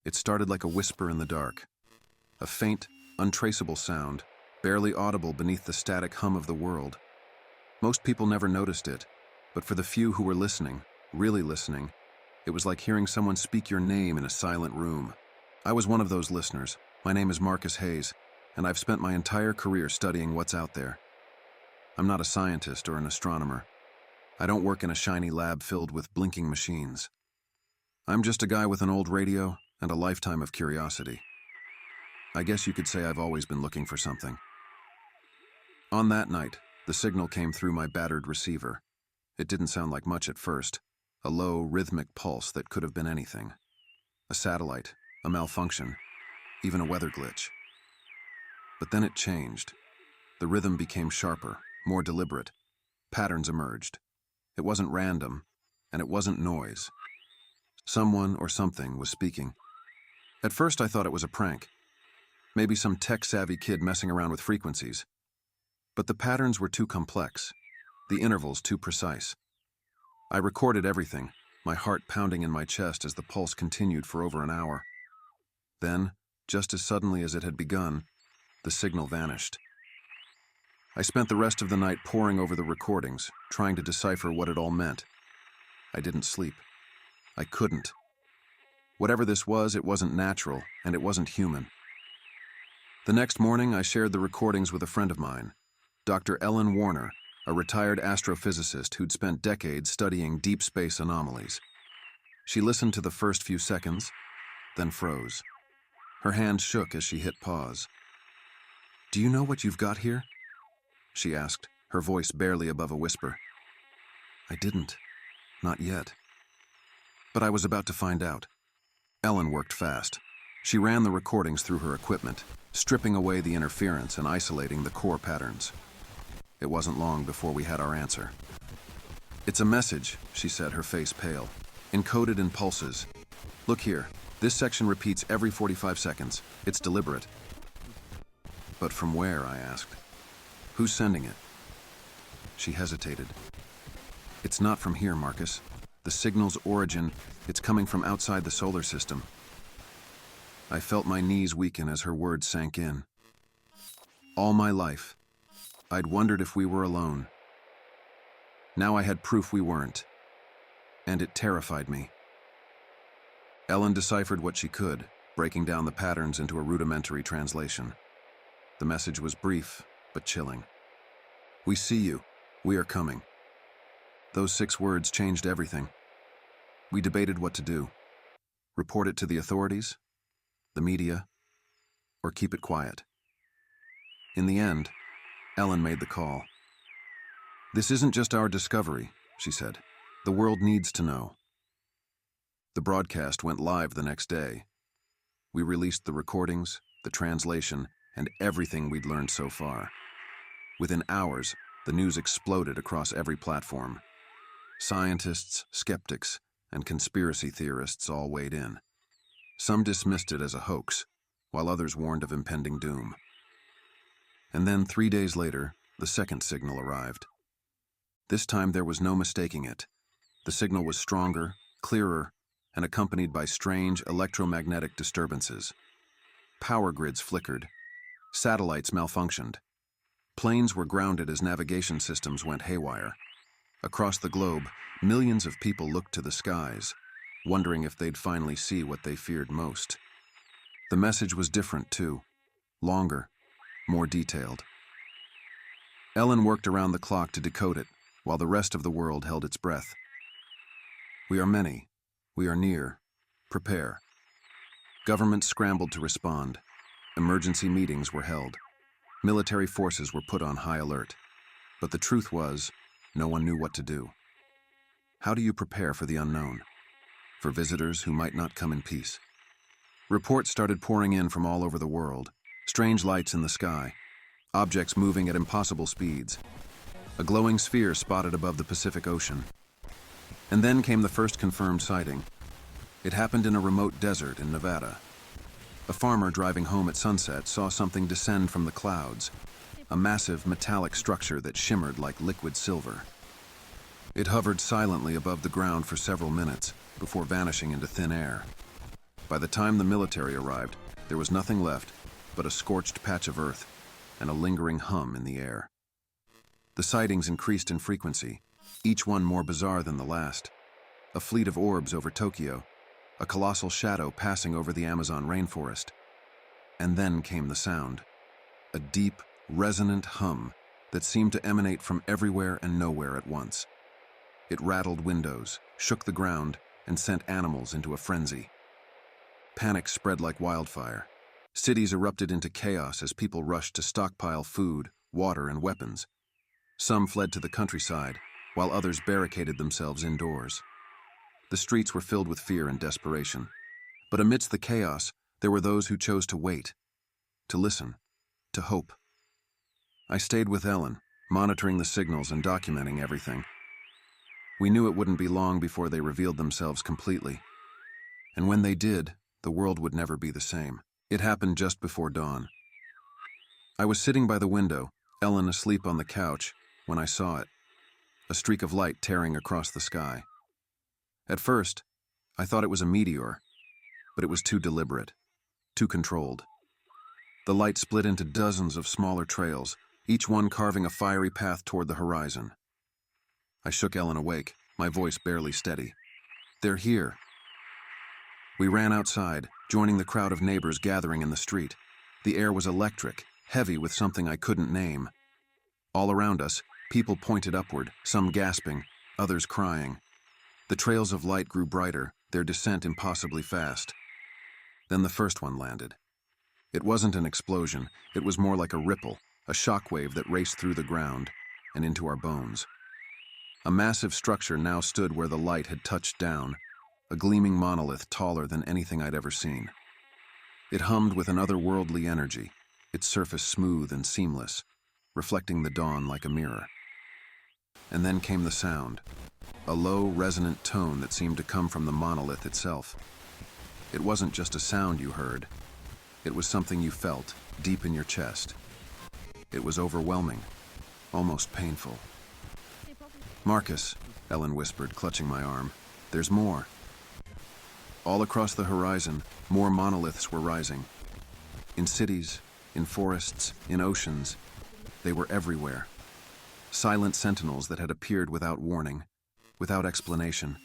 It started like a whisper in the dark, a faint, untraceable sound, barely audible beneath the static hum of the world. Most people never noticed it, but for the few who were listening, really listening, it was like hearing someone speak your name in a silent room. I was one of those listeners. My name is Marcus Hayes, and I've spent my entire career studying what's out there. I'm not a scientist or an astronomer. I don't work in a shiny lab filled with blinking machines. I'm just a guy with an old radio and a lifetime of curiosity. I guess you could say I've always been looking for something. On that night, the signal came through my battered receiver. It didn't sound like much at first, a low, rhythmic pulse that could have been anything. A satellite, a malfunction, even a weather glitch. But then it changed. The rhythm became sharper, more deliberate. Patterns emerged. It wasn't random, and it wasn't noise. Someone or something was speaking. At first I thought it was a prank. Maybe some tech-savvy kid messing around with frequencies. But the patterns were too complex, the intervals too precise. I recorded everything, my heart pounding in my chest as the pulse continued for over an hour. Then, just as suddenly as it had begun, the signal vanished. I spent the rest of the night poring over the recordings, trying to decipher what it all meant. I didn't sleep. I couldn't. Whatever this was, it wasn't natural, and it wasn't human. The next morning, I shared the recordings with a friend of mine, Dr. Ellen Warner, a retired astrophysicist who'd spent decades studying deep space anomalies. She listened to the first few seconds, then froze. Her hand shook as she hit pause. "Do you know what you've got here?" she asked, her voice barely above a whisper. I didn't. Not yet. But I was about to find out. Ellen worked fast. She ran the recordings through her equipment, stripping away the interference and isolating the core patterns. It wasn't long before we had our answer. "It's a message," she said, her face pale, "encoded in pulses. Look here, this section repeats every 45 seconds. It's deliberate." "But from where?" I asked. "Who's sending it?" She hesitated. "It's not from here, Marcus. The signal's origin, it's coming from outside the solar system." I felt my knees weaken as her words sank in. All my life, I'd wondered if we were alone. Now I had proof we weren't, and it terrified me. Ellen deciphered what she could, breaking down the patterns into a rudimentary translation. The message was brief, but chilling. "We see you. We are coming." Those 6 words changed everything. We debated what to do. Report it to the authorities, the media, or keep it quiet. In the end, Ellen made the call. "This isn't just our discovery," she said. "The world needs to know." The broadcast went live the next day. We released the recordings, the translation, and everything we'd learned so far. Within hours, the news exploded across every platform. Scientists, skeptics, and conspiracy theorists all weighed in. Some dismissed it as a hoax, while others warned of impending doom. And then 3 days later, the second signal arrived. This time there was no mistaking it. The signal was stronger, clearer, and accompanied by strange electromagnetic disturbances. Power grids flickered. Satellites malfunctioned. Planes were grounded as navigation systems went haywire. Across the globe, millions of people looked to the skies, wondering if they'd finally see what they feared most. The message was different, too. Longer, more detailed. Ellen worked around the clock to decode it, while the rest of the world held its breath. "We are many. We are near. Prepare." Governments scrambled to respond. Emergency meetings were held. Military forces were put on high alert. But the truth was, no one knew what to do. How do you prepare for the unknown? For visitors who might not come in peace? Reports started pouring in from all over the world. Strange lights in the sky. Objects moving at impossible speeds. A glowing sphere spotted above the Pacific Ocean. And then came the first confirmed sighting. It happened in a remote desert in Nevada. A farmer driving home at sunset saw something descend from the clouds, a massive metallic structure that shimmered like liquid silver. It hovered silently above the ground for several minutes before vanishing into thin air. By the time the military arrived, there was nothing left but a scorched patch of earth and a lingering hum in the air. The sightings increased in frequency, each one more bizarre than the last. A fleet of orbs over Tokyo, a colossal shadow passing over the Amazon rainforest. And then came the sound, a deep, resonant hum that seemed to emanate from everywhere and nowhere at once. It rattled windows, shook the ground, and sent animals into a frenzy. Panic spread like wildfire. Cities erupted into chaos as people rushed to stockpile food, water, and weapons. Some fled to the countryside, while others barricaded themselves indoors. The streets were filled with fear and desperation. But amidst the chaos, there were those who chose to wait, to listen, to hope. I stayed with Ellen, monitoring the signals and documenting everything. We knew it wouldn't be long before they revealed themselves completely. And when they did, the world would never be the same. It happened just before dawn. I was sitting by the window, Ellen asleep on the couch, when I saw it, a streak of light tearing across the sky. At first, I thought it was a meteor, but it was too deliberate, too controlled. The light split into dozens of smaller trails, each one carving a fiery path toward the horizon. I shook Ellen awake, my voice barely steady. "They're here." We ran outside, joining the crowd of neighbors gathering in the street. The air was electric, heavy with something I couldn't name. All around us, people pointed upward, some gasping, others crying. The trails of light grew brighter, their descent impossibly fast. Then the first one landed. It wasn't an explosion, it was more like a ripple, a shockwave that raced through the ground and into our bones. A massive structure now stood where the light had touched down, a gleaming monolith taller than anything I'd ever seen. It hummed with an otherworldly energy, its surface smooth and seamless, reflecting the dawn like a mirror. And then came the sound, a low, resonant tone that seemed to come from the monolith itself. It wasn't just a sound you heard. It was something you felt, deep in your chest. It was overwhelming, almost painful. "Marcus," Ellen whispered, clutching my arm, "there's more." All across the horizon, more monoliths were rising. In cities, in forests, in oceans, they were everywhere. Silent sentinels that had appeared without warning, without explanation.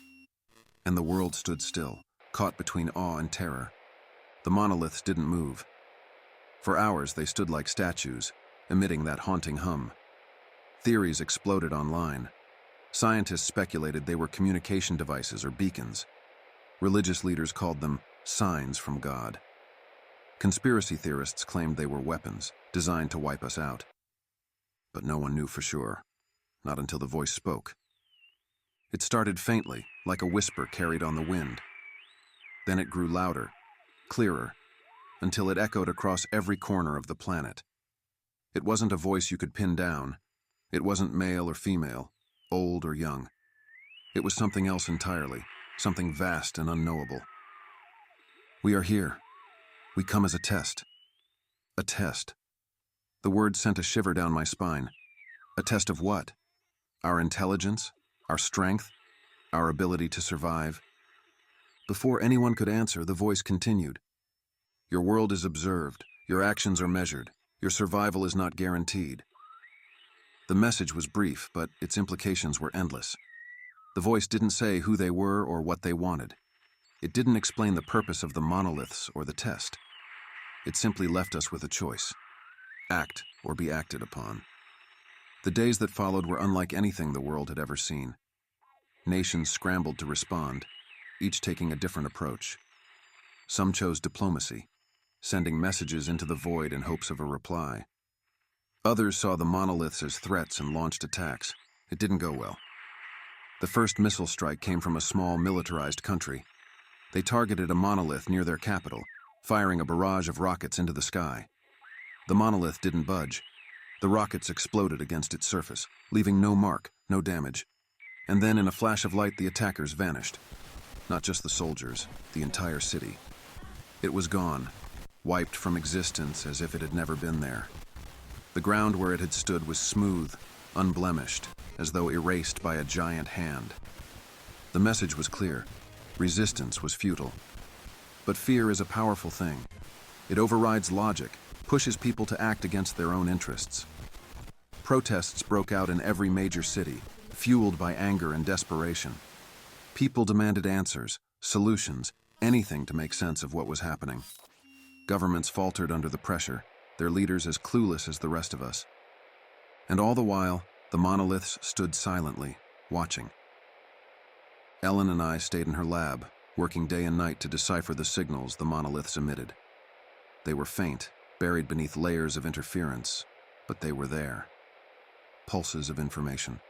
And the world stood still, caught between awe and terror. The monoliths didn't move. For hours they stood like statues, emitting that haunting hum. Theories exploded online. Scientists speculated they were communication devices or beacons. Religious leaders called them signs from God. Conspiracy theorists claimed they were weapons, designed to wipe us out. But no one knew for sure, not until the voice spoke. It started faintly, like a whisper carried on the wind. Then it grew louder, clearer, until it echoed across every corner of the planet. It wasn't a voice you could pin down. It wasn't male or female, old or young. It was something else entirely, something vast and unknowable. "We are here. We come as a test." A test. The word sent a shiver down my spine. A test of what? Our intelligence? Our strength? Our ability to survive? Before anyone could answer, the voice continued. "Your world is observed. Your actions are measured. Your survival is not guaranteed." The message was brief, but its implications were endless. The voice didn't say who they were or what they wanted. It didn't explain the purpose of the monoliths or the test. It simply left us with a choice: act or be acted upon. The days that followed were unlike anything the world had ever seen. Nations scrambled to respond, each taking a different approach. Some chose diplomacy, sending messages into the void in hopes of a reply. Others saw the monoliths as threats and launched attacks. It didn't go well. The first missile strike came from a small, militarized country. They targeted a monolith near their capital, firing a barrage of rockets into the sky. The monolith didn't budge. The rockets exploded against its surface, leaving no mark, no damage. And then, in a flash of light, the attackers vanished. Not just the soldiers, the entire city. It was gone, wiped from existence as if it had never been there. The ground where it had stood was smooth, unblemished, as though erased by a giant hand. The message was clear. Resistance was futile. But fear is a powerful thing. It overrides logic, pushes people to act against their own interests. Protests broke out in every major city, fueled by anger and desperation. People demanded answers, solutions, anything to make sense of what was happening. Governments faltered under the pressure, their leaders as clueless as the rest of us. And all the while, the monoliths stood silently, watching. Ellen and I stayed in her lab, working day and night to decipher the signals the monoliths emitted. They were faint, buried beneath layers of interference, but they were there. Pulses of information,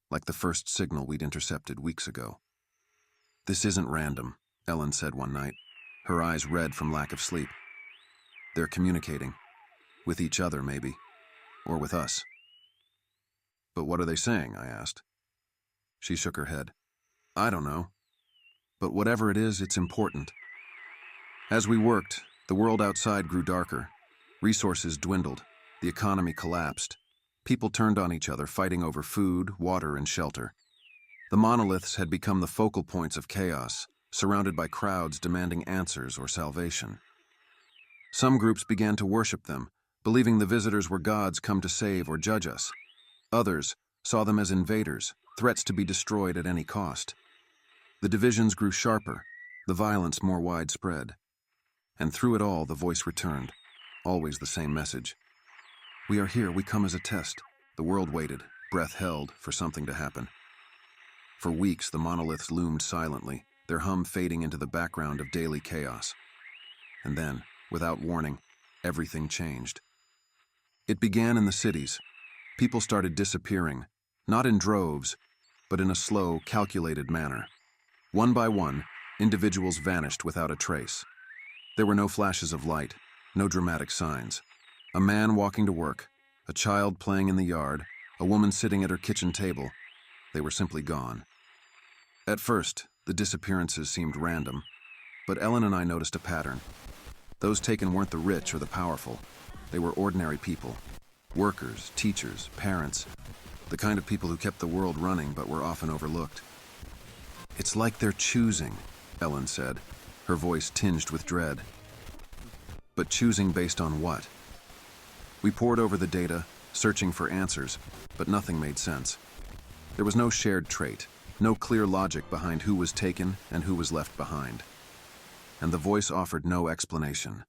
like the first signal we'd intercepted weeks ago. "This isn't random," Ellen said one night, her eyes red from lack of sleep. "They're communicating. With each other, maybe. Or with us." "But what are they saying?" I asked. She shook her head. "I don't know. But whatever it is, it's important." As we worked, the world outside grew darker. Resources dwindled. The economy collapsed. People turned on each other, fighting over food, water, and shelter. The monoliths had become the focal points of chaos, surrounded by crowds demanding answers or salvation. Some groups began to worship them, believing the visitors were gods come to save or judge us. Others saw them as invaders, threats to be destroyed at any cost. The divisions grew sharper, the violence more widespread. And through it all, the voice returned, always the same message. "We are here, we come as a test." The world waited, breath held, for something to happen. For weeks, the monoliths loomed silently, their hum fading into the background of daily chaos. And then, without warning, everything changed. It began in the cities. People started disappearing, not in droves, but in a slow, calculated manner. One by one, individuals vanished without a trace. There were no flashes of light, no dramatic signs. A man walking to work, a child playing in the yard, a woman sitting at her kitchen table. They were simply gone. At first, the disappearances seemed random, but Ellen and I noticed a pattern. Those taken weren't the rich or the powerful. They were ordinary people. Workers, teachers, parents. The kind of people who kept the world running but were often overlooked. "It's like they're choosing," Ellen said, her voice tinged with dread. But choosing based on what? We pored over the data, searching for answers, but nothing made sense. There was no shared trait, no clear logic behind who was taken and who was left behind. And the voice offered no explanation.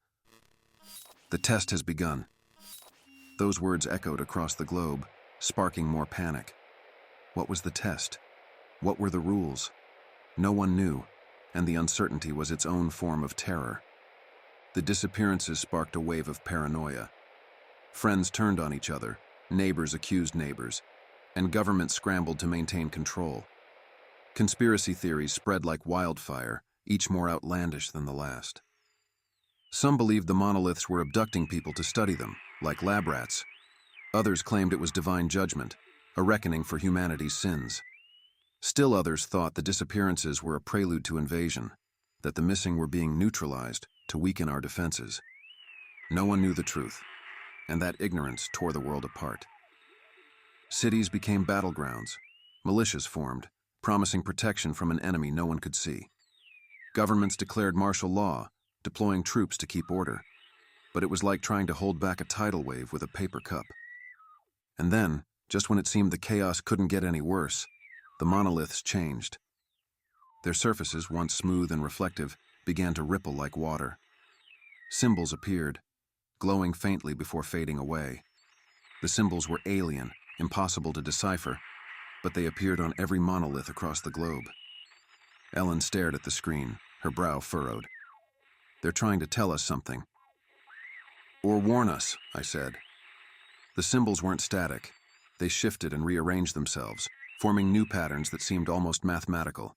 "The test has begun." Those words echoed across the globe, sparking more panic. What was the test? What were the rules? No one knew, and the uncertainty was its own form of terror. The disappearances sparked a wave of paranoia. Friends turned on each other, neighbors accused neighbors, and governments scrambled to maintain control. Conspiracy theories spread like wildfire, each more outlandish than the last. Some believed the monoliths were abducting people to study them, like lab rats. Others claimed it was divine judgment, a reckoning for humanity's sins. Still others thought the disappearances were a prelude to invasion, that the missing were being neutralized to weaken our defenses. No one knew the truth, and that ignorance tore the world apart. Cities became battlegrounds. Militias formed, promising protection from an enemy no one could see. Governments declared martial law, deploying troops to keep order. But it was like trying to hold back a tidal wave with a paper cup. And then, just when it seemed the chaos couldn't get any worse, the monoliths changed. Their surfaces, once smooth and reflective, began to ripple like water. Symbols appeared, glowing faintly before fading away. The symbols were alien, impossible to decipher, but they appeared on every monolith across the globe. Ellen stared at the screen, her brow furrowed. "They're trying to tell us something." "Or warn us," I said. The symbols weren't static. They shifted and rearranged themselves, forming new patterns that seemed almost mathematical.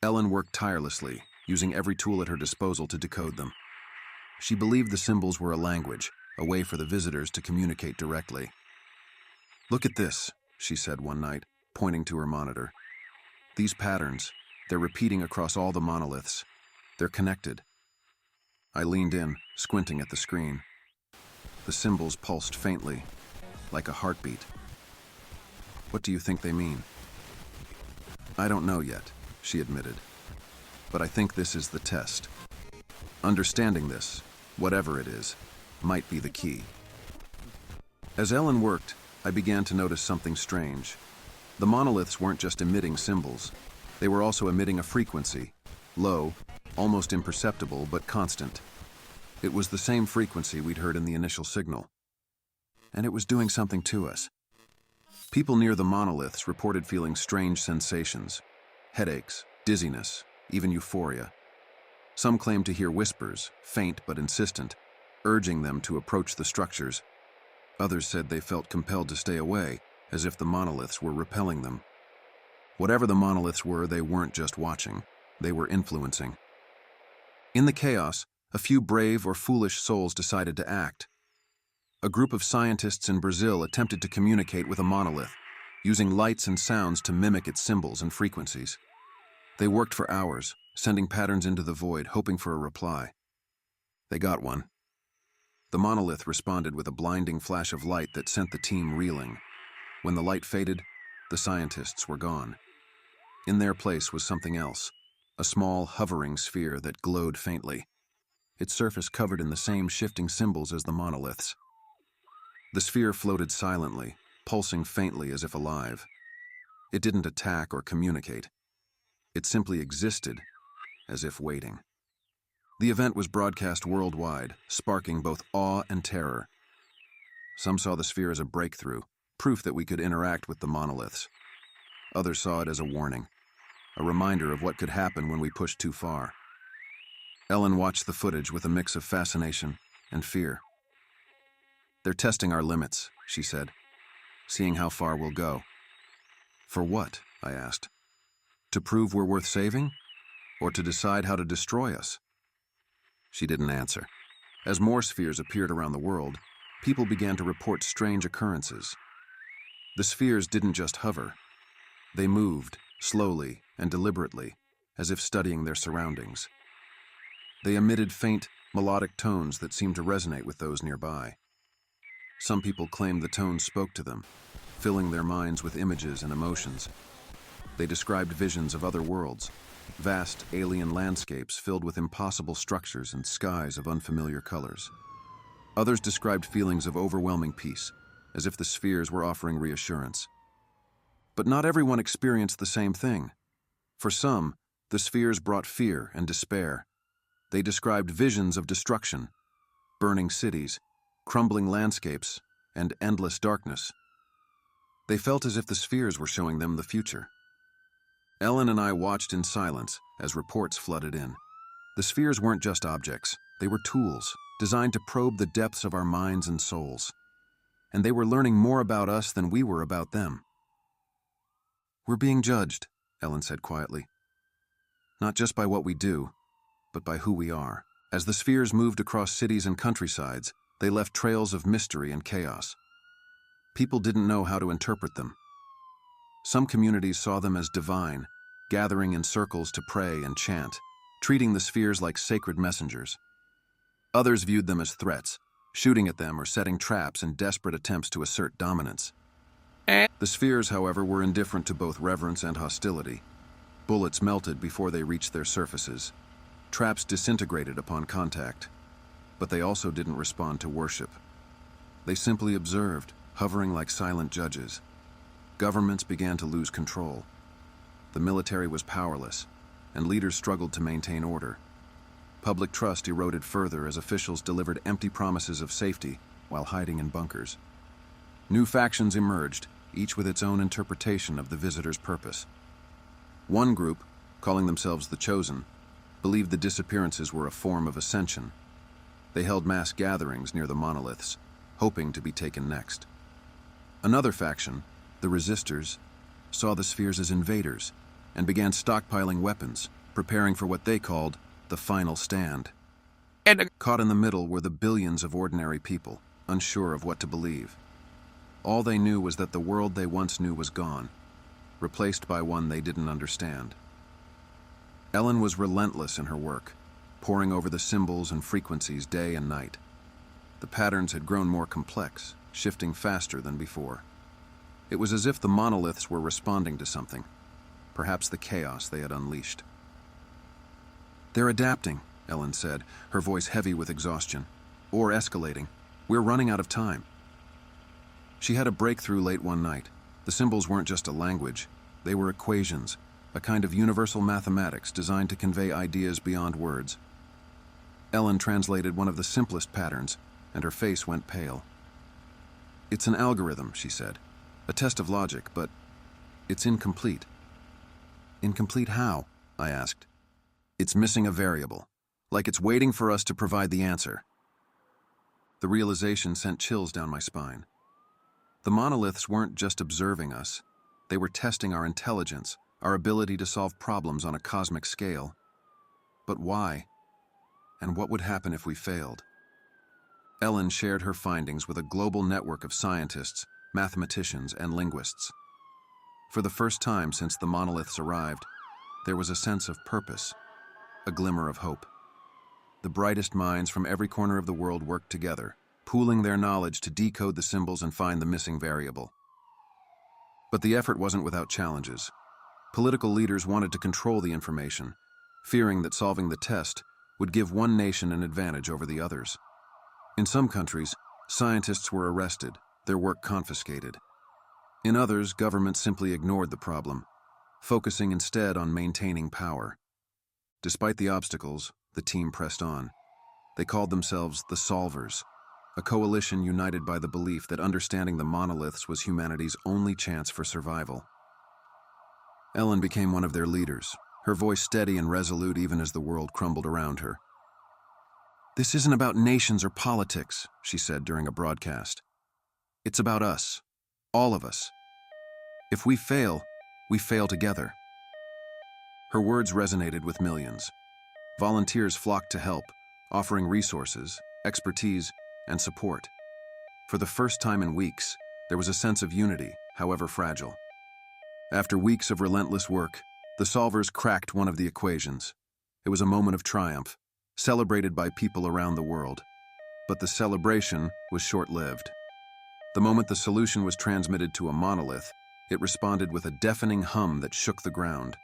Ellen worked tirelessly, using every tool at her disposal to decode them. She believed the symbols were a language, a way for the visitors to communicate directly. "Look at this," she said one night, pointing to her monitor. "These patterns, they're repeating across all the monoliths. They're connected." I leaned in, squinting at the screen. The symbols pulsed faintly, like a heartbeat. "What do you think they mean?" "I don't know yet," she admitted. "But I think this is the test. Understanding this, whatever it is, might be the key. As Ellen worked, I began to notice something strange. The monoliths weren't just emitting symbols. They were also emitting a frequency, low, almost imperceptible, but constant. It was the same frequency we'd heard in the initial signal. And it was doing something to us. People near the monoliths reported feeling strange sensations, headaches, dizziness, even euphoria. Some claimed to hear whispers, faint but insistent, urging them to approach the structures. Others said they felt compelled to stay away, as if the monoliths were repelling them. Whatever the monoliths were, they weren't just watching, they were influencing. In the chaos, a few brave or foolish souls decided to act. A group of scientists in Brazil attempted to communicate with a monolith, using lights and sounds to mimic its symbols and frequencies. They worked for hours, sending patterns into the void, hoping for a reply. They got one. The monolith responded with a blinding flash of light that sent the team reeling. When the light faded, the scientists were gone. In their place was something else, a small, hovering sphere that glowed faintly, its surface covered in the same shifting symbols as the monoliths. The sphere floated silently, pulsing faintly as if alive. It didn't attack or communicate. It simply existed, as if waiting. The event was broadcast worldwide, sparking both awe and terror. Some saw the sphere as a breakthrough, proof that we could interact with the monoliths. Others saw it as a warning, a reminder of what could happen when we pushed too far. Ellen watched the footage with a mix of fascination and fear. "They're testing our limits," she said, "seeing how far we'll go." "For what?" I asked. "To prove we're worth saving? Or to decide how to destroy us?" She didn't answer. As more spheres appeared around the world, people began to report strange occurrences. The spheres didn't just hover. They moved, slowly and deliberately, as if studying their surroundings. They emitted faint, melodic tones that seemed to resonate with those nearby. Some people claimed the tones spoke to them, filling their minds with images and emotions. They described visions of other worlds, vast alien landscapes filled with impossible structures and skies of unfamiliar colors. Others described feelings of overwhelming peace, as if the spheres were offering reassurance. But not everyone experienced the same thing. For some, the spheres brought fear and despair. They described visions of destruction, burning cities, crumbling landscapes, and endless darkness. They felt as if the spheres were showing them the future. Ellen and I watched in silence as reports flooded in. The spheres weren't just objects, they were tools, designed to probe the depths of our minds and souls. And they were learning more about us than we were about them. "We're being judged," Ellen said quietly. "Not just by what we do, but by who we are." As the spheres moved across cities and countrysides, they left trails of mystery and chaos. People didn't know how to interpret them. Some communities saw them as divine, gathering in circles to pray and chant, treating the spheres like sacred messengers. Others viewed them as threats, shooting at them or setting traps in desperate attempts to assert dominance. The spheres, however, were indifferent to both reverence and hostility. Bullets melted before they reached their surfaces. Traps disintegrated upon contact. But they also didn't respond to worship. They simply observed, hovering like silent judges. Governments began to lose control. The military was powerless, and leaders struggled to maintain order. Public trust eroded further as officials delivered empty promises of safety while hiding in bunkers. New factions emerged, each with its own interpretation of the visitor's purpose. One group, calling themselves the Chosen, believed the disappearances were a form of ascension. They held mass gatherings near the monoliths, hoping to be taken next. Another faction, the Resistors, saw the spheres as invaders and began stockpiling weapons, preparing for what they called the final stand. Caught in the middle were the billions of ordinary people, unsure of what to believe. All they knew was that the world they once knew was gone, replaced by one they didn't understand. Ellen was relentless in her work, poring over the symbols and frequencies day and night. The patterns had grown more complex, shifting faster than before. It was as if the monoliths were responding to something, perhaps the chaos they had unleashed. "They're adapting," Ellen said, her voice heavy with exhaustion. Or escalating. We're running out of time. She had a breakthrough late one night. The symbols weren't just a language. They were equations, a kind of universal mathematics designed to convey ideas beyond words. Ellen translated one of the simplest patterns, and her face went pale. It's an algorithm, she said. A test of logic, but it's incomplete. Incomplete how? I asked. It's missing a variable, like it's waiting for us to provide the answer. The realization sent chills down my spine. The monoliths weren't just observing us. They were testing our intelligence, our ability to solve problems on a cosmic scale. But why? And what would happen if we failed? Ellen shared her findings with a global network of scientists, mathematicians, and linguists. For the first time since the monoliths arrived, there was a sense of purpose, a glimmer of hope. The brightest minds from every corner of the world worked together, pooling their knowledge to decode the symbols and find the missing variable. But the effort wasn't without challenges. Political leaders wanted to control the information, fearing that solving the test would give one nation an advantage over the others. In some countries, scientists were arrested, their work confiscated. In others, governments simply ignored the problem, focusing instead on maintaining power. Despite the obstacles, the team pressed on. They called themselves the Solvers, a coalition united by the belief that understanding the monoliths was humanity's only chance for survival. Ellen became one of their leaders, her voice steady and resolute even as the world crumbled around her. This isn't about nations or politics, she said during a broadcast. It's about us, all of us. If we fail together. Her words resonated with millions. Volunteers flocked to help, offering resources, expertise, and support. For the first time in weeks, there was a sense of unity, however fragile. After weeks of relentless work, the solvers cracked one of the equations. It was a moment of triumph, celebrated by people around the world. But the celebration was short-lived. The moment the solution was transmitted to a monolith, it responded with a deafening hum that shook the ground.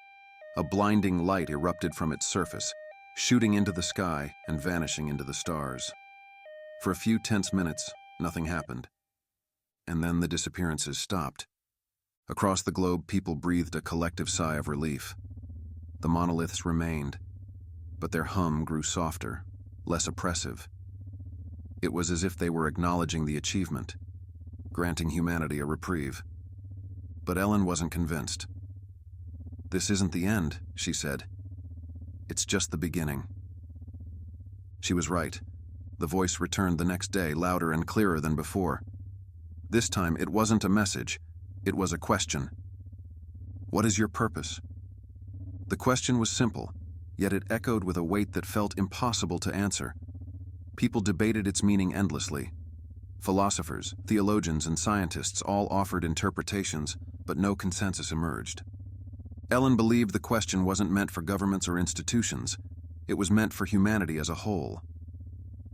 A blinding light erupted from its surface, shooting into the sky and vanishing into the stars. For a few tense minutes, nothing happened. And then the disappearances stopped. Across the globe, people breathed a collective sigh of relief. The monoliths remained, but their hum grew softer, less oppressive. It was as if they were acknowledging the achievement, granting humanity a reprieve. But Ellen wasn't convinced. This isn't the end, she said. It's just the beginning. She was right. The voice returned the next day, louder and clearer than before. This time, it wasn't a message. It was a question. What is your purpose? The question was simple, yet it echoed with a weight that felt impossible to answer. People debated its meaning endlessly. Philosophers, theologians, and scientists all offered interpretations, but no consensus emerged. Ellen believed the question wasn't meant for governments or institutions. It was meant for humanity as a whole.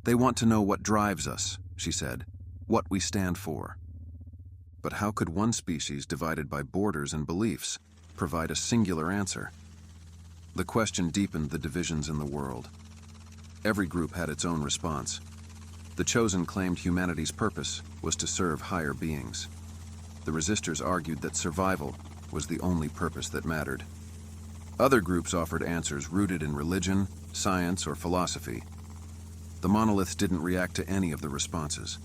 They want to know what drives us, she said, what we stand for. But how could one species divided by borders and beliefs provide a singular answer? The question deepened the divisions in the world. Every group had its own response. The chosen claimed humanity's purpose was to serve higher beings. The resistors argued that survival was the only purpose that mattered. Other groups offered answers rooted in religion, science, or philosophy. The monoliths didn't react to any of the responses.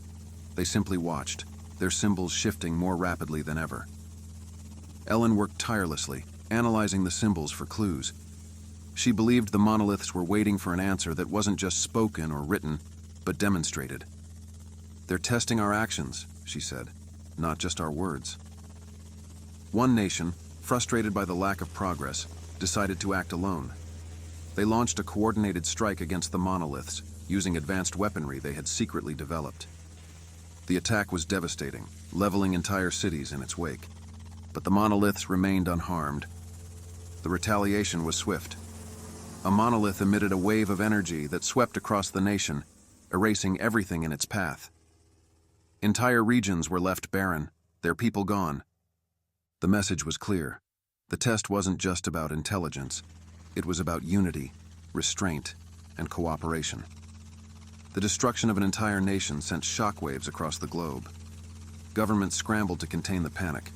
They simply watched, their symbols shifting more rapidly than ever. Ellen worked tirelessly, analyzing the symbols for clues. She believed the monoliths were waiting for an answer that wasn't just spoken or written, but demonstrated. They're testing our actions, she said, not just our words. One nation, frustrated by the lack of progress, decided to act alone. They launched a coordinated strike against the monoliths, using advanced weaponry they had secretly developed. The attack was devastating, leveling entire cities in its wake. But the monoliths remained unharmed. The retaliation was swift. A monolith emitted a wave of energy that swept across the nation, erasing everything in its path. Entire regions were left barren, their people gone. The message was clear. The test wasn't just about intelligence. It was about unity, restraint, and cooperation. The destruction of an entire nation sent shockwaves across the globe. Governments scrambled to contain the panic,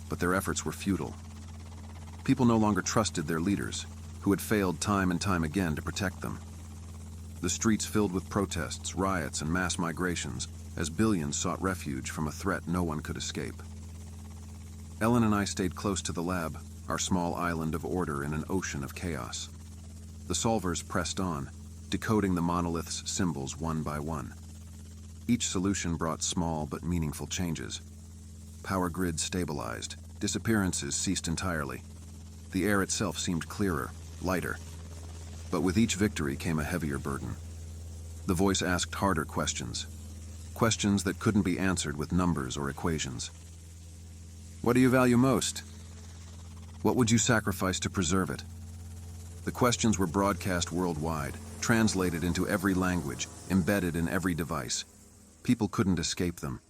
but their efforts were futile. People no longer trusted their leaders, who had failed time and time again to protect them. The streets filled with protests, riots, and mass migrations as billions sought refuge from a threat no one could escape. Ellen and I stayed close to the lab, our small island of order in an ocean of chaos. The solvers pressed on, decoding the monolith's symbols one by one. Each solution brought small but meaningful changes. Power grids stabilized, disappearances ceased entirely. The air itself seemed clearer, lighter. But with each victory came a heavier burden. The voice asked harder questions. Questions that couldn't be answered with numbers or equations. What do you value most? What would you sacrifice to preserve it? The questions were broadcast worldwide, translated into every language, embedded in every device. People couldn't escape them.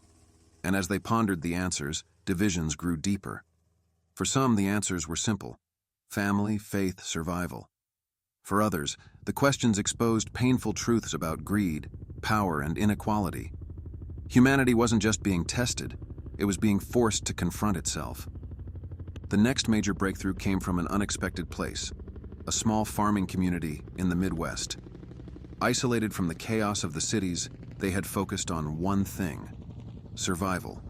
And as they pondered the answers, divisions grew deeper. For some, the answers were simple: family, faith, survival. For others, the questions exposed painful truths about greed, power, and inequality. Humanity wasn't just being tested, it was being forced to confront itself. The next major breakthrough came from an unexpected place, a small farming community in the Midwest. Isolated from the chaos of the cities, they had focused on one thing: survival.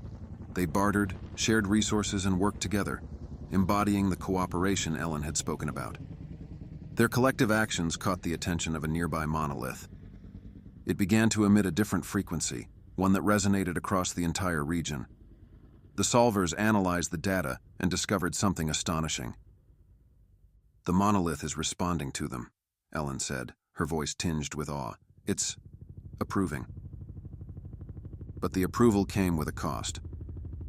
They bartered, shared resources, and worked together, embodying the cooperation Ellen had spoken about. Their collective actions caught the attention of a nearby monolith. It began to emit a different frequency, one that resonated across the entire region. The solvers analyzed the data and discovered something astonishing. "The monolith is responding to them," Ellen said, her voice tinged with awe. "It's approving." But the approval came with a cost.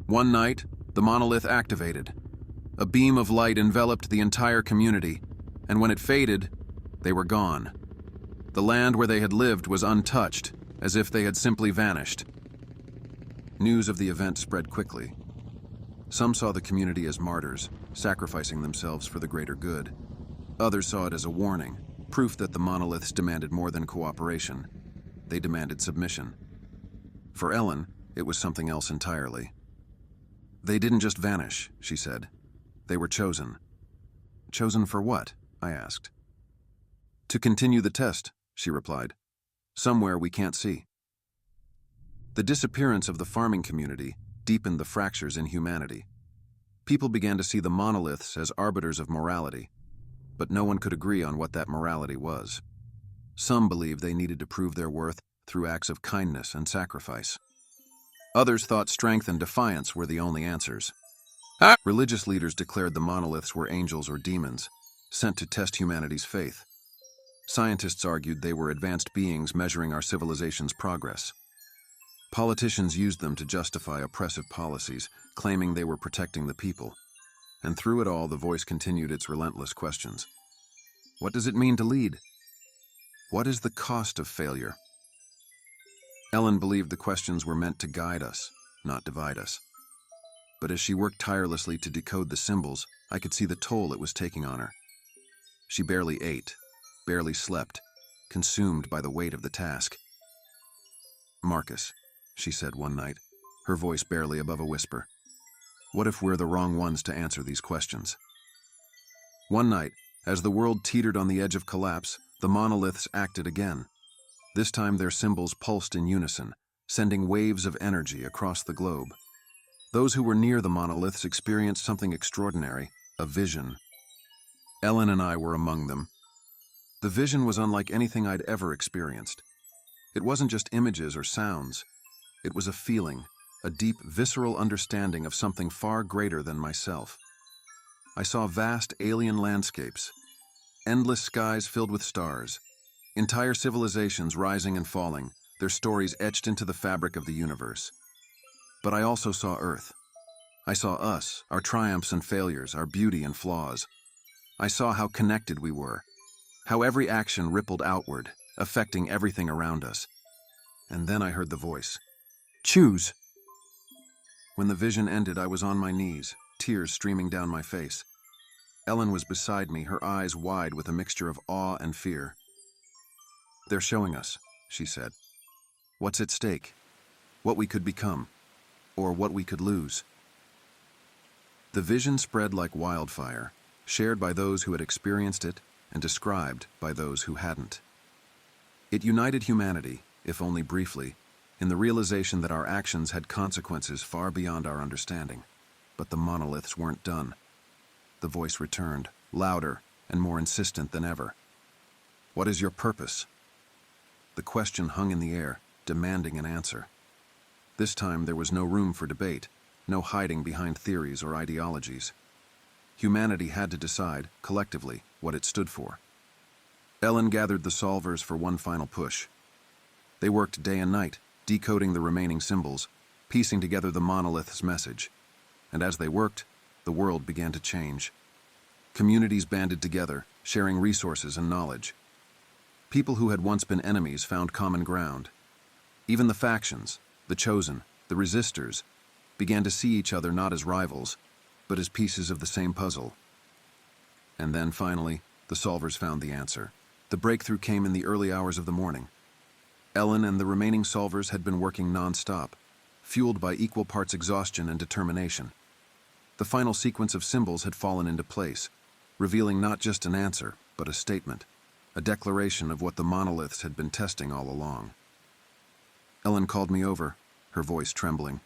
One night, the monolith activated. A beam of light enveloped the entire community, and when it faded, they were gone. The land where they had lived was untouched, as if they had simply vanished. News of the event spread quickly. Some saw the community as martyrs, sacrificing themselves for the greater good. Others saw it as a warning, proof that the monoliths demanded more than cooperation. They demanded submission. For Ellen, it was something else entirely. "They didn't just vanish," she said. "They were chosen." "Chosen for what?" I asked. "To continue the test," she replied. "Somewhere we can't see." The disappearance of the farming community deepened the fractures in humanity. People began to see the monoliths as arbiters of morality, but no one could agree on what that morality was. Some believed they needed to prove their worth through acts of kindness and sacrifice. Others thought strength and defiance were the only answers. Religious leaders declared the monoliths were angels or demons, sent to test humanity's faith. Scientists argued they were advanced beings measuring our civilization's progress. Politicians used them to justify oppressive policies, claiming they were protecting the people. And through it all, the voice continued its relentless questions. What does it mean to lead? What is the cost of failure? Ellen believed the questions were meant to guide us, not divide us. But as she worked tirelessly to decode the symbols, I could see the toll it was taking on her. She barely ate, barely slept, consumed by the weight of the task. "Marcus," she said one night, her voice barely above a whisper, "what if we're the wrong ones to answer these questions?" One night, as the world teetered on the edge of collapse, the monoliths acted again. This time their symbols pulsed in unison, sending waves of energy across the globe. Those who were near the monoliths experienced something extraordinary, a vision. Ellen and I were among them. The vision was unlike anything I'd ever experienced. It wasn't just images or sounds. It was a feeling, a deep, visceral understanding of something far greater than myself. I saw vast alien landscapes, endless skies filled with stars, entire civilizations rising and falling, their stories etched into the fabric of the universe. But I also saw Earth. I saw us, our triumphs and failures, our beauty and flaws. I saw how connected we were, how every action rippled outward, affecting everything around us. And then I heard the voice. "Choose." When the vision ended, I was on my knees, tears streaming down my face. Ellen was beside me, her eyes wide with a mixture of awe and fear. "They're showing us," she said. "What's at stake? What we could become, or what we could lose." The vision spread like wildfire, shared by those who had experienced it and described by those who hadn't. It united humanity, if only briefly, in the realization that our actions had consequences far beyond our understanding. But the monoliths weren't done. The voice returned, louder and more insistent than ever. "What is your purpose?" The question hung in the air, demanding an answer. This time there was no room for debate, no hiding behind theories or ideologies. Humanity had to decide, collectively, what it stood for. Ellen gathered the solvers for one final push. They worked day and night, decoding the remaining symbols, piecing together the monolith's message. And as they worked, the world began to change. Communities banded together, sharing resources and knowledge. People who had once been enemies found common ground. Even the factions, the chosen, the resistors, began to see each other not as rivals, but as pieces of the same puzzle. And then, finally, the solvers found the answer. The breakthrough came in the early hours of the morning. Ellen and the remaining solvers had been working non-stop, fueled by equal parts exhaustion and determination. The final sequence of symbols had fallen into place, revealing not just an answer, but a statement, a declaration of what the monoliths had been testing all along. Ellen called me over, her voice trembling.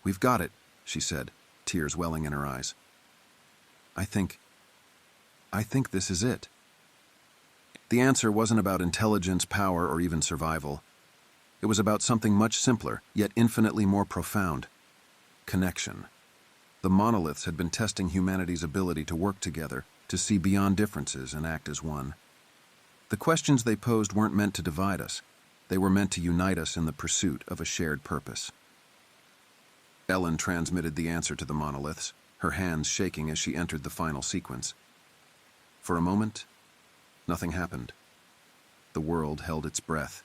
"We've got it," she said, tears welling in her eyes. I think this is it." The answer wasn't about intelligence, power, or even survival. It was about something much simpler, yet infinitely more profound: connection. The monoliths had been testing humanity's ability to work together, to see beyond differences and act as one. The questions they posed weren't meant to divide us. They were meant to unite us in the pursuit of a shared purpose. Ellen transmitted the answer to the monoliths, her hands shaking as she entered the final sequence. For a moment, nothing happened. The world held its breath.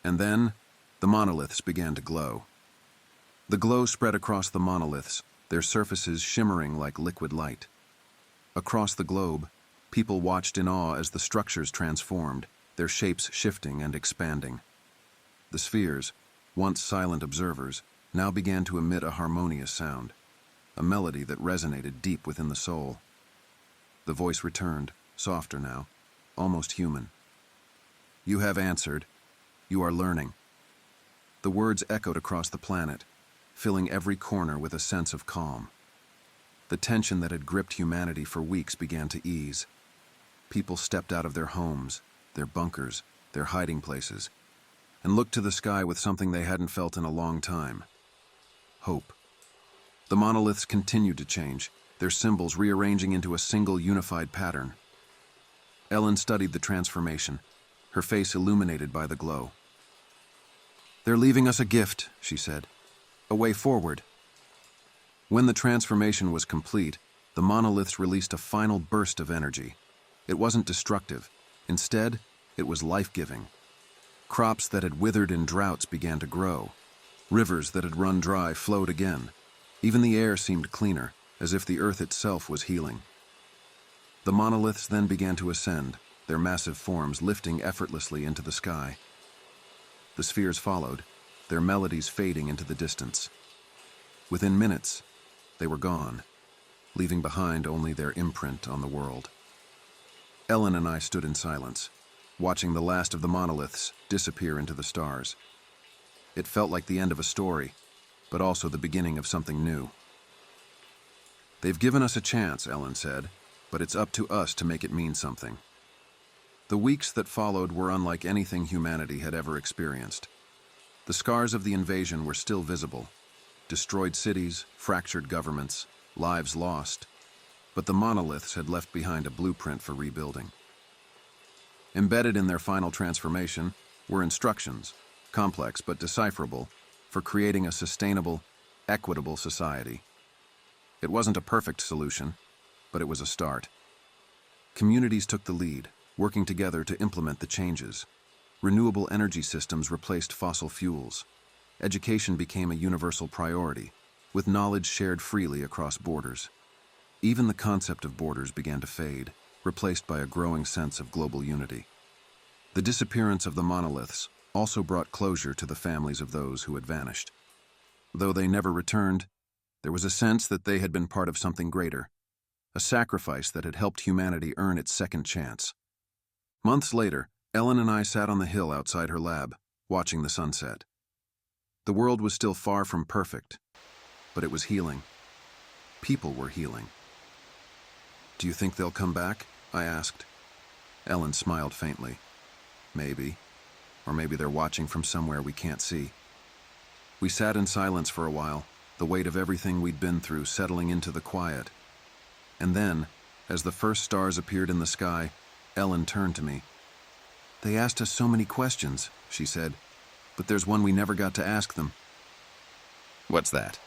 And then, the monoliths began to glow. The glow spread across the monoliths, their surfaces shimmering like liquid light. Across the globe, people watched in awe as the structures transformed, their shapes shifting and expanding. The spheres, once silent observers, now began to emit a harmonious sound, a melody that resonated deep within the soul. The voice returned, softer now, almost human. "You have answered. You are learning." The words echoed across the planet, filling every corner with a sense of calm. The tension that had gripped humanity for weeks began to ease. People stepped out of their homes, their bunkers, their hiding places, and looked to the sky with something they hadn't felt in a long time: hope. The monoliths continued to change, their symbols rearranging into a single unified pattern. Ellen studied the transformation, her face illuminated by the glow. "They're leaving us a gift," she said. "A way forward." When the transformation was complete, the monoliths released a final burst of energy. It wasn't destructive. Instead, it was life-giving. Crops that had withered in droughts began to grow. Rivers that had run dry flowed again. Even the air seemed cleaner, as if the earth itself was healing. The monoliths then began to ascend, their massive forms lifting effortlessly into the sky. The spheres followed, their melodies fading into the distance. Within minutes, they were gone, leaving behind only their imprint on the world. Ellen and I stood in silence, watching the last of the monoliths disappear into the stars. It felt like the end of a story, but also the beginning of something new. "They've given us a chance," Ellen said, "but it's up to us to make it mean something." The weeks that followed were unlike anything humanity had ever experienced. The scars of the invasion were still visible: destroyed cities, fractured governments, lives lost. But the monoliths had left behind a blueprint for rebuilding. Embedded in their final transformation were instructions, complex but decipherable, for creating a sustainable, equitable society. It wasn't a perfect solution, but it was a start. Communities took the lead, working together to implement the changes. Renewable energy systems replaced fossil fuels. Education became a universal priority, with knowledge shared freely across borders. Even the concept of borders began to fade, replaced by a growing sense of global unity. The disappearance of the monoliths also brought closure to the families of those who had vanished. Though they never returned, there was a sense that they had been part of something greater, a sacrifice that had helped humanity earn its second chance. Months later, Ellen and I sat on the hill outside her lab, watching the sunset. The world was still far from perfect, but it was healing. People were healing. "Do you think they'll come back?" I asked. Ellen smiled faintly. "Maybe. Or maybe they're watching from somewhere we can't see." We sat in silence for a while, the weight of everything we'd been through settling into the quiet. And then, as the first stars appeared in the sky, Ellen turned to me. "They asked us so many questions," she said, "but there's one we never got to ask them." "What's that?"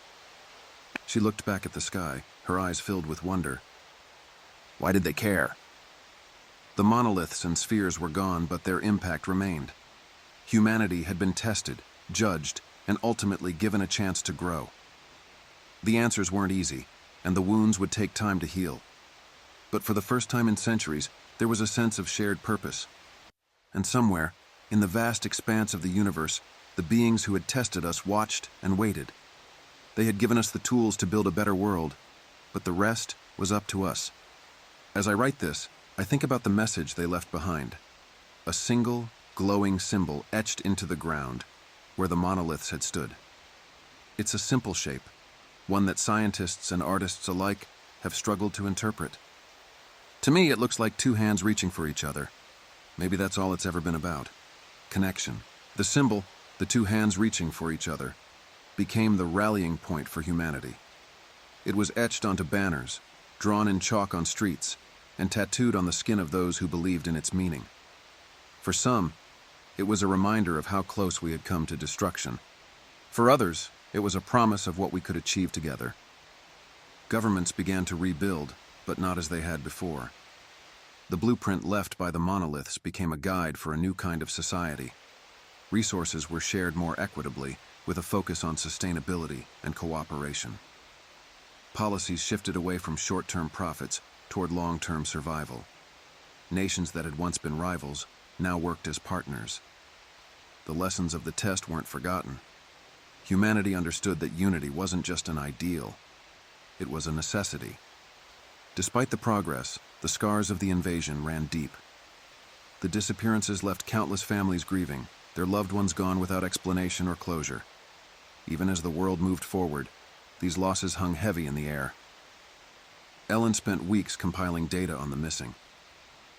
She looked back at the sky, her eyes filled with wonder. "Why did they care?" The monoliths and spheres were gone, but their impact remained. Humanity had been tested, judged, and ultimately given a chance to grow. The answers weren't easy, and the wounds would take time to heal. But for the first time in centuries, there was a sense of shared purpose. And somewhere, in the vast expanse of the universe, the beings who had tested us watched and waited. They had given us the tools to build a better world, but the rest was up to us. As I write this, I think about the message they left behind. A single, glowing symbol etched into the ground, where the monoliths had stood. It's a simple shape, one that scientists and artists alike have struggled to interpret. To me, it looks like two hands reaching for each other. Maybe that's all it's ever been about. Connection. The symbol, the two hands reaching for each other, became the rallying point for humanity. It was etched onto banners, drawn in chalk on streets, and tattooed on the skin of those who believed in its meaning. For some, it was a reminder of how close we had come to destruction. For others, it was a promise of what we could achieve together. Governments began to rebuild, but not as they had before. The blueprint left by the monoliths became a guide for a new kind of society. Resources were shared more equitably, with a focus on sustainability and cooperation. Policies shifted away from short-term profits toward long-term survival. Nations that had once been rivals now worked as partners. The lessons of the test weren't forgotten. Humanity understood that unity wasn't just an ideal, it was a necessity. Despite the progress, the scars of the invasion ran deep. The disappearances left countless families grieving, their loved ones gone without explanation or closure. Even as the world moved forward, these losses hung heavy in the air. Ellen spent weeks compiling data on the missing.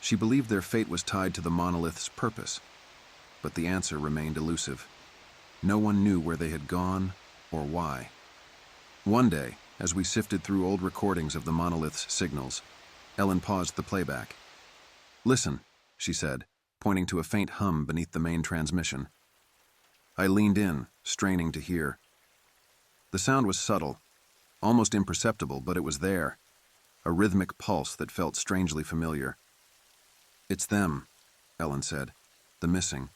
She believed their fate was tied to the monolith's purpose, but the answer remained elusive. No one knew where they had gone or why. One day, as we sifted through old recordings of the monolith's signals, Ellen paused the playback. "Listen," she said, pointing to a faint hum beneath the main transmission. I leaned in, straining to hear. The sound was subtle, almost imperceptible, but it was there, a rhythmic pulse that felt strangely familiar. "It's them," Ellen said. "The missing.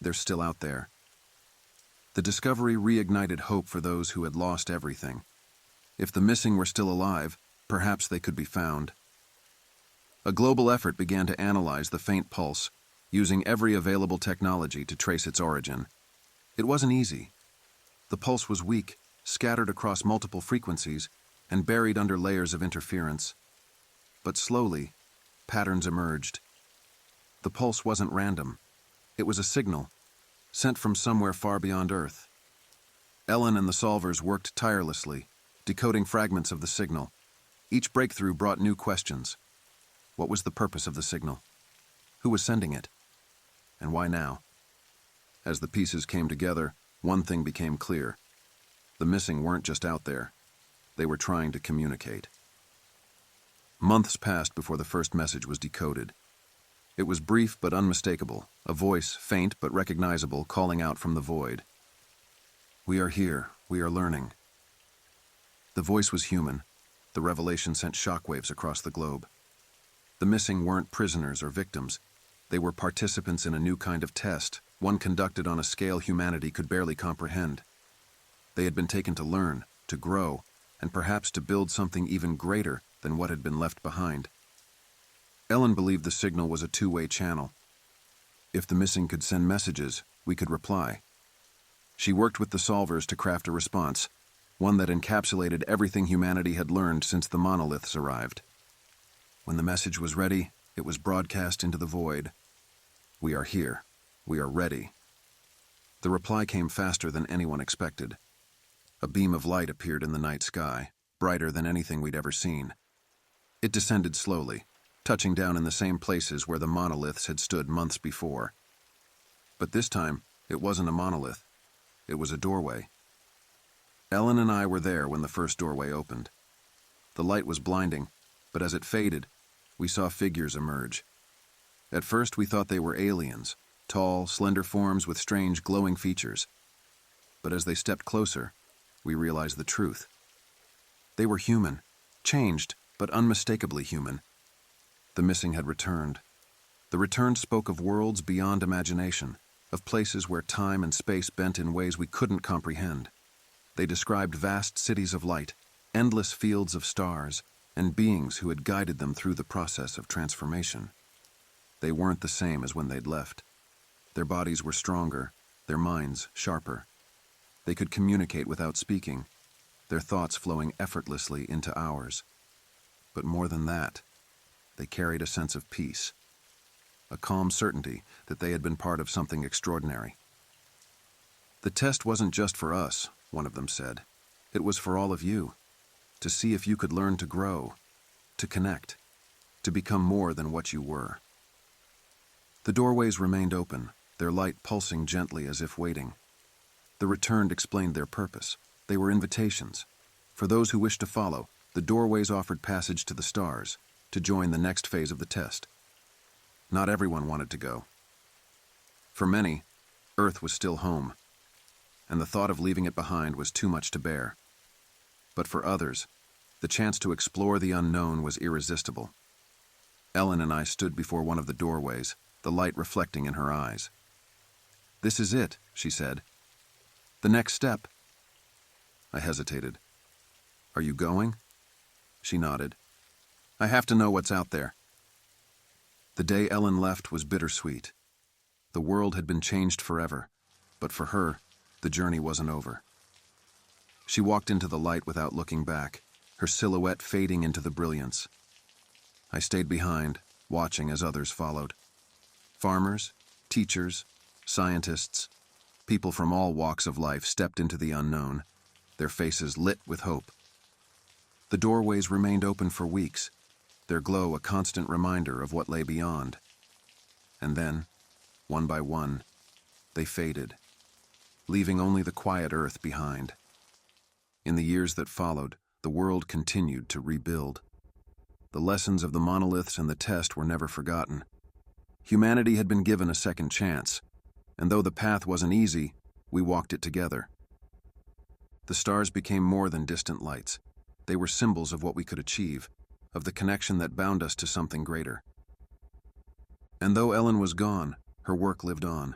They're still out there." The discovery reignited hope for those who had lost everything. If the missing were still alive, perhaps they could be found. A global effort began to analyze the faint pulse, using every available technology to trace its origin. It wasn't easy. The pulse was weak, scattered across multiple frequencies, and buried under layers of interference. But slowly, patterns emerged. The pulse wasn't random. It was a signal, sent from somewhere far beyond Earth. Ellen and the solvers worked tirelessly, decoding fragments of the signal. Each breakthrough brought new questions. What was the purpose of the signal? Who was sending it? And why now? As the pieces came together, one thing became clear. The missing weren't just out there. They were trying to communicate. Months passed before the first message was decoded. It was brief but unmistakable, a voice, faint but recognizable, calling out from the void. "We are here. We are learning." The voice was human. The revelation sent shockwaves across the globe. The missing weren't prisoners or victims. They were participants in a new kind of test, one conducted on a scale humanity could barely comprehend. They had been taken to learn, to grow, and perhaps to build something even greater than what had been left behind. Ellen believed the signal was a two-way channel. If the missing could send messages, we could reply. She worked with the solvers to craft a response, one that encapsulated everything humanity had learned since the monoliths arrived. When the message was ready, it was broadcast into the void. We are here. We are ready. The reply came faster than anyone expected. A beam of light appeared in the night sky, brighter than anything we'd ever seen. It descended slowly, touching down in the same places where the monoliths had stood months before. But this time, it wasn't a monolith. It was a doorway. Ellen and I were there when the first doorway opened. The light was blinding, but as it faded, we saw figures emerge. At first, we thought they were aliens, tall, slender forms with strange, glowing features. But as they stepped closer, we realized the truth. They were human, changed, but unmistakably human. The missing had returned. The return spoke of worlds beyond imagination, of places where time and space bent in ways we couldn't comprehend. They described vast cities of light, endless fields of stars, and beings who had guided them through the process of transformation. They weren't the same as when they'd left. Their bodies were stronger, their minds sharper. They could communicate without speaking, their thoughts flowing effortlessly into ours. But more than that, they carried a sense of peace, a calm certainty that they had been part of something extraordinary. The test wasn't just for us, one of them said. It was for all of you, to see if you could learn to grow, to connect, to become more than what you were. The doorways remained open, their light pulsing gently as if waiting. The returned explained their purpose. They were invitations. For those who wished to follow, the doorways offered passage to the stars, to join the next phase of the test. Not everyone wanted to go. For many, Earth was still home, and the thought of leaving it behind was too much to bear. But for others, the chance to explore the unknown was irresistible. Ellen and I stood before one of the doorways, the light reflecting in her eyes. "This is it," she said. "The next step." I hesitated. "Are you going?" She nodded. "I have to know what's out there." The day Ellen left was bittersweet. The world had been changed forever, but for her, the journey wasn't over. She walked into the light without looking back, her silhouette fading into the brilliance. I stayed behind, watching as others followed. Farmers, teachers, scientists, people from all walks of life stepped into the unknown, their faces lit with hope. The doorways remained open for weeks, their glow a constant reminder of what lay beyond. And then, one by one, they faded, leaving only the quiet earth behind. In the years that followed, the world continued to rebuild. The lessons of the monoliths and the test were never forgotten. Humanity had been given a second chance, and though the path wasn't easy, we walked it together. The stars became more than distant lights. They were symbols of what we could achieve, of the connection that bound us to something greater. And though Ellen was gone, her work lived on.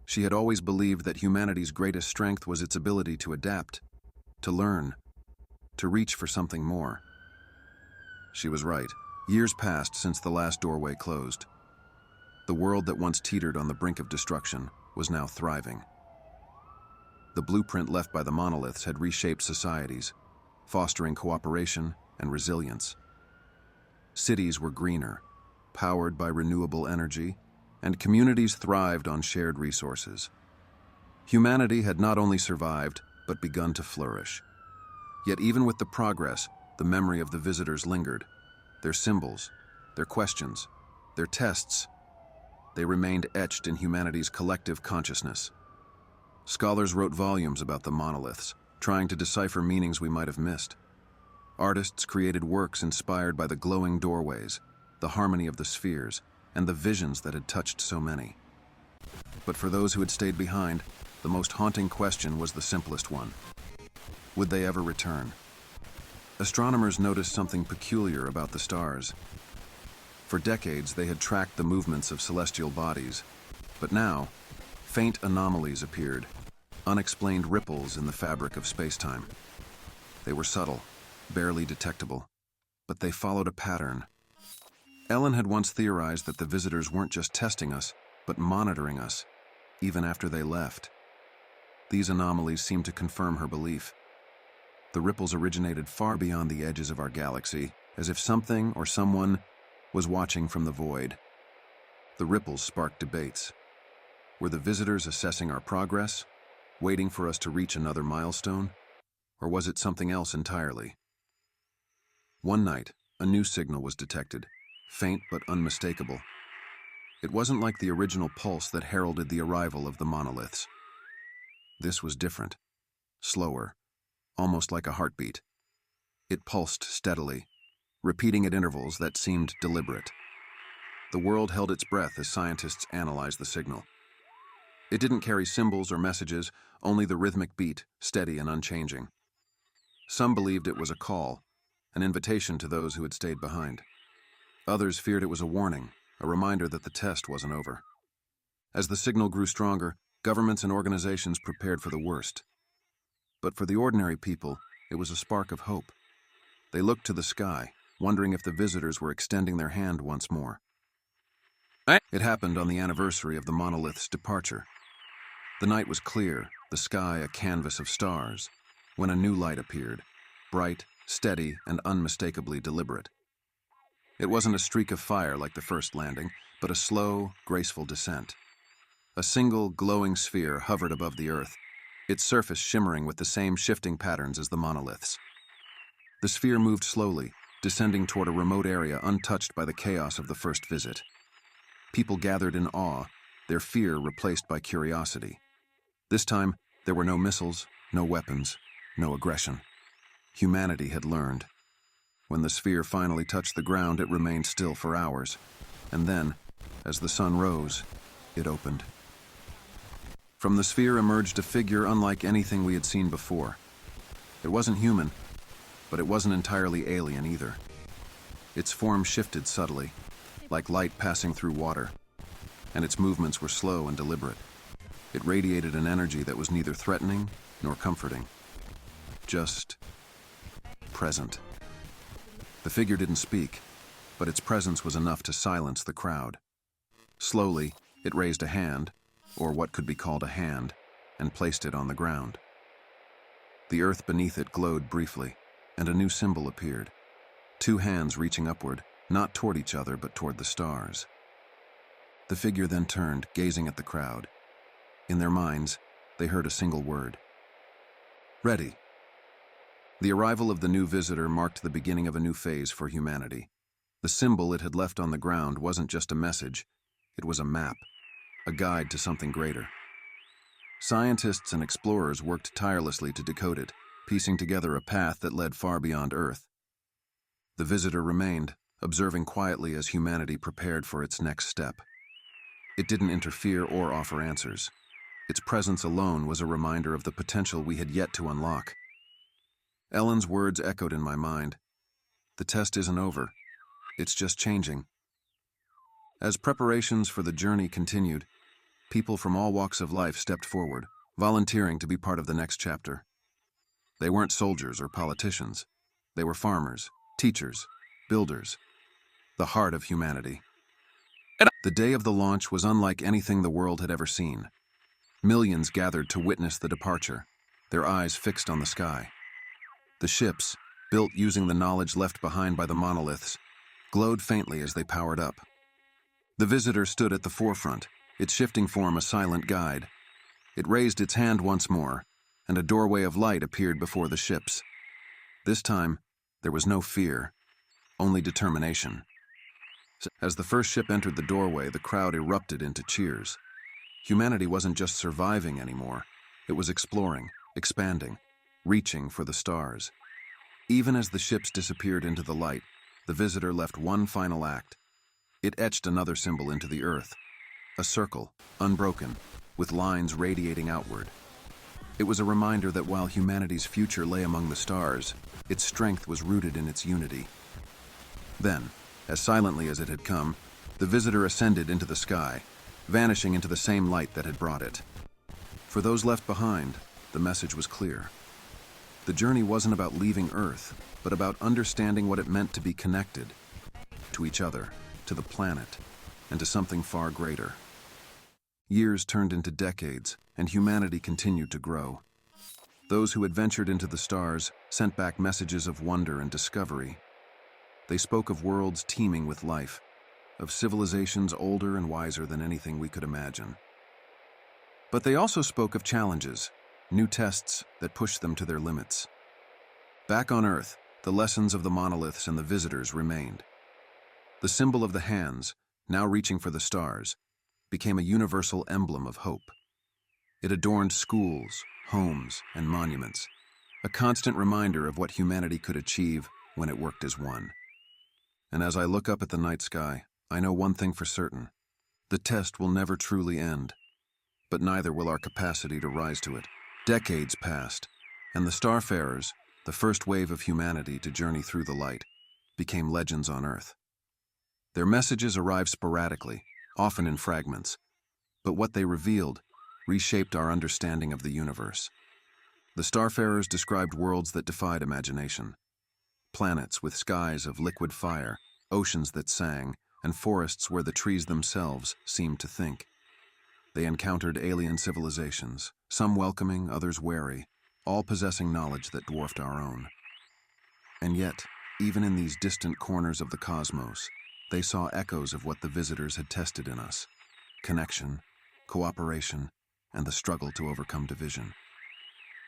She had always believed that humanity's greatest strength was its ability to adapt, to learn, to reach for something more. She was right. Years passed since the last doorway closed. The world that once teetered on the brink of destruction was now thriving. The blueprint left by the monoliths had reshaped societies, fostering cooperation and resilience. Cities were greener, powered by renewable energy, and communities thrived on shared resources. Humanity had not only survived, but begun to flourish. Yet even with the progress, the memory of the visitors lingered. Their symbols, their questions, their tests, they remained etched in humanity's collective consciousness. Scholars wrote volumes about the monoliths, trying to decipher meanings we might have missed. Artists created works inspired by the glowing doorways, the harmony of the spheres, and the visions that had touched so many. But for those who had stayed behind, the most haunting question was the simplest one. Would they ever return? Astronomers noticed something peculiar about the stars. For decades, they had tracked the movements of celestial bodies, but now, faint anomalies appeared, unexplained ripples in the fabric of space-time. They were subtle, barely detectable, but they followed a pattern. Ellen had once theorized that the visitors weren't just testing us, but monitoring us, even after they left. These anomalies seemed to confirm her belief. The ripples originated far beyond the edges of our galaxy, as if something or someone was watching from the void. The ripples sparked debates. Were the visitors assessing our progress, waiting for us to reach another milestone, or was it something else entirely? One night, a new signal was detected, faint but unmistakable. It wasn't like the original pulse that heralded the arrival of the monoliths. This was different, slower, almost like a heartbeat. It pulsed steadily, repeating at intervals that seemed deliberate. The world held its breath as scientists analyzed the signal. It didn't carry symbols or messages, only the rhythmic beat, steady and unchanging. Some believed it was a call, an invitation to those who had stayed behind. Others feared it was a warning, a reminder that the test wasn't over. As the signal grew stronger, governments and organizations prepared for the worst. But for the ordinary people, it was a spark of hope. They looked to the sky, wondering if the visitors were extending their hand once more. It happened on the anniversary of the monolith's departure. The night was clear, the sky a canvas of stars, when a new light appeared, bright, steady, and unmistakably deliberate. It wasn't a streak of fire like the first landing, but a slow, graceful descent. A single, glowing sphere hovered above the Earth, its surface shimmering with the same shifting patterns as the monoliths. The sphere moved slowly, descending toward a remote area untouched by the chaos of the first visit. People gathered in awe, their fear replaced by curiosity. This time, there were no missiles, no weapons, no aggression. Humanity had learned. When the sphere finally touched the ground, it remained still for hours. And then, as the sun rose, it opened. From the sphere emerged a figure unlike anything we had seen before. It wasn't human, but it wasn't entirely alien either. Its form shifted subtly, like light passing through water, and its movements were slow and deliberate. It radiated an energy that was neither threatening nor comforting, just present. The figure didn't speak, but its presence was enough to silence the crowd. Slowly, it raised a hand, or what could be called a hand, and placed it on the ground. The earth beneath it glowed briefly, and a new symbol appeared. Two hands reaching upward, not toward each other, but toward the stars. The figure then turned, gazing at the crowd. In their minds, they heard a single word. Ready. The arrival of the new visitor marked the beginning of a new phase for humanity. The symbol it had left on the ground wasn't just a message, it was a map, a guide to something greater. Scientists and explorers worked tirelessly to decode it, piecing together a path that led far beyond Earth. The visitor remained, observing quietly as humanity prepared for its next step. It didn't interfere or offer answers. Its presence alone was a reminder of the potential we had yet to unlock. Ellen's words echoed in my mind. The test isn't over. It's just changing. As preparations for the journey continued, people from all walks of life stepped forward, volunteering to be part of the next chapter. They weren't soldiers or politicians. They were farmers, teachers, builders, the heart of humanity. The day of the launch was unlike anything the world had ever seen. Millions gathered to witness the departure, their eyes fixed on the sky. The ships, built using the knowledge left behind by the monoliths, glowed faintly as they powered up. The visitor stood at the forefront, its shifting form a silent guide. It raised its hand once more, and a doorway of light appeared before the ships. This time, there was no fear, only determination. As the first ship entered the doorway, the crowd erupted into cheers. Humanity wasn't just surviving anymore, it was exploring, expanding, reaching for the stars. Even as the ships disappeared into the light, the visitor left one final act. It etched another symbol into the earth, a circle, unbroken, with lines radiating outward. It was a reminder that while humanity's future lay among the stars, its strength was rooted in its unity. Then, as silently as it had come, the visitor ascended into the sky, vanishing into the same light that had brought it. For those left behind, the message was clear. The journey wasn't about leaving Earth, but about understanding what it meant to be connected to each other, to the planet, and to something far greater. Years turned into decades, and humanity continued to grow. Those who had ventured into the stars sent back messages of wonder and discovery. They spoke of worlds teeming with life, of civilizations older and wiser than anything we could imagine. But they also spoke of challenges, new tests that pushed them to their limits. Back on Earth, the lessons of the monoliths and the visitors remained. The symbol of the hands, now reaching for the stars, became a universal emblem of hope. It adorned schools, homes, and monuments, a constant reminder of what humanity could achieve when it worked as one. And as I look up at the night sky, I know one thing for certain: the test will never truly end, but neither will our capacity to rise to it. Decades passed, and the starfarers, the first wave of humanity to journey through the light, became legends on Earth. Their messages arrived sporadically, often in fragments, but what they revealed reshaped our understanding of the universe. The starfarers described worlds that defied imagination. Planets with skies of liquid fire, oceans that sang, and forests where the trees themselves seemed to think. They encountered alien civilizations, some welcoming, others wary, all possessing knowledge that dwarfed our own. And yet, even in these distant corners of the cosmos, they saw echoes of what the visitors had tested in us: connection, cooperation, and the struggle to overcome division.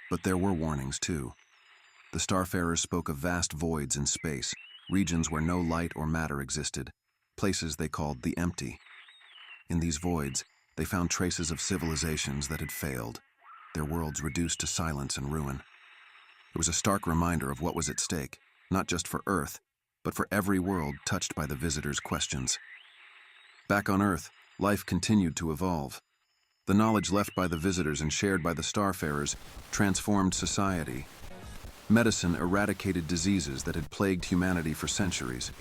But there were warnings, too. The starfarers spoke of vast voids in space, regions where no light or matter existed, places they called the empty. In these voids, they found traces of civilizations that had failed, their worlds reduced to silence and ruin. It was a stark reminder of what was at stake, not just for Earth, but for every world touched by the visitors' questions. Back on Earth, life continued to evolve. The knowledge left by the visitors and shared by the starfarers transformed society. Medicine eradicated diseases that had plagued humanity for centuries.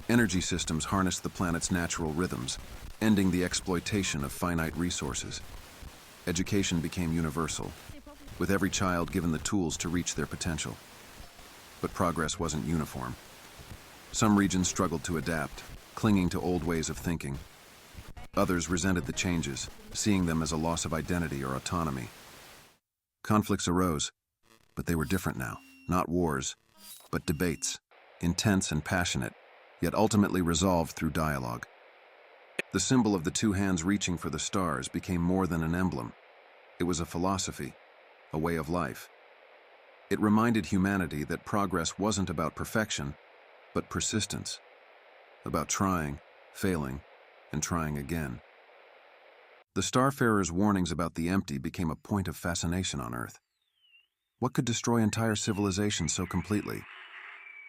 Energy systems harnessed the planet's natural rhythms, ending the exploitation of finite resources. Education became universal, with every child given the tools to reach their potential. But progress wasn't uniform. Some regions struggled to adapt, clinging to old ways of thinking. Others resented the changes, seeing them as a loss of identity or autonomy. Conflicts arose, but they were different now. Not wars, but debates, intense and passionate, yet ultimately resolved through dialogue. The symbol of the two hands reaching for the stars became more than an emblem. It was a philosophy, a way of life. It reminded humanity that progress wasn't about perfection, but persistence, about trying, failing, and trying again. The starfarers' warnings about the empty became a point of fascination on Earth. What could destroy entire civilizations so completely?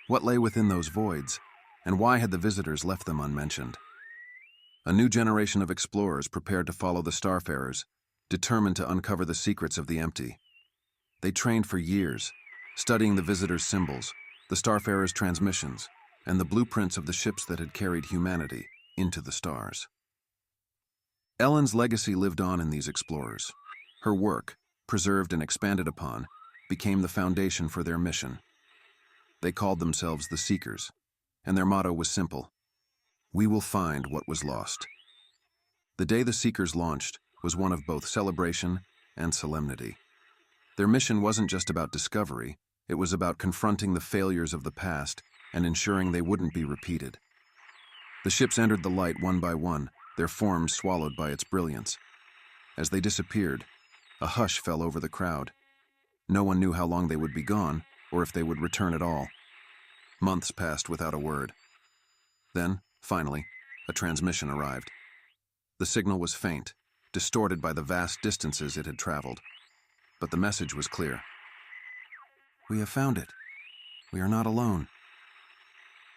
What lay within those voids, and why had the visitors left them unmentioned? A new generation of explorers prepared to follow the starfarers, determined to uncover the secrets of the empty. They trained for years, studying the visitors' symbols, the starfarers' transmissions, and the blueprints of the ships that had carried humanity into the stars. Ellen's legacy lived on in these explorers. Her work, preserved and expanded upon, became the foundation for their mission. They called themselves the Seekers, and their motto was simple: "We will find what was lost." The day the Seekers launched was one of both celebration and solemnity. Their mission wasn't just about discovery, it was about confronting the failures of the past and ensuring they wouldn't be repeated. The ships entered the light one by one, their forms swallowed by its brilliance. As they disappeared, a hush fell over the crowd. No one knew how long they would be gone, or if they would return at all. Months passed without a word. Then, finally, a transmission arrived. The signal was faint, distorted by the vast distances it had traveled. But the message was clear. "We have found it. We are not alone."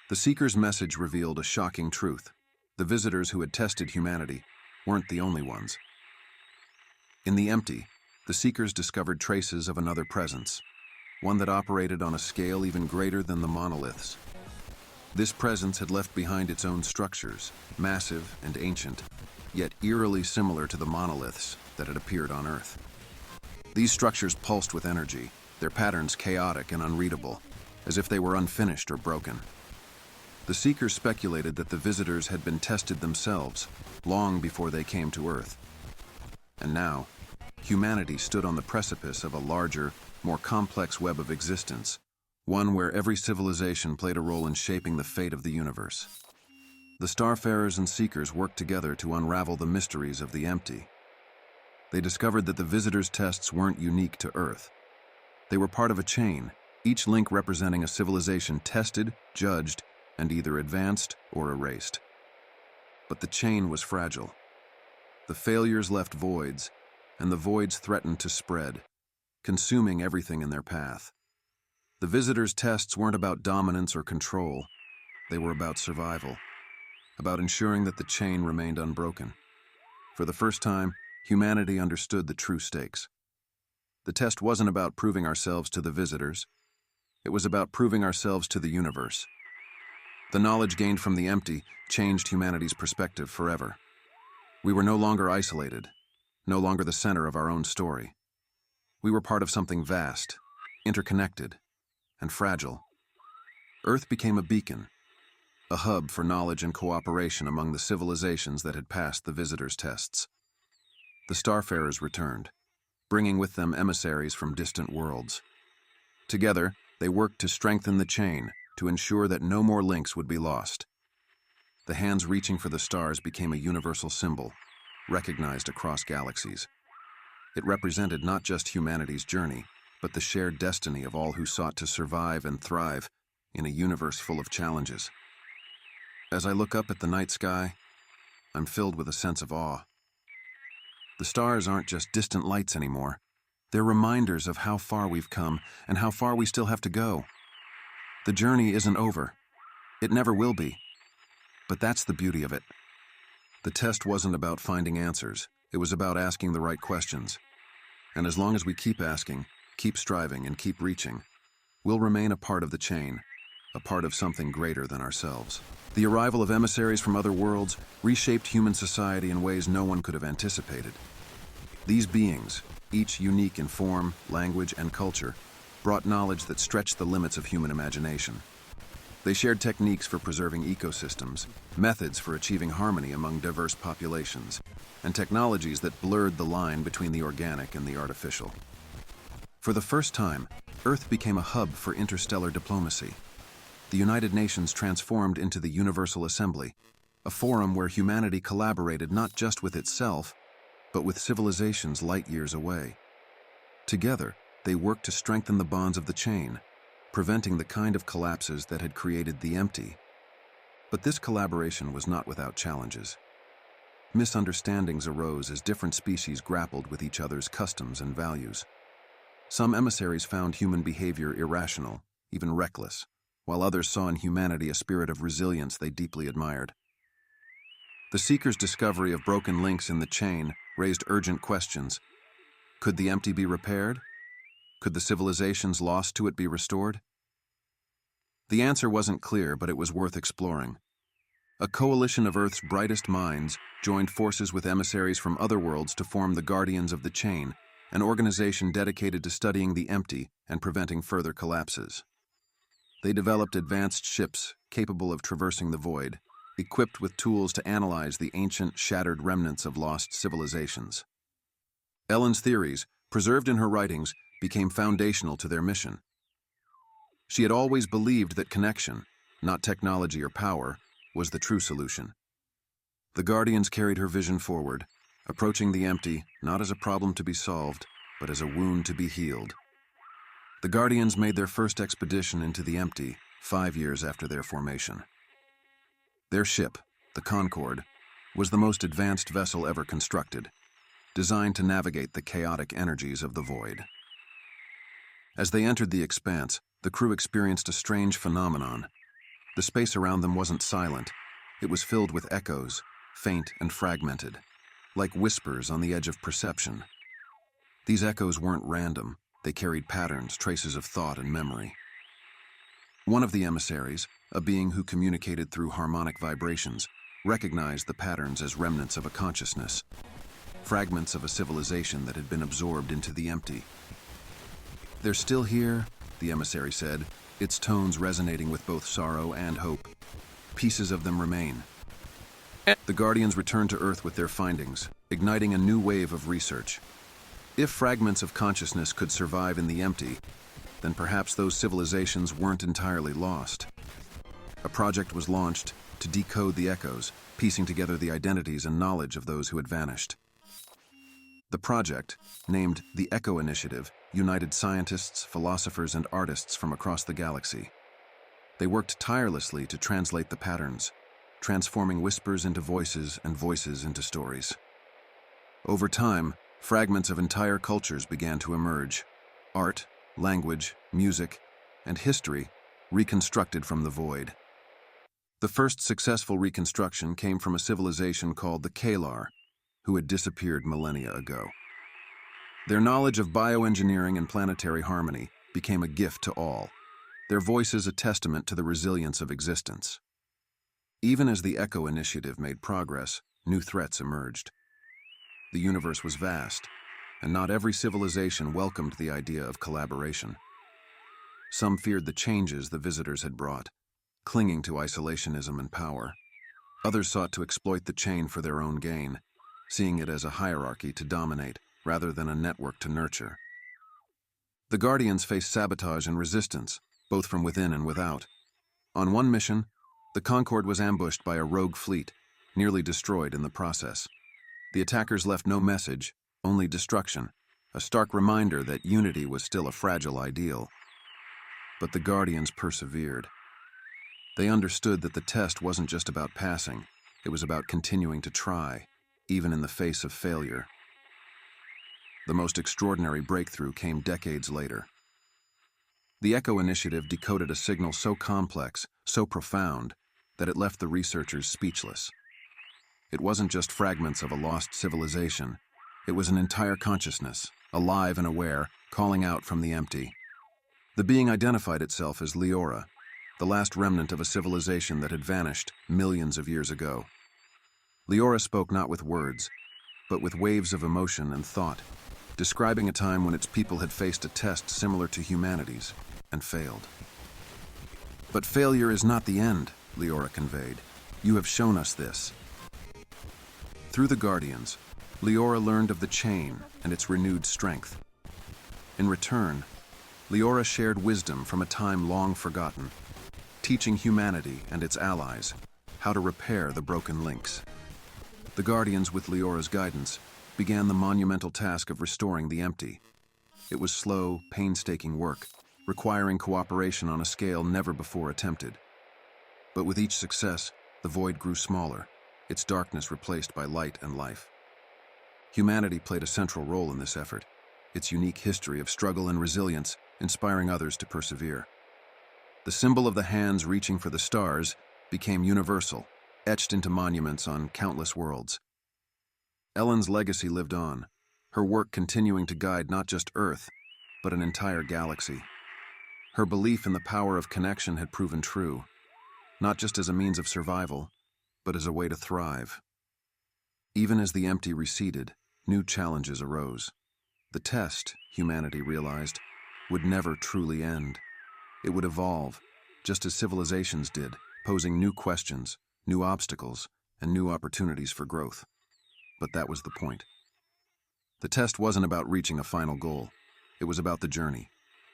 The Seeker's message revealed a shocking truth. The visitors who had tested humanity weren't the only ones. In the empty, the Seekers discovered traces of another presence, one that operated on a scale even greater than the monoliths. This presence had left behind its own structures, massive and ancient, yet eerily similar to the monoliths that had appeared on Earth. These structures pulsed with energy, their patterns chaotic and unreadable, as if they were unfinished or broken. The Seekers speculated that the visitors had been tested themselves long before they came to Earth. And now, humanity stood on the precipice of a larger, more complex web of existence, one where every civilization played a role in shaping the fate of the universe. The starfarers and seekers worked together to unravel the mysteries of the empty. They discovered that the visitors' tests weren't unique to Earth. They were part of a chain, each link representing a civilization tested, judged, and either advanced or erased. But the chain was fragile. The failures left voids, and the voids threatened to spread, consuming everything in their path. The visitors' tests weren't about dominance or control. They were about survival, about ensuring that the chain remained unbroken. For the first time, humanity understood the true stakes. The test wasn't about proving ourselves to the visitors. It was about proving ourselves to the universe. The knowledge gained from the empty changed humanity's perspective forever. We were no longer isolated, no longer the center of our own story. We were part of something vast, interconnected, and fragile. Earth became a beacon, a hub for knowledge and cooperation among the civilizations that had passed the visitors' tests. The starfarers returned, bringing with them emissaries from distant worlds. Together, they worked to strengthen the chain, to ensure that no more links would be lost. The hands reaching for the stars became a universal symbol, recognized across galaxies. It represented not just humanity's journey, but the shared destiny of all who sought to survive and thrive in a universe full of challenges. As I look up at the night sky, I'm filled with a sense of awe. The stars aren't just distant lights anymore. They're reminders of how far we've come and how far we still have to go. The journey isn't over. It never will be. But that's the beauty of it. The test wasn't about finding answers. It was about asking the right questions. And as long as we keep asking, keep striving, and keep reaching, we'll remain a part of the chain, a part of something greater than ourselves. The arrival of emissaries from other worlds reshaped human society in ways no one could have anticipated. These beings, each unique in form, language, and culture, brought knowledge that stretched the limits of human imagination. They shared techniques for preserving ecosystems, methods for achieving harmony among diverse populations, and technologies that blurred the line between the organic and the artificial. For the first time, Earth became a hub for interstellar diplomacy. The United Nations transformed into the Universal Assembly, a forum where humanity collaborated not just with itself, but with civilizations light years away. Together, they worked to strengthen the bonds of the chain, preventing the kind of collapses that had created the empty. But this collaboration was not without challenges. Misunderstandings arose as different species grappled with each other's customs and values. Some emissaries found human behavior irrational, even reckless, while others saw in humanity a spirit of resilience they deeply admired. The Seekers' discovery of broken links in the chain raised urgent questions. Could the empty be repaired? Could the civilizations lost to it be restored? The answer wasn't clear, but it was worth exploring. A coalition of Earth's brightest minds joined forces with emissaries from other worlds to form the Guardians of the Chain, an organization dedicated to studying the empty and preventing further collapses. They developed advanced ships capable of traversing the void, equipped with tools to analyze the ancient, shattered remnants of lost civilizations. Ellen's theories, preserved in her writings, became foundational to their mission. She had always believed that connection, not technology or power, was the true solution. The Guardians carried her vision forward, approaching the empty not as a problem to be solved, but as a wound to be healed. The Guardians made their first expedition into the empty 5 years after their formation. Their ship, the Concorde, was the most advanced vessel ever constructed, designed to navigate the chaotic energies of the void. As they entered the expanse, the crew experienced a strange phenomenon. The space around them wasn't silent. It was filled with echoes, faint and fragmented, like whispers on the edge of perception. These echoes weren't random. They carried patterns, traces of thought and memory. One of the emissaries, a being who communicated through harmonic vibrations, recognized the patterns as remnants of a consciousness, fragments of a civilization that had been absorbed into the empty. "They're still here," the emissary said, its tones resonating with both sorrow and hope. "Pieces of them remain." The Guardians returned to Earth with their findings, igniting a new wave of research. If fragments of consciousness could survive in the empty, then perhaps those civilizations weren't entirely lost. A project was launched to decode the echoes, piecing together the identities and knowledge of those who had vanished. The project, named the Echo Initiative, united scientists, philosophers, and artists from across the galaxy. They worked tirelessly to translate the patterns, transforming whispers into voices and voices into stories. Over time, fragments of entire cultures began to emerge. Art, language, music, and history reconstructed from the void. The first successful reconstruction came from a civilization called the Kalar, who had disappeared millennia ago. Their knowledge of bioengineering and planetary harmony became a gift to all, their voices a testament to the resilience of existence. Even as the Echo Initiative made progress, new threats emerged. The universe was vast, and not every civilization welcomed the idea of collaboration. Some feared the changes the visitors had brought, clinging to isolationism and power. Others sought to exploit the chain for their own gain, seeing it as a hierarchy to dominate rather than a network to nurture. The Guardians faced sabotage and resistance, both from within and without. On one mission, the Concorde was ambushed by a rogue fleet, nearly destroyed in the process. The attackers left no message, only destruction, a stark reminder that unity was still a fragile ideal. But the Guardians persevered. They understood that the test wasn't just about passing, it was about continuing to try, even in the face of failure. The most extraordinary breakthrough came decades later. The Echo Initiative decoded a signal so complex, so profound, that it left the researchers speechless. It wasn't just fragments of a lost civilization. It was an entire consciousness, alive and aware, calling out from the empty. The being identified itself as Leora, the last remnant of a civilization that had vanished millions of years ago. Leora spoke not with words, but with waves of emotion and thought, describing a time when its people had faced a test similar to humanity's and failed. But failure is not the end, Leora conveyed. You have shown us this. Through the Guardians, Leora learned of the chain and its renewed strength. In return, Leora shared wisdom from a time long forgotten, teaching humanity and its allies how to repair the broken links. The Guardians, with Leora's guidance, began the monumental task of restoring the empty. It was slow, painstaking work, requiring cooperation on a scale never before attempted. But with each success, the void grew smaller, its darkness replaced by light and life. Humanity played a central role in this effort, its unique history of struggle and resilience inspiring others to persevere. The symbol of the hands reaching for the stars became universal, etched into monuments on countless worlds. Ellen's legacy lived on, her work continuing to guide not just Earth, but an entire galaxy. Her belief in the power of connection had proven true, not just as a means of survival, but as a way to thrive. Even as the empty receded, new challenges arose. The test, humanity realized, would never truly end. It would evolve, just as civilizations did, posing new questions, new obstacles, and new opportunities for growth. But that was the point. The test wasn't about reaching a final goal. It was about the journey,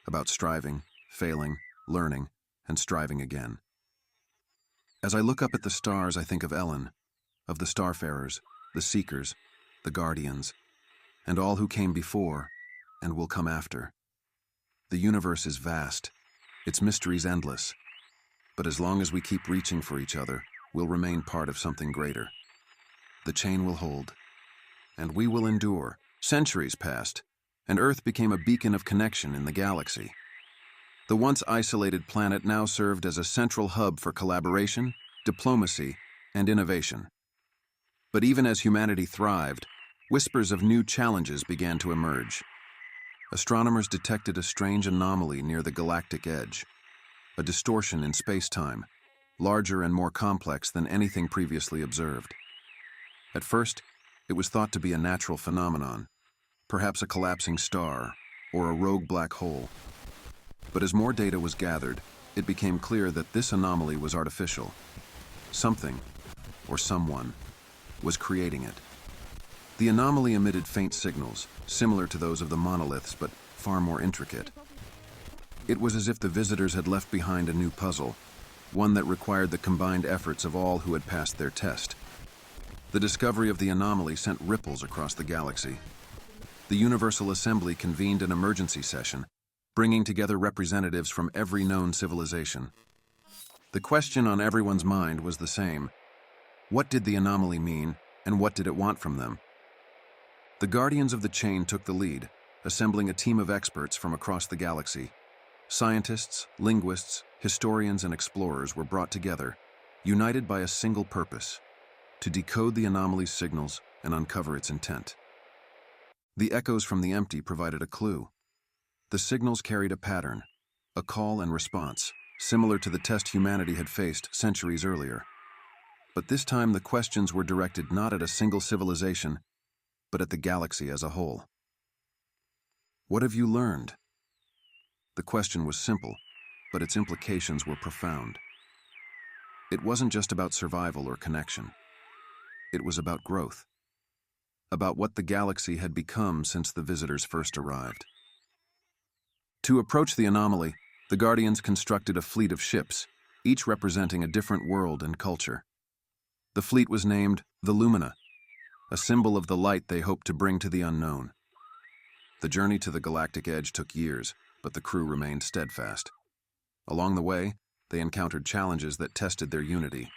about striving, failing, learning, and striving again. As I look up at the stars, I think of Ellen, of the starfarers, the seekers, the guardians, and all who came before and will come after. The universe is vast, its mysteries endless, but as long as we keep reaching for each other, we'll remain part of something greater. The chain will hold, and we will endure. Centuries passed, and Earth became a beacon of connection in the galaxy. The once isolated planet now served as a central hub for collaboration, diplomacy, and innovation. But even as humanity thrived, whispers of new challenges began to emerge. Astronomers detected a strange anomaly near the galactic edge, a distortion in space-time, larger and more complex than anything previously observed. At first, it was thought to be a natural phenomenon, perhaps a collapsing star or a rogue black hole. But as more data was gathered, it became clear that this anomaly was artificial. Something, or someone, was creating it. The anomaly emitted faint signals, similar to those of the monoliths but far more intricate. It was as if the visitors had left behind a new puzzle, one that required the combined efforts of all who had passed their test. The discovery of the anomaly sent ripples across the galaxy. The Universal Assembly convened an emergency session, bringing together representatives from every known civilization. The question on everyone's mind was the same. What did the anomaly mean, and what did it want from them? The Guardians of the Chain took the lead, assembling a team of experts from across the galaxy. Scientists, linguists, historians, and explorers were brought together, united by a single purpose: to decode the anomaly's signals and uncover its intent. The echoes from the empty provided a clue. The signals carried a pattern, a call and response, similar to the test humanity had faced centuries earlier. But this time the questions were directed not at a single civilization, but at the galaxy as a whole. What have you learned? The question was simple, but its implications were profound. It wasn't just about survival or connection. It was about growth, about what the galaxy had become since the visitors first arrived. To approach the anomaly, the Guardians constructed a fleet of ships, each representing a different world and culture. The fleet was named the Lumina, a symbol of the light they hoped to bring to the unknown. The journey to the galactic edge took years, but the crew remained steadfast. Along the way, they encountered challenges that tested their unity: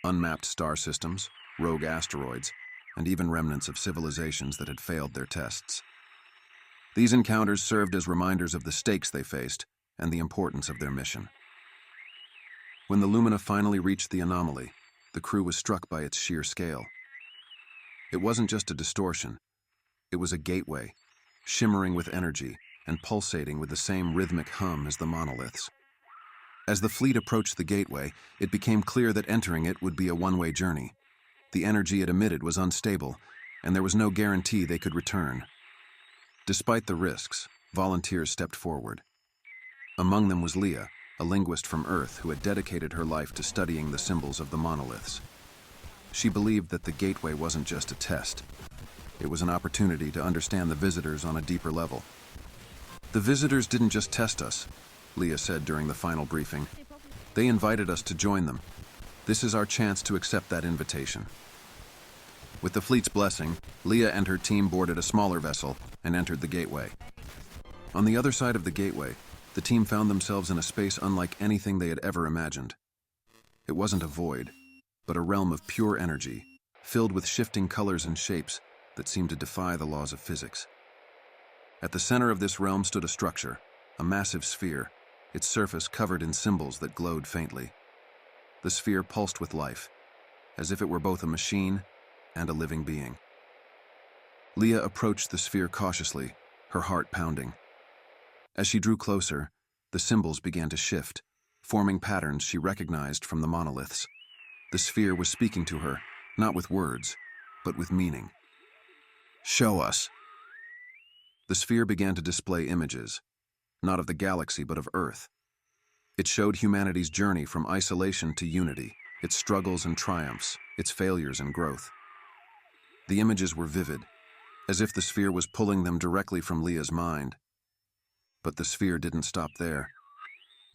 unmapped star systems, rogue asteroids, and even remnants of civilizations that had failed their tests. These encounters served as reminders of the stakes they faced and the importance of their mission. When the Lumina finally reached the anomaly, the crew was struck by its sheer scale. It wasn't just a distortion. It was a gateway, shimmering with energy and pulsating with the same rhythmic hum as the monoliths. As the fleet approached the gateway, it became clear that entering it would be a one-way journey. The energy it emitted was unstable, and there was no guarantee they could return. Despite the risks, volunteers stepped forward. Among them was Leah, a linguist from Earth who had dedicated her life to studying the symbols of the monoliths. She believed that the gateway wasn't just a test. It was an opportunity to understand the visitors on a deeper level. "The visitors didn't just test us," Leah said during the final briefing. "They invited us to join them. This is our chance to accept that invitation." With the fleet's blessing, Leah and her team boarded a smaller vessel and entered the gateway. On the other side of the gateway, the team found themselves in a space unlike anything they had ever imagined. It wasn't a void, but a realm of pure energy, filled with shifting colors and shapes that seemed to defy the laws of physics. At the center of this realm stood a structure, a massive sphere, its surface covered in symbols that glowed faintly. The sphere pulsed with life, as if it were both a machine and a living being. Leah approached the sphere cautiously, her heart pounding. As she drew closer, the symbols began to shift, forming patterns she recognized from the monoliths. The sphere was speaking to her, not with words, but with meaning. "Show us." The sphere began to display images, not of the galaxy but of Earth. It showed humanity's journey from isolation to unity, its struggles and triumphs, its failures and growth. The images were vivid, as if the sphere was pulling them directly from Leah's mind. But the sphere didn't stop there.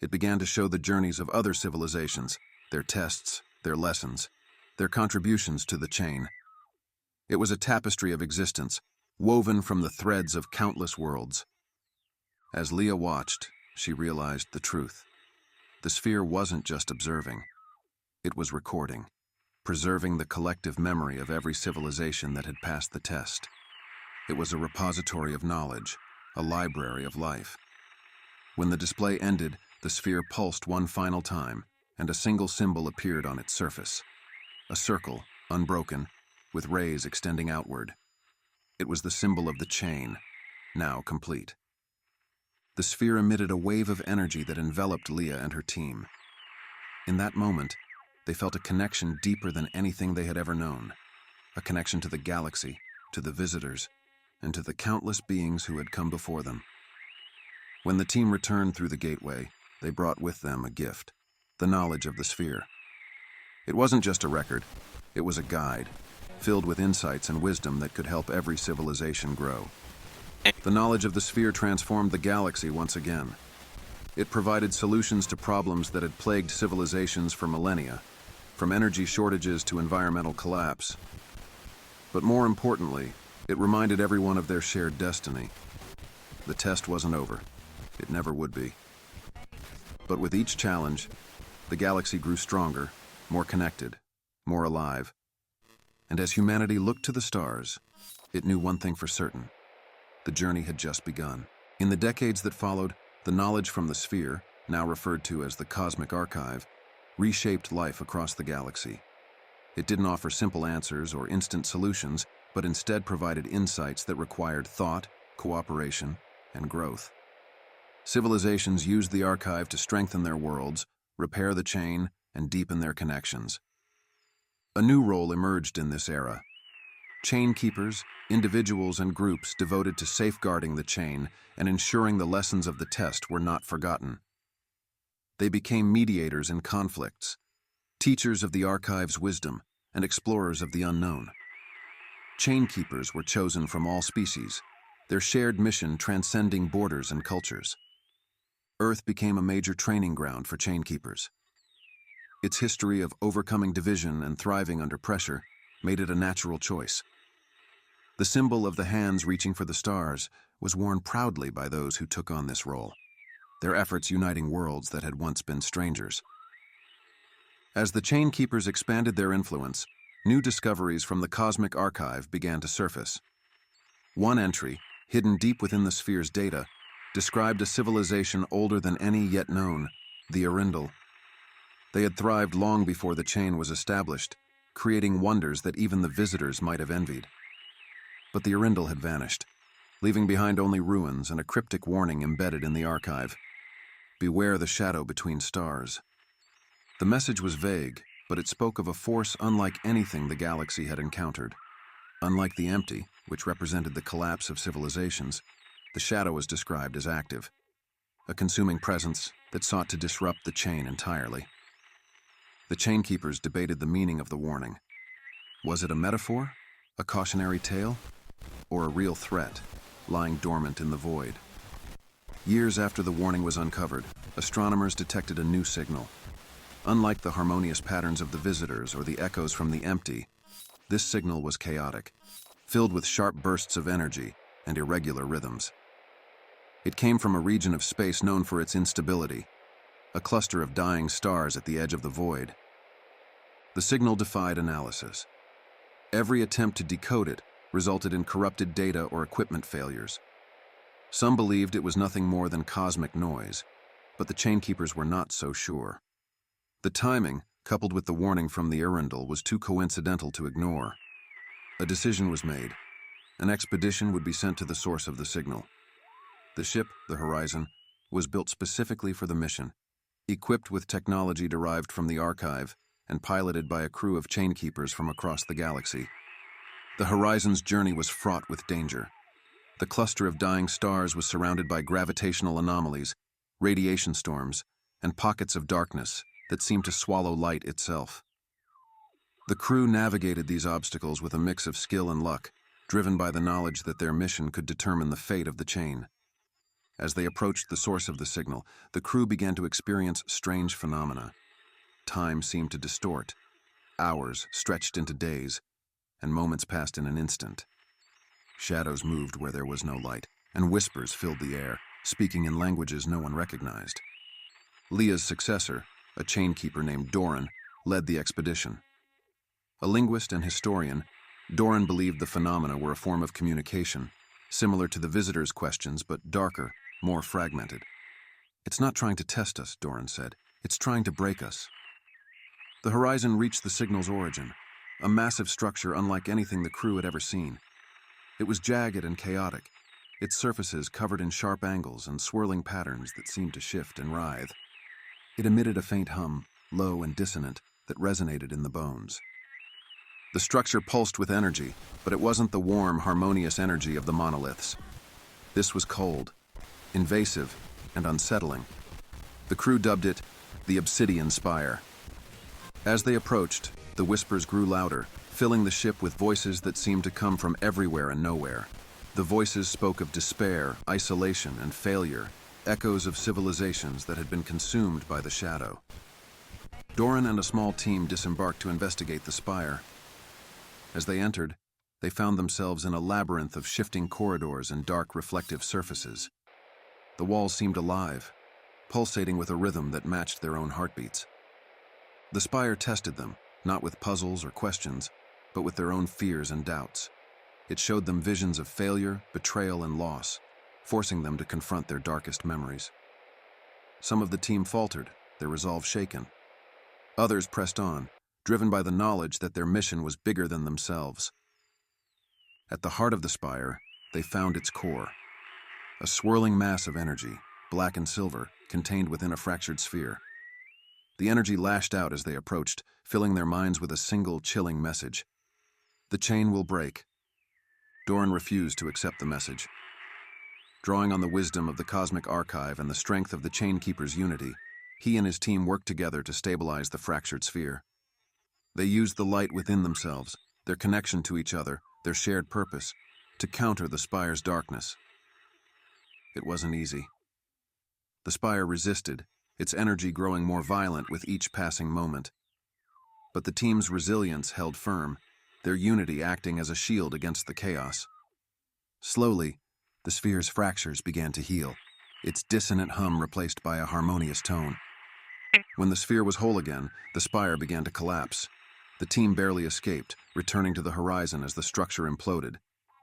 It began to show the journeys of other civilizations, their tests, their lessons, their contributions to the chain. It was a tapestry of existence, woven from the threads of countless worlds. As Leah watched, she realized the truth. The sphere wasn't just observing. It was recording, preserving the collective memory of every civilization that had passed the test. It was a repository of knowledge, a library of life. When the display ended, the sphere pulsed one final time, and a single symbol appeared on its surface. A circle, unbroken, with rays extending outward. It was the symbol of the chain, now complete. The sphere emitted a wave of energy that enveloped Leah and her team. In that moment, they felt a connection deeper than anything they had ever known. A connection to the galaxy, to the visitors, and to the countless beings who had come before them. When the team returned through the gateway, they brought with them a gift, the knowledge of the sphere. It wasn't just a record, it was a guide, filled with insights and wisdom that could help every civilization grow. The knowledge of the sphere transformed the galaxy once again. It provided solutions to problems that had plagued civilizations for millennia, from energy shortages to environmental collapse. But more importantly, it reminded everyone of their shared destiny. The test wasn't over. It never would be. But with each challenge, the galaxy grew stronger, more connected, more alive. And as humanity looked to the stars, it knew one thing for certain. The journey had just begun. In the decades that followed, the knowledge from the sphere, now referred to as the cosmic archive, reshaped life across the galaxy. It didn't offer simple answers or instant solutions, but instead provided insights that required thought, cooperation, and growth. Civilizations used the archive to strengthen their worlds, repair the chain, and deepen their connections. A new role emerged in this era. Chain keepers, individuals and groups devoted to safeguarding the chain and ensuring the lessons of the test were not forgotten. They became mediators in conflicts, teachers of the archive's wisdom, and explorers of the unknown. Chain keepers were chosen from all species, their shared mission transcending borders and cultures. Earth became a major training ground for chain keepers. Its history of overcoming division and thriving under pressure made it a natural choice. The symbol of the hands reaching for the stars was worn proudly by those who took on this role, their efforts uniting worlds that had once been strangers. As the chain keepers expanded their influence, new discoveries from the cosmic archive began to surface. One entry, hidden deep within the sphere's data, described a civilization older than any yet known, the AORLD. They had thrived long before the chain was established, creating wonders that even the visitors might have envied. But the AORLD had vanished, leaving behind only ruins and a cryptic warning embedded in the archive. Beware the shadow between stars. The message was vague, but it spoke of a force unlike anything the galaxy had encountered. Unlike the empty, which represented the collapse of civilizations, the shadow was described as active, a consuming presence that sought to disrupt the chain entirely. The chain keepers debated the meaning of the warning. Was it a metaphor, a cautionary tale, or a real threat, lying dormant in the void? Years after the warning was uncovered, astronomers detected a new signal. Unlike the harmonious patterns of the visitors or the echoes from the empty, this signal was chaotic, filled with sharp bursts of energy and irregular rhythms. It came from a region of space known for its instability, a cluster of dying stars at the edge of the void. The signal defied analysis. Every attempt to decode it resulted in corrupted data or equipment failures. Some believed it was nothing more than cosmic noise, but the chain keepers were not so sure. The timing, coupled with the warning from the AORLD, was too coincidental to ignore. A decision was made. An expedition would be sent to the source of the signal. The ship, the Horizon, was built specifically for the mission, equipped with technology derived from the archive and piloted by a crew of chain keepers from across the galaxy. The Horizon's journey was fraught with danger. The cluster of dying stars was surrounded by gravitational anomalies, radiation storms, and pockets of darkness that seemed to swallow light itself. The crew navigated these obstacles with a mix of skill and luck, driven by the knowledge that their mission could determine the fate of the chain. As they approached the source of the signal, the crew began to experience strange phenomena. Time seemed to distort. Hours stretched into days, and moments passed in an instant. Shadows moved where there was no light, and whispers filled the air, speaking in languages no one recognized. Leah's successor, a chain keeper named Doran, led the expedition. A linguist and historian, Doran believed the phenomena were a form of communication, similar to the visitors' questions but darker, more fragmented. "It's not trying to test us," Doran said. "It's trying to break us." The Horizon reached the signal's origin, a massive structure unlike anything the crew had ever seen. It was jagged and chaotic, its surfaces covered in sharp angles and swirling patterns that seemed to shift and writhe. It emitted a faint hum, low and dissonant, that resonated in the bones. The structure pulsed with energy, but it wasn't the warm, harmonious energy of the monoliths. This was cold, invasive, and unsettling. The crew dubbed it the Obsidian Spire. As they approached, the whispers grew louder, filling the ship with voices that seemed to come from everywhere and nowhere. The voices spoke of despair, isolation, and failure, echoes of civilizations that had been consumed by the shadow. Doran and a small team disembarked to investigate the spire. As they entered, they found themselves in a labyrinth of shifting corridors and dark reflective surfaces. The walls seemed alive, pulsating with a rhythm that matched their own heartbeats. The spire tested them, not with puzzles or questions, but with their own fears and doubts. It showed them visions of failure, betrayal, and loss, forcing them to confront their darkest memories. Some of the team faltered, their resolve shaken. Others pressed on, driven by the knowledge that their mission was bigger than themselves. At the heart of the spire, they found its core, a swirling mass of energy, black and silver, contained within a fractured sphere. The energy lashed out as they approached, filling their minds with a single chilling message. The chain will break. Doran refused to accept the message. Drawing on the wisdom of the cosmic archive and the strength of the Chainkeeper's unity, he and his team worked together to stabilize the fractured sphere. They used the light within themselves, their connection to each other, their shared purpose, to counter the spire's darkness. It wasn't easy. The spire resisted, its energy growing more violent with each passing moment. But the team's resilience held firm, their unity acting as a shield against the chaos. Slowly, the sphere's fractures began to heal, its dissonant hum replaced by a harmonious tone. When the sphere was whole again, the spire began to collapse. The team barely escaped, returning to the horizon as the structure imploded,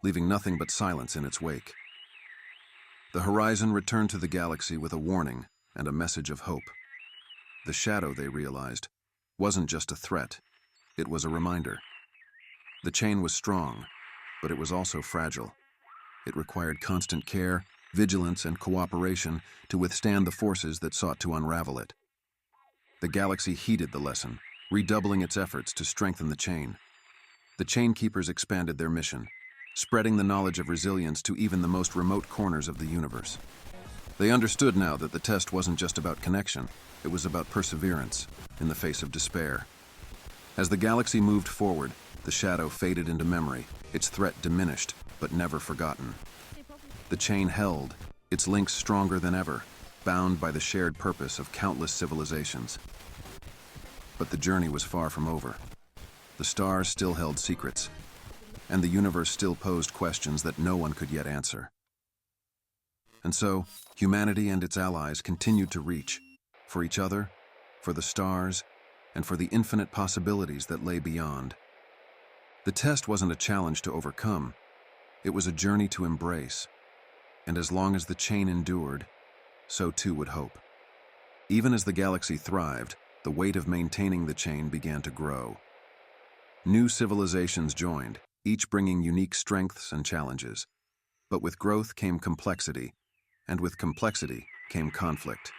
leaving nothing but silence in its wake. The horizon returned to the galaxy with a warning and a message of hope. The shadow, they realized, wasn't just a threat, it was a reminder. The chain was strong, but it was also fragile. It required constant care, vigilance, and cooperation to withstand the forces that sought to unravel it. The galaxy heeded the lesson, redoubling its efforts to strengthen the chain. The Chainkeepers expanded their mission, spreading the knowledge of resilience to even the most remote corners of the universe. They understood now that the test wasn't just about connection, it was about perseverance in the face of despair. As the galaxy moved forward, the shadow faded into memory, its threat diminished, but never forgotten. The chain held, its links stronger than ever, bound by the shared purpose of countless civilizations. But the journey was far from over. The stars still held secrets, and the universe still posed questions that no one could yet answer. And so, humanity and its allies continued to reach, for each other, for the stars, and for the infinite possibilities that lay beyond. The test wasn't a challenge to overcome, it was a journey to embrace. And as long as the chain endured, so too would hope. Even as the galaxy thrived, the weight of maintaining the chain began to grow. New civilizations joined, each bringing unique strengths and challenges. But with growth came complexity, and with complexity came conflict.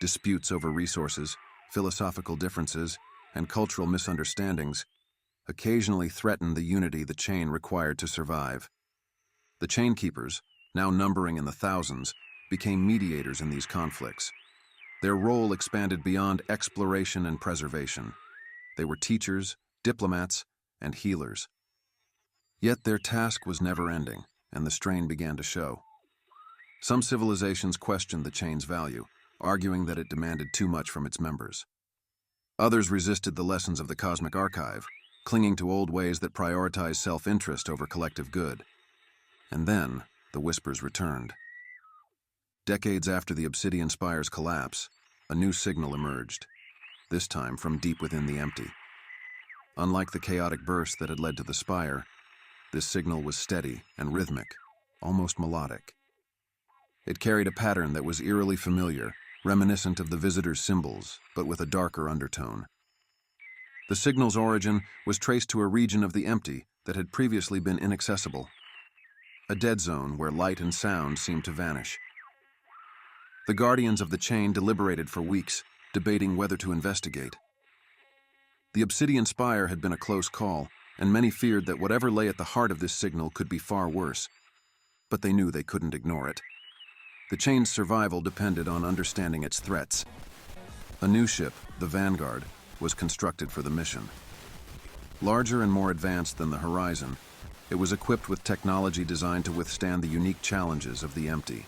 Disputes over resources, philosophical differences, and cultural misunderstandings occasionally threatened the unity the chain required to survive. The Chainkeepers, now numbering in the thousands, became mediators in these conflicts. Their role expanded beyond exploration and preservation. They were teachers, diplomats, and healers. Yet their task was never-ending, and the strain began to show. Some civilizations questioned the chain's value, arguing that it demanded too much from its members. Others resisted the lessons of the cosmic archive, clinging to old ways that prioritize self-interest over collective good. And then, the whispers returned. Decades after the Obsidian Spire's collapse, a new signal emerged, this time from deep within the empty. Unlike the chaotic burst that had led to the spire, this signal was steady and rhythmic, almost melodic. It carried a pattern that was eerily familiar, reminiscent of the visitor's symbols, but with a darker undertone. The signal's origin was traced to a region of the empty that had previously been inaccessible, a dead zone where light and sound seemed to vanish. The guardians of the chain deliberated for weeks, debating whether to investigate. The Obsidian Spire had been a close call, and many feared that whatever lay at the heart of this signal could be far worse. But they knew they couldn't ignore it. The chain's survival depended on understanding its threats. A new ship, the Vanguard, was constructed for the mission. Larger and more advanced than the Horizon, it was equipped with technology designed to withstand the unique challenges of the empty.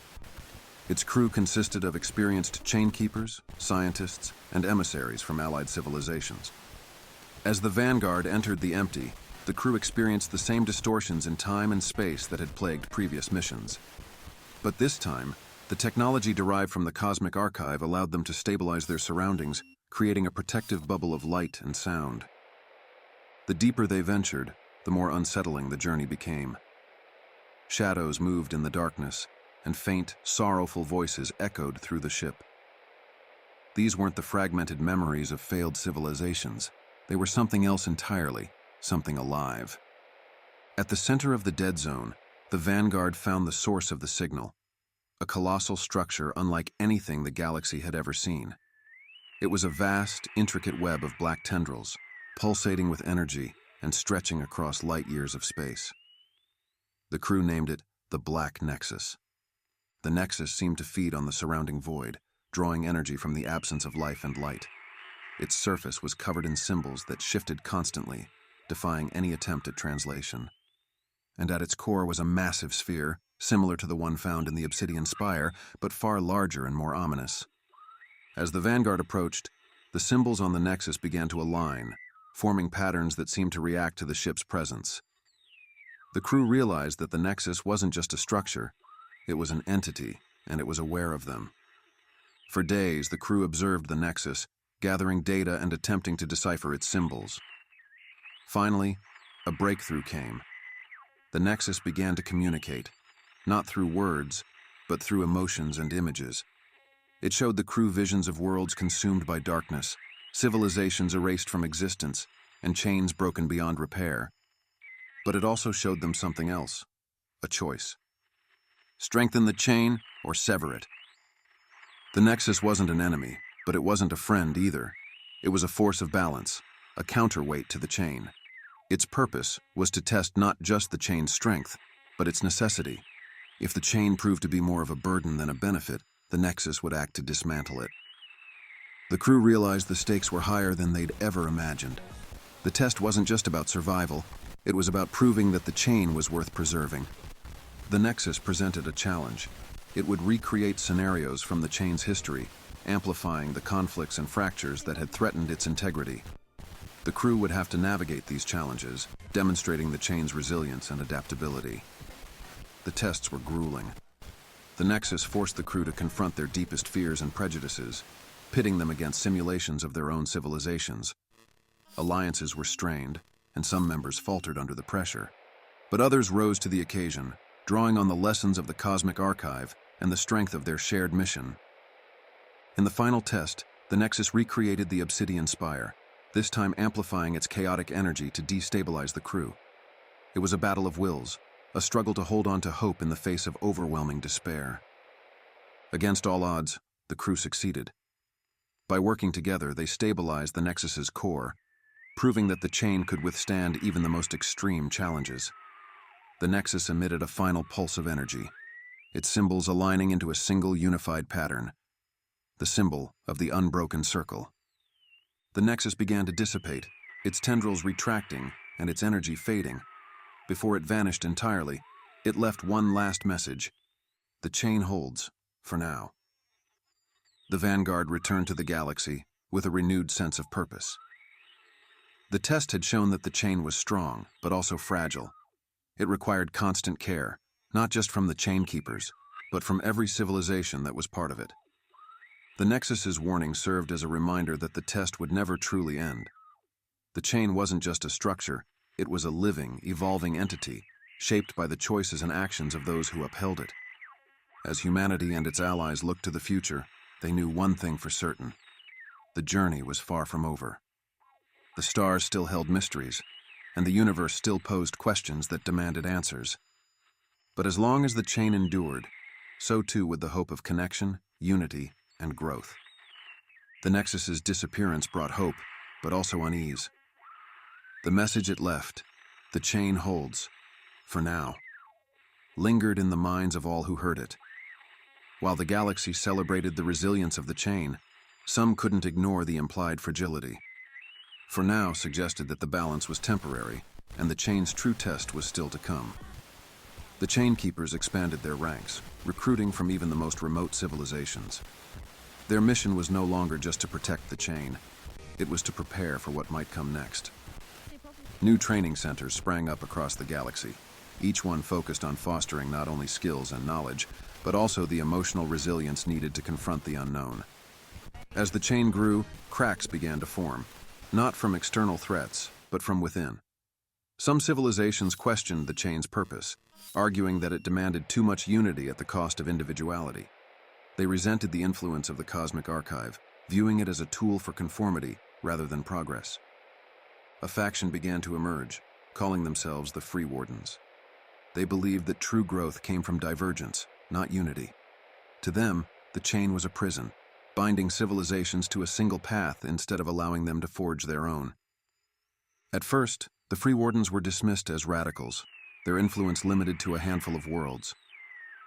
Its crew consisted of experienced chainkeepers, scientists, and emissaries from allied civilizations. As the Vanguard entered the empty, the crew experienced the same distortions in time and space that had plagued previous missions. But this time, the technology derived from the cosmic archive allowed them to stabilize their surroundings, creating a protective bubble of light and sound. The deeper they ventured, the more unsettling the journey became. Shadows moved in the darkness, and faint, sorrowful voices echoed through the ship. These weren't the fragmented memories of failed civilizations. They were something else entirely, something alive. At the center of the dead zone, the Vanguard found the source of the signal, a colossal structure unlike anything the galaxy had ever seen. It was a vast, intricate web of black tendrils, pulsating with energy and stretching across light years of space. The crew named it the Black Nexus. The Nexus seemed to feed on the surrounding void, drawing energy from the absence of life and light. Its surface was covered in symbols that shifted constantly, defying any attempt at translation. And at its core was a massive sphere, similar to the one found in the Obsidian Spire, but far larger and more ominous. As the Vanguard approached, the symbols on the Nexus began to align, forming patterns that seemed to react to the ship's presence. The crew realized that the Nexus wasn't just a structure, it was an entity, and it was aware of them. For days, the crew observed the Nexus, gathering data and attempting to decipher its symbols. Finally, a breakthrough came. The Nexus began to communicate, not through words, but through emotions and images. It showed the crew visions of worlds consumed by darkness, civilizations erased from existence, and chains broken beyond repair. But it also showed them something else, a choice. Strengthen the chain or sever it. The Nexus wasn't an enemy, but it wasn't a friend either. It was a force of balance, a counterweight to the chain. Its purpose was to test not just the chain's strength, but its necessity. If the chain proved to be more of a burden than a benefit, the Nexus would act to dismantle it. The crew realized the stakes were higher than they'd ever imagined. The test wasn't just about survival, it was about proving that the chain was worth preserving. The Nexus presented a challenge. It would recreate scenarios from the chain's history, amplifying the conflicts and fractures that had threatened its integrity. The crew would have to navigate these challenges, demonstrating the chain's resilience and adaptability. The tests were grueling. The Nexus forced the crew to confront their deepest fears and prejudices, pitting them against simulations of their own civilizations. Alliances were strained, and some members faltered under the pressure. But others rose to the occasion, drawing on the lessons of the cosmic archive and the strength of their shared mission. In the final test, the Nexus recreated the Obsidian Spire, this time amplifying its chaotic energy to destabilize the crew. It was a battle of wills, a struggle to hold on to hope in the face of overwhelming despair. Against all odds, the crew succeeded. By working together, they stabilized the Nexus's core, proving that the chain could withstand even the most extreme challenges. The Nexus emitted a final pulse of energy, its symbols aligning into a single unified pattern, the symbol of the unbroken circle. The Nexus began to dissipate, its tendrils retracting and its energy fading. Before it vanished entirely, it left one last message. The chain holds, for now. The Vanguard returned to the galaxy with a renewed sense of purpose. The test had shown that the chain was strong, but also fragile. It required constant care, not just from the chain keepers, but from every civilization that was part of it. The Nexus's warning served as a reminder that the test would never truly end. The chain wasn't just a structure, it was a living, evolving entity, shaped by the choices and actions of those who upheld it. As humanity and its allies looked to the future, they knew one thing for certain. The journey was far from over. The stars still held mysteries, and the universe still posed questions that demanded answers. But as long as the chain endured, so too would the hope of connection, unity, and growth. The Nexus's disappearance brought hope, but also unease. The message it left, the chain holds, for now, lingered in the minds of all who heard it. While the galaxy celebrated the resilience of the chain, some couldn't ignore the implied fragility. For now suggested that the balance was temporary, and the chain's true test was still to come. The chain keepers expanded their ranks, recruiting from even the most remote civilizations. Their mission was no longer just to protect the chain. It was to prepare for what might come next. New training centers sprang up across the galaxy, each one focused on fostering not only skills and knowledge, but also the emotional resilience needed to confront the unknown. As the chain grew, cracks began to form, not from external threats, but from within. Some civilizations questioned the chain's purpose, arguing that it demanded too much unity at the cost of individuality. They resented the influence of the cosmic archive, viewing it as a tool for conformity rather than progress. A faction began to emerge, calling themselves the Free Wardens. They believed that true growth came from divergence, not unity. To them, the chain was a prison, binding civilizations to a single path instead of allowing them to forge their own. At first, the Free Wardens were dismissed as radicals, their influence limited to a handful of worlds.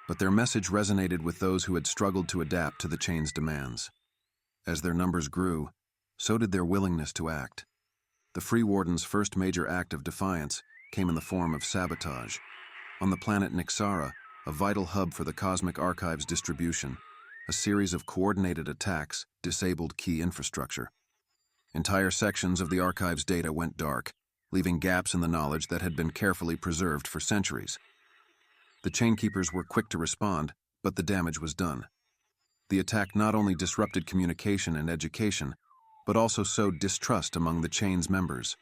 But their message resonated with those who had struggled to adapt to the chain's demands. As their numbers grew, so did their willingness to act. The Free Wardens' first major act of defiance came in the form of sabotage. On the planet Nixara, a vital hub for the Cosmic Archive's distribution, a series of coordinated attacks disabled key infrastructure. Entire sections of the Archive's data went dark, leaving gaps in the knowledge that had been carefully preserved for centuries. The Chainkeepers were quick to respond, but the damage was done. The attack not only disrupted communication and education, but also sowed distrust among the Chain's members.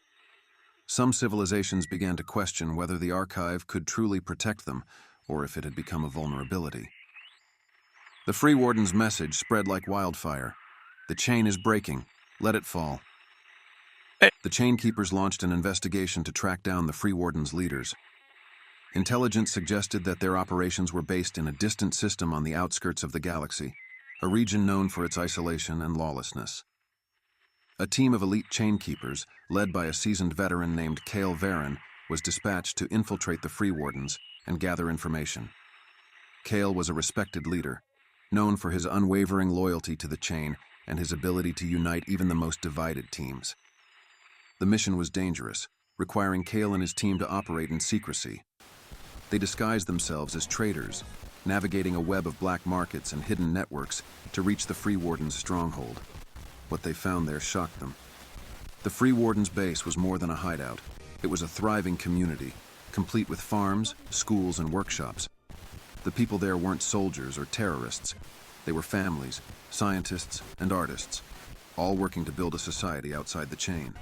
Some civilizations began to question whether the Archive could truly protect them, or if it had become a vulnerability. The Free Warden's message spread like wildfire. The chain is breaking. Let it fall. The Chainkeepers launched an investigation to track down the Free Warden's leaders. Intelligence suggested that their operations were based in a distant system on the outskirts of the galaxy, a region known for its isolation and lawlessness. A team of elite Chainkeepers, led by a seasoned veteran named Kale Varen, was dispatched to infiltrate the Free Wardens and gather information. Kale was a respected leader, known for his unwavering loyalty to the chain and his ability to unite even the most divided teams. The mission was dangerous, requiring Kale and his team to operate in secrecy. They disguised themselves as traders, navigating a web of black markets and hidden networks to reach the Free Warden's stronghold. What they found there shocked them. The Free Warden's base was more than a hideout. It was a thriving community, complete with farms, schools, and workshops. The people there weren't soldiers or terrorists. They were families, scientists, and artists, all working to build a society outside the chain.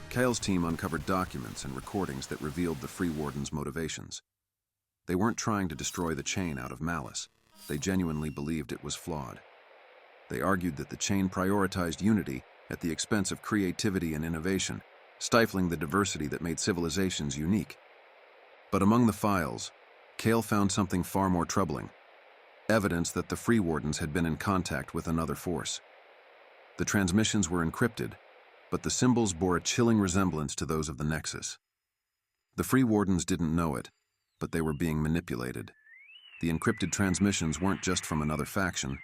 Kale's team uncovered documents and recordings that revealed the Free Warden's motivations. They weren't trying to destroy the chain out of malice. They genuinely believed it was flawed. They argued that the chain prioritized unity at the expense of creativity and innovation, stifling the diversity that made civilizations unique. But among the files, Kale found something far more troubling: evidence that the Free Wardens had been in contact with another force. The transmissions were encrypted, but the symbols bore a chilling resemblance to those of the Nexus. The Free Wardens didn't know it, but they were being manipulated. The encrypted transmissions weren't just from another faction.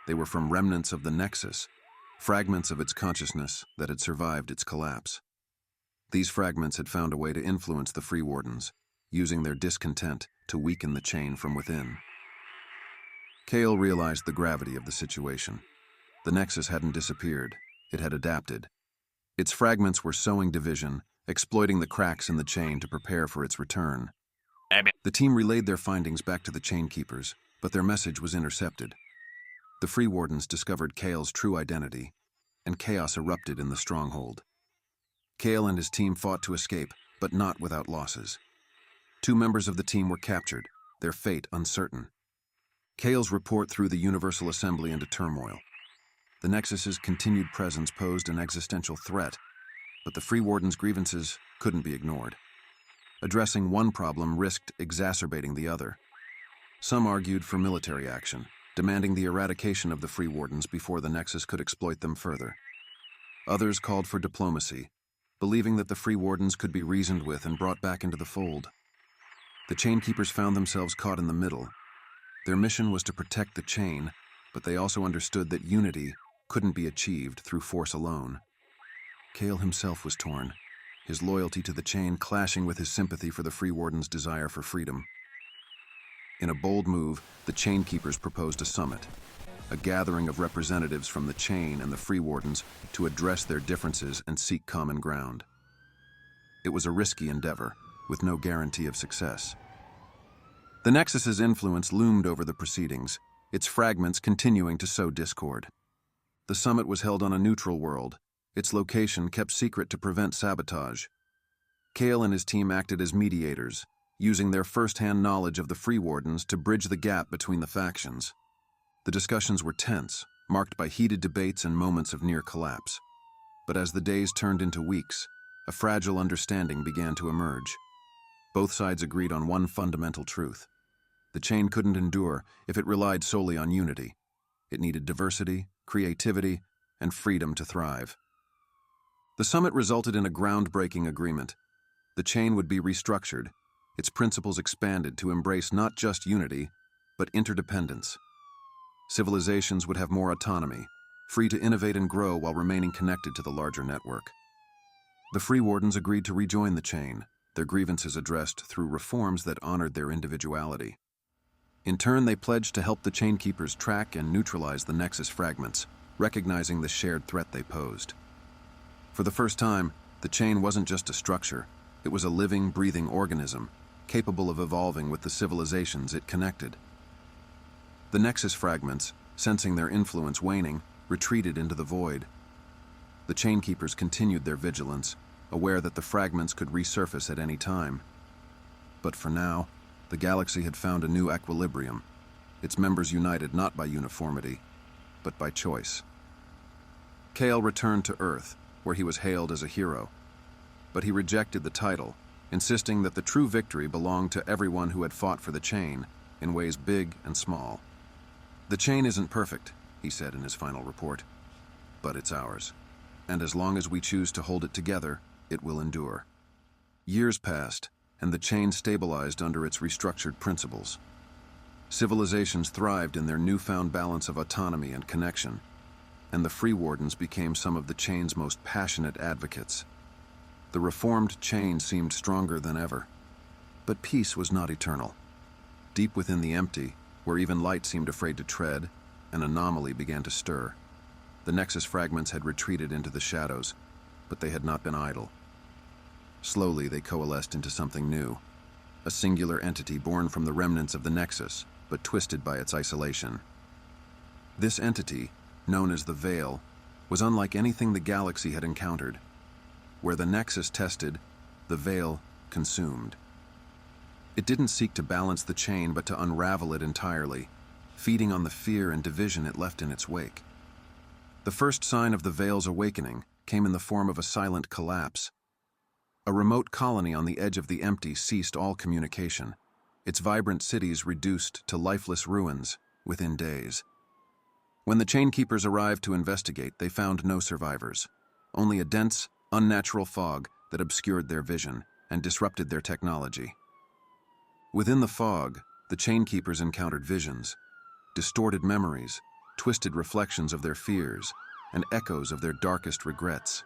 They were from remnants of the Nexus, fragments of its consciousness that had survived its collapse. These fragments had found a way to influence the Free Wardens, using their discontent to weaken the chain from within. Kale realized the gravity of the situation. The Nexus hadn't disappeared. It had adapted. Its fragments were sowing division, exploiting the cracks in the chain to prepare for its return. The team relayed their findings back to the Chainkeepers, but their message was intercepted. The Free Wardens discovered Kale's true identity, and chaos erupted in the stronghold. Kale and his team fought to escape, but not without losses. 2 members of the team were captured, their fate uncertain. Kale's report threw the Universal Assembly into turmoil. The Nexus's continued presence posed an existential threat, but the Free Warden's grievances couldn't be ignored. Addressing one problem risked exacerbating the other. Some argued for military action, demanding the eradication of the Free Wardens before the Nexus could exploit them further. Others called for diplomacy, believing that the Free Wardens could be reasoned with and brought back into the fold. The Chainkeepers found themselves caught in the middle. Their mission was to protect the chain, but they also understood that unity couldn't be achieved through force alone. Kale himself was torn, his loyalty to the chain clashing with his sympathy for the Free Warden's desire for freedom. In a bold move, the Chain Keepers proposed a summit, a gathering of representatives from the chain and the Free Wardens to address their differences and seek common ground. It was a risky endeavor, with no guarantee of success. The Nexus's influence loomed over the proceedings, its fragments continuing to sow discord. The summit was held on a neutral world, its location kept secret to prevent sabotage. Kale and his team acted as mediators, using their first-hand knowledge of the Free Wardens to bridge the gap between the factions. The discussions were tense, marked by heated debates and moments of near collapse. But as the days turned into weeks, a fragile understanding began to emerge. Both sides agreed on one fundamental truth. The chain couldn't endure if it relied solely on unity. It needed diversity, creativity, and freedom to thrive. The summit resulted in a groundbreaking agreement. The chain would be restructured, its principles expanded to embrace not just unity, but interdependence. Civilizations would have more autonomy, free to innovate and grow while remaining connected to the larger network. The Free Wardens agreed to rejoin the chain, their grievances addressed through reforms that honored their individuality. In turn, they pledged to help the Chain Keepers track and neutralize the Nexus fragments, recognizing the shared threat they posed. For the first time, the chain wasn't just a structure, it was a living, breathing organism, capable of evolving with the civilizations it connected. The Nexus fragments, sensing their influence waning, retreated into the void. The Chain Keepers continued their vigilance, aware that the fragments could resurface at any time. But for now, the galaxy had found a new equilibrium, its members united not by uniformity, but by choice. Kale returned to Earth, where he was hailed as a hero. But he rejected the title, insisting that the true victory belonged to everyone who had fought for the chain, in ways big and small. "The chain isn't perfect," he said in his final report, "but it's ours. And as long as we choose to hold it together, it will endure." Years passed, and the chain stabilized under its restructured principles. Civilizations thrived in their newfound balance of autonomy and connection, and the Free Wardens became some of the chain's most passionate advocates. The reformed chain seemed stronger than ever. But peace was not eternal. Deep within the empty, where even light seemed afraid to tread, an anomaly began to stir. The Nexus fragments had retreated into the shadows, but they had not been idle. Slowly, they coalesced into something new, a singular entity born from the remnants of the Nexus, but twisted by its isolation. This entity, known as the Veil, was unlike anything the galaxy had encountered. Where the Nexus tested, the Veil consumed. It didn't seek to balance the chain, but to unravel it entirely, feeding on the fear and division it left in its wake. The first sign of the Veil's awakening came in the form of a silent collapse. A remote colony on the edge of the empty ceased all communication, its vibrant cities reduced to lifeless ruins within days. When the Chain Keepers arrived to investigate, they found no survivors, only a dense, unnatural fog that obscured their vision and disrupted their technology. Within the fog, the Chain Keepers encountered visions, distorted memories, twisted reflections of their fears, and echoes of their darkest regrets.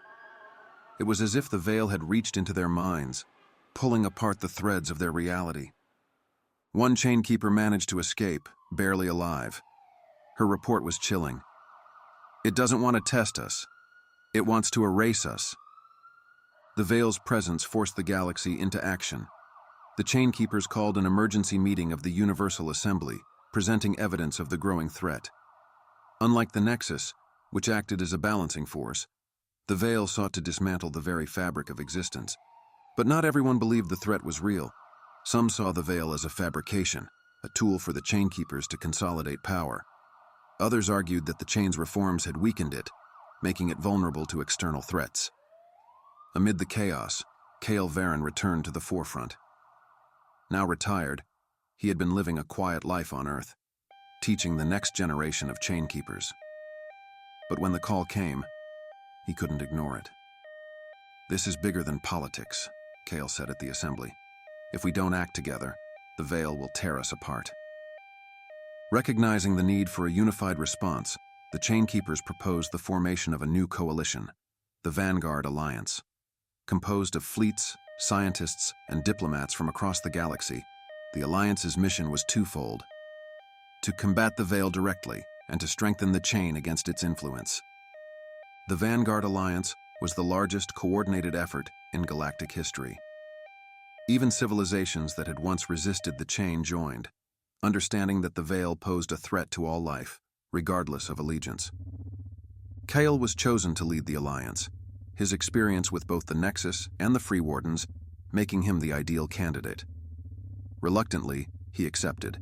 It was as if the Veil had reached into their minds, pulling apart the threads of their reality. One Chain Keeper managed to escape, barely alive. Her report was chilling. "It doesn't want to test us. It wants to erase us." The Veil's presence forced the galaxy into action. The Chain Keepers called an emergency meeting of the Universal Assembly, presenting evidence of the growing threat. Unlike the Nexus, which acted as a balancing force, the Veil sought to dismantle the very fabric of existence. But not everyone believed the threat was real. Some saw the Veil as a fabrication, a tool for the Chain Keepers to consolidate power. Others argued that the chain's reforms had weakened it, making it vulnerable to external threats. Amid the chaos, Kale Varen returned to the forefront. Now retired, he had been living a quiet life on Earth, teaching the next generation of Chain Keepers. But when the call came, he couldn't ignore it. "This is bigger than politics," Kale said at the assembly. "If we don't act together, the Veil will tear us apart." Recognizing the need for a unified response, the Chain Keepers proposed the formation of a new coalition, the Vanguard Alliance. Composed of fleets, scientists, and diplomats from across the galaxy, the Alliance's mission was twofold: to combat the Veil directly and to strengthen the chain against its influence. The Vanguard Alliance was the largest coordinated effort in galactic history. Even civilizations that had once resisted the chain joined, understanding that the Veil posed a threat to all life, regardless of allegiance. Kyle was chosen to lead the Alliance, his experience with both the Nexus and the Free Wardens making him the ideal candidate. Reluctantly, he accepted,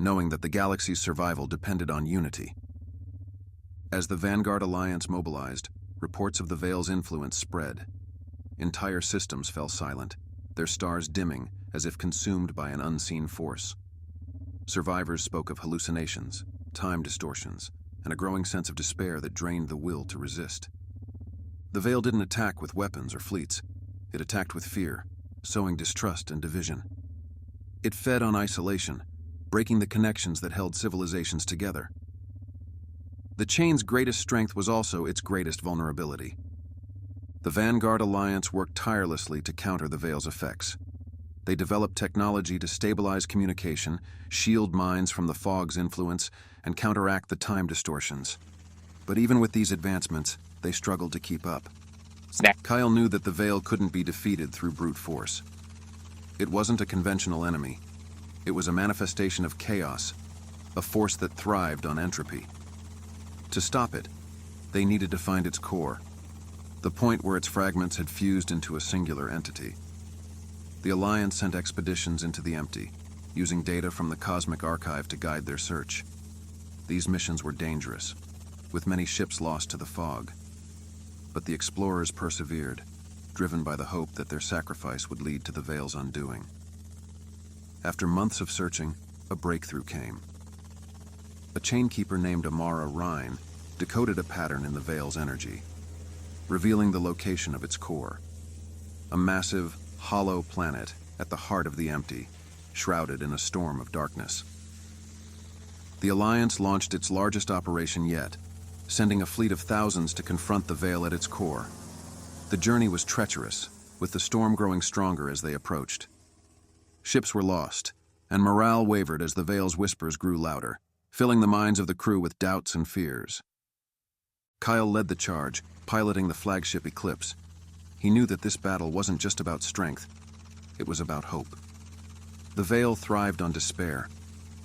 knowing that the galaxy's survival depended on unity. As the Vanguard Alliance mobilized, reports of the Veil's influence spread. Entire systems fell silent, their stars dimming as if consumed by an unseen force. Survivors spoke of hallucinations, time distortions, and a growing sense of despair that drained the will to resist. The Veil didn't attack with weapons or fleets. It attacked with fear, sowing distrust and division. It fed on isolation, breaking the connections that held civilizations together. The chain's greatest strength was also its greatest vulnerability. The Vanguard Alliance worked tirelessly to counter the Veil's effects. They developed technology to stabilize communication, shield minds from the fog's influence, and counteract the time distortions. But even with these advancements, they struggled to keep up. Kyle knew that the Veil couldn't be defeated through brute force. It wasn't a conventional enemy. It was a manifestation of chaos, a force that thrived on entropy. To stop it, they needed to find its core, the point where its fragments had fused into a singular entity. The Alliance sent expeditions into the empty, using data from the Cosmic Archive to guide their search. These missions were dangerous, with many ships lost to the fog. But the explorers persevered, driven by the hope that their sacrifice would lead to the Veil's undoing. After months of searching, a breakthrough came. A chainkeeper named Amara Rhine decoded a pattern in the Veil's energy, revealing the location of its core. A massive, hollow planet at the heart of the empty, shrouded in a storm of darkness. The Alliance launched its largest operation yet, sending a fleet of thousands to confront the Veil at its core. The journey was treacherous, with the storm growing stronger as they approached. Ships were lost, and morale wavered as the Veil's whispers grew louder, filling the minds of the crew with doubts and fears. Kyle led the charge, piloting the flagship Eclipse. He knew that this battle wasn't just about strength, it was about hope. The Veil thrived on despair,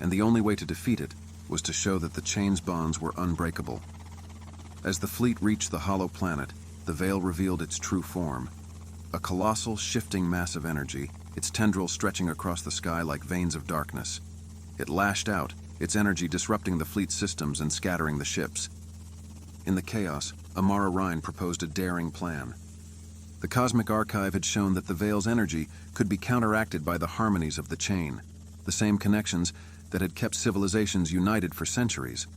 and the only way to defeat it was to show that the chain's bonds were unbreakable. As the fleet reached the hollow planet, the Veil revealed its true form. A colossal, shifting mass of energy, its tendrils stretching across the sky like veins of darkness. It lashed out, its energy disrupting the fleet's systems and scattering the ships. In the chaos, Amara Rhine proposed a daring plan. The Cosmic Archive had shown that the Veil's energy could be counteracted by the harmonies of the chain, the same connections that had kept civilizations united for centuries.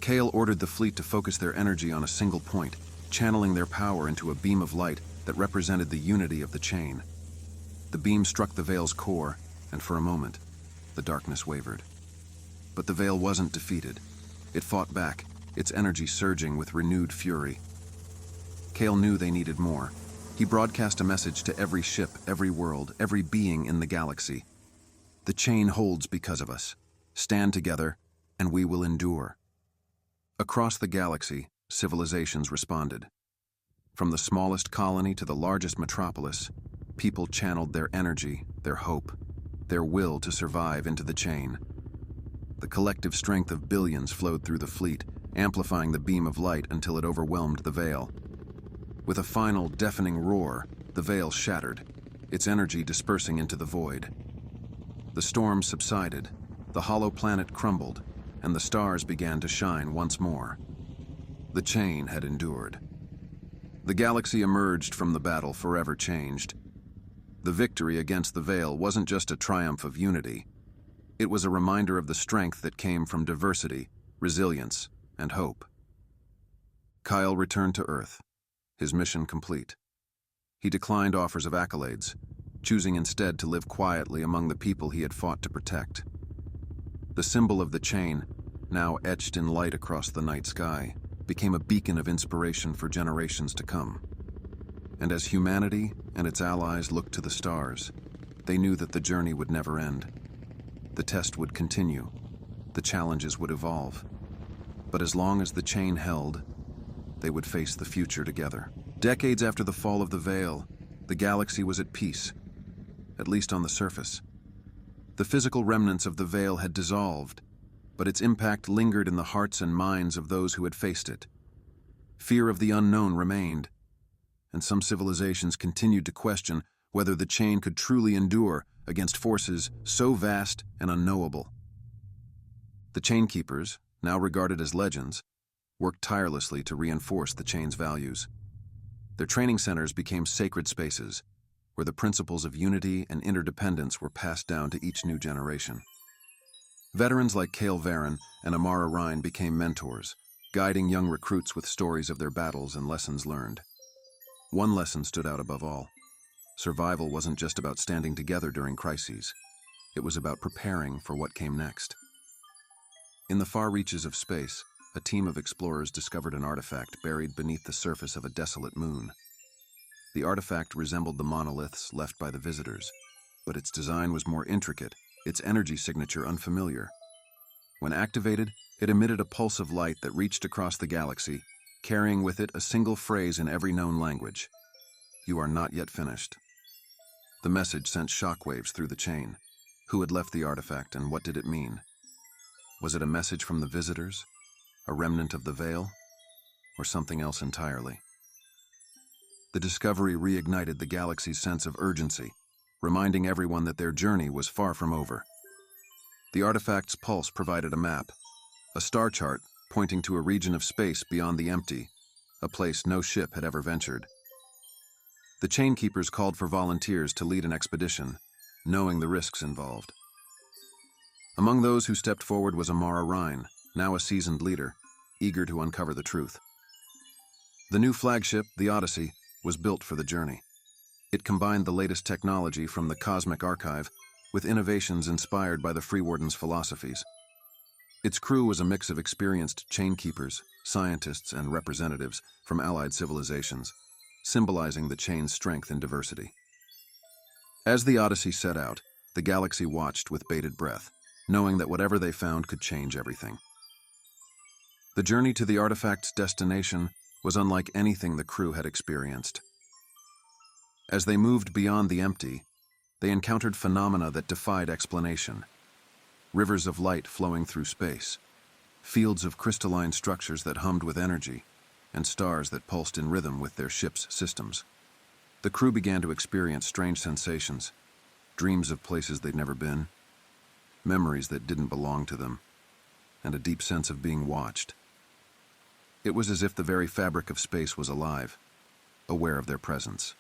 Kale ordered the fleet to focus their energy on a single point, channeling their power into a beam of light that represented the unity of the chain. The beam struck the Veil's core, and for a moment, the darkness wavered. But the Veil wasn't defeated. It fought back, its energy surging with renewed fury. Kale knew they needed more. He broadcast a message to every ship, every world, every being in the galaxy. The chain holds because of us. Stand together, and we will endure. Across the galaxy, civilizations responded. From the smallest colony to the largest metropolis, people channeled their energy, their hope, their will to survive into the chain. The collective strength of billions flowed through the fleet, amplifying the beam of light until it overwhelmed the Veil. With a final, deafening roar, the Veil shattered, its energy dispersing into the void. The storm subsided, the hollow planet crumbled, and the stars began to shine once more. The chain had endured. The galaxy emerged from the battle forever changed. The victory against the Veil wasn't just a triumph of unity. It was a reminder of the strength that came from diversity, resilience, and hope. Kyle returned to Earth, his mission complete. He declined offers of accolades, choosing instead to live quietly among the people he had fought to protect. The symbol of the chain, now etched in light across the night sky, became a beacon of inspiration for generations to come. And as humanity and its allies looked to the stars, they knew that the journey would never end. The test would continue, the challenges would evolve. But as long as the chain held, they would face the future together. Decades after the fall of the veil, the galaxy was at peace, at least on the surface. The physical remnants of the veil had dissolved, but its impact lingered in the hearts and minds of those who had faced it. Fear of the unknown remained, and some civilizations continued to question whether the chain could truly endure against forces so vast and unknowable. The Chainkeepers, now regarded as legends, worked tirelessly to reinforce the chain's values. Their training centers became sacred spaces, where the principles of unity and interdependence were passed down to each new generation. Veterans like Kale Varen and Amara Rhine became mentors, guiding young recruits with stories of their battles and lessons learned. One lesson stood out above all. Survival wasn't just about standing together during crises. It was about preparing for what came next. In the far reaches of space, a team of explorers discovered an artifact buried beneath the surface of a desolate moon. The artifact resembled the monoliths left by the visitors, but its design was more intricate, its energy signature unfamiliar. When activated, it emitted a pulse of light that reached across the galaxy, carrying with it a single phrase in every known language: "You are not yet finished." The message sent shockwaves through the chain. Who had left the artifact, and what did it mean? Was it a message from the visitors, a remnant of the veil, or something else entirely? The discovery reignited the galaxy's sense of urgency, reminding everyone that their journey was far from over. The artifact's pulse provided a map, a star chart pointing to a region of space beyond the empty, a place no ship had ever ventured. The Chainkeepers called for volunteers to lead an expedition, knowing the risks involved. Among those who stepped forward was Amara Rhine, now a seasoned leader, eager to uncover the truth. The new flagship, the Odyssey, was built for the journey. It combined the latest technology from the Cosmic Archive with innovations inspired by the Free Warden's philosophies. Its crew was a mix of experienced chainkeepers, scientists, and representatives from allied civilizations, symbolizing the chain's strength and diversity. As the Odyssey set out, the galaxy watched with bated breath, knowing that whatever they found could change everything. The journey to the artifact's destination was unlike anything the crew had experienced. As they moved beyond the empty, they encountered phenomena that defied explanation. Rivers of light flowing through space, fields of crystalline structures that hummed with energy, and stars that pulsed in rhythm with their ship's systems. The crew began to experience strange sensations, dreams of places they'd never been, memories that didn't belong to them, and a deep sense of being watched. It was as if the very fabric of space was alive, aware of their presence.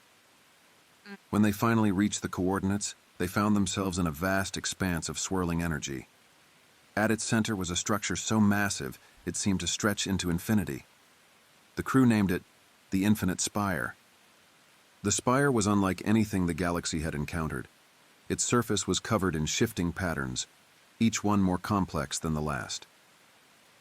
When they finally reached the coordinates, they found themselves in a vast expanse of swirling energy. At its center was a structure so massive it seemed to stretch into infinity. The crew named it the Infinite Spire. The spire was unlike anything the galaxy had encountered. Its surface was covered in shifting patterns, each one more complex than the last.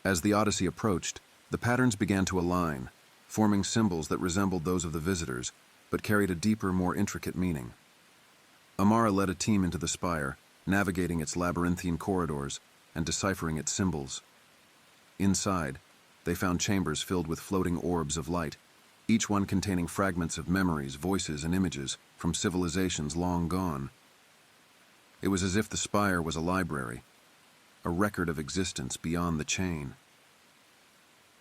As the Odyssey approached, the patterns began to align, forming symbols that resembled those of the visitors, but carried a deeper, more intricate meaning. Amara led a team into the spire, navigating its labyrinthine corridors and deciphering its symbols. Inside, they found chambers filled with floating orbs of light, each one containing fragments of memories, voices, and images from civilizations long gone. It was as if the spire was a library, a record of existence beyond the chain.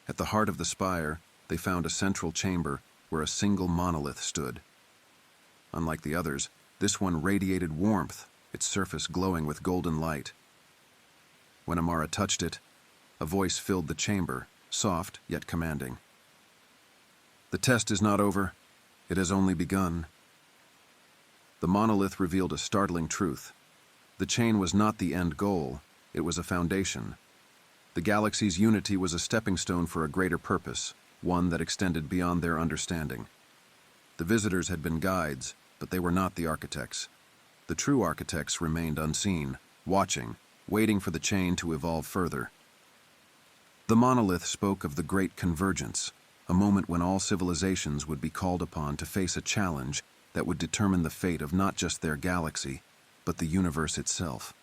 At the heart of the spire, they found a central chamber where a single monolith stood. Unlike the others, this one radiated warmth, its surface glowing with golden light. When Amara touched it, a voice filled the chamber, soft yet commanding. "The test is not over. It has only begun." The monolith revealed a startling truth. The chain was not the end goal, it was a foundation. The galaxy's unity was a stepping stone for a greater purpose, one that extended beyond their understanding. The visitors had been guides, but they were not the architects. The true architects remained unseen, watching, waiting for the chain to evolve further. The monolith spoke of the Great Convergence, a moment when all civilizations would be called upon to face a challenge that would determine the fate of not just their galaxy, but the universe itself.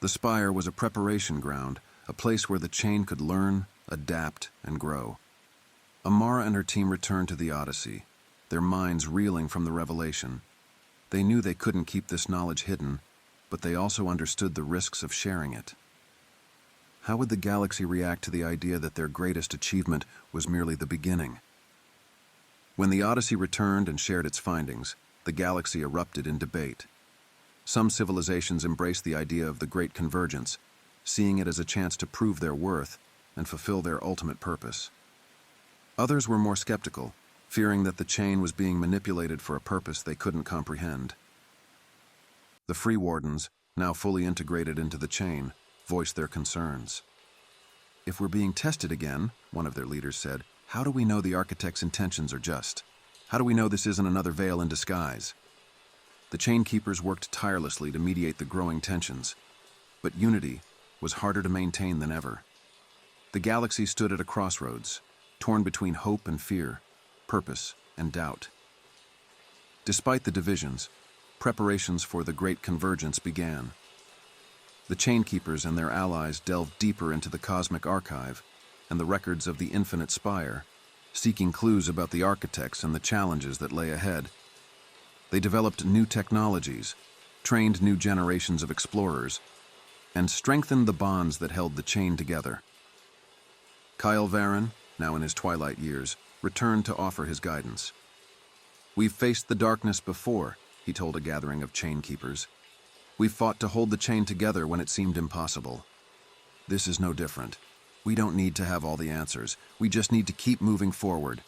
The spire was a preparation ground, a place where the chain could learn, adapt, and grow. Amara and her team returned to the Odyssey, their minds reeling from the revelation. They knew they couldn't keep this knowledge hidden, but they also understood the risks of sharing it. How would the galaxy react to the idea that their greatest achievement was merely the beginning? When the Odyssey returned and shared its findings, the galaxy erupted in debate. Some civilizations embraced the idea of the Great Convergence, seeing it as a chance to prove their worth and fulfill their ultimate purpose. Others were more skeptical, fearing that the chain was being manipulated for a purpose they couldn't comprehend. The Free Wardens, now fully integrated into the chain, voiced their concerns. "If we're being tested again," one of their leaders said, "how do we know the Architect's intentions are just? How do we know this isn't another veil in disguise?" The Chain Keepers worked tirelessly to mediate the growing tensions, but unity was harder to maintain than ever. The galaxy stood at a crossroads, torn between hope and fear, purpose and doubt. Despite the divisions, preparations for the Great Convergence began. The Chain Keepers and their allies delved deeper into the cosmic archive and the records of the Infinite Spire, seeking clues about the architects and the challenges that lay ahead. They developed new technologies, trained new generations of explorers, and strengthened the bonds that held the chain together. Kyle Varon, now in his twilight years, returned to offer his guidance. "We've faced the darkness before," he told a gathering of Chain Keepers. "We've fought to hold the chain together when it seemed impossible. This is no different. We don't need to have all the answers. We just need to keep moving forward."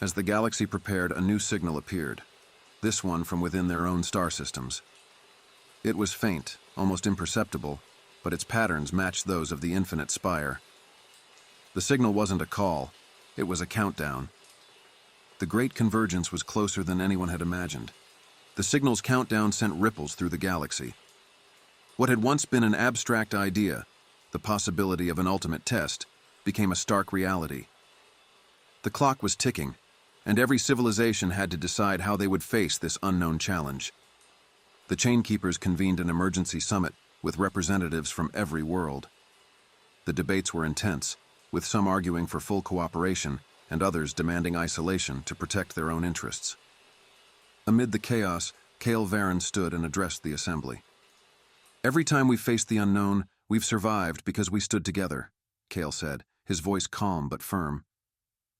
As the galaxy prepared, a new signal appeared, this one from within their own star systems. It was faint, almost imperceptible, but its patterns matched those of the Infinite Spire. The signal wasn't a call, it was a countdown. The Great Convergence was closer than anyone had imagined. The signal's countdown sent ripples through the galaxy. What had once been an abstract idea, the possibility of an ultimate test, became a stark reality. The clock was ticking, and every civilization had to decide how they would face this unknown challenge. The Chain Keepers convened an emergency summit with representatives from every world. The debates were intense, with some arguing for full cooperation and others demanding isolation to protect their own interests. Amid the chaos, Kyle Varon stood and addressed the assembly. "Every time we've faced the unknown, we've survived because we stood together," Kyle said, his voice calm but firm.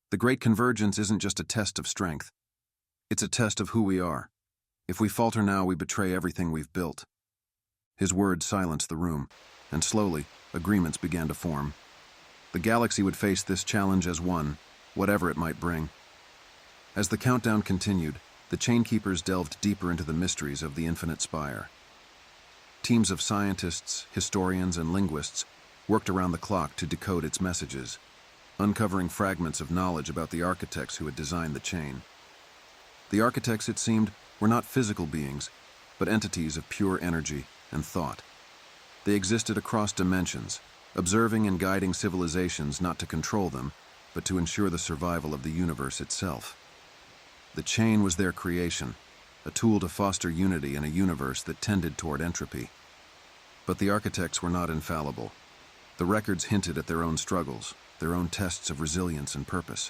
"The Great Convergence isn't just a test of strength. It's a test of who we are. If we falter now, we betray everything we've built." His words silenced the room, and slowly, agreements began to form. The galaxy would face this challenge as one, whatever it might bring. As the countdown continued, the Chain Keepers delved deeper into the mysteries of the Infinite Spire. Teams of scientists, historians, and linguists worked around the clock to decode its messages, uncovering fragments of knowledge about the architects who had designed the chain. The architects, it seemed, were not physical beings, but entities of pure energy and thought. They existed across dimensions, observing and guiding civilizations not to control them, but to ensure the survival of the universe itself. The chain was their creation, a tool to foster unity in a universe that tended toward entropy. But the architects were not infallible. The records hinted at their own struggles, their own tests of resilience and purpose.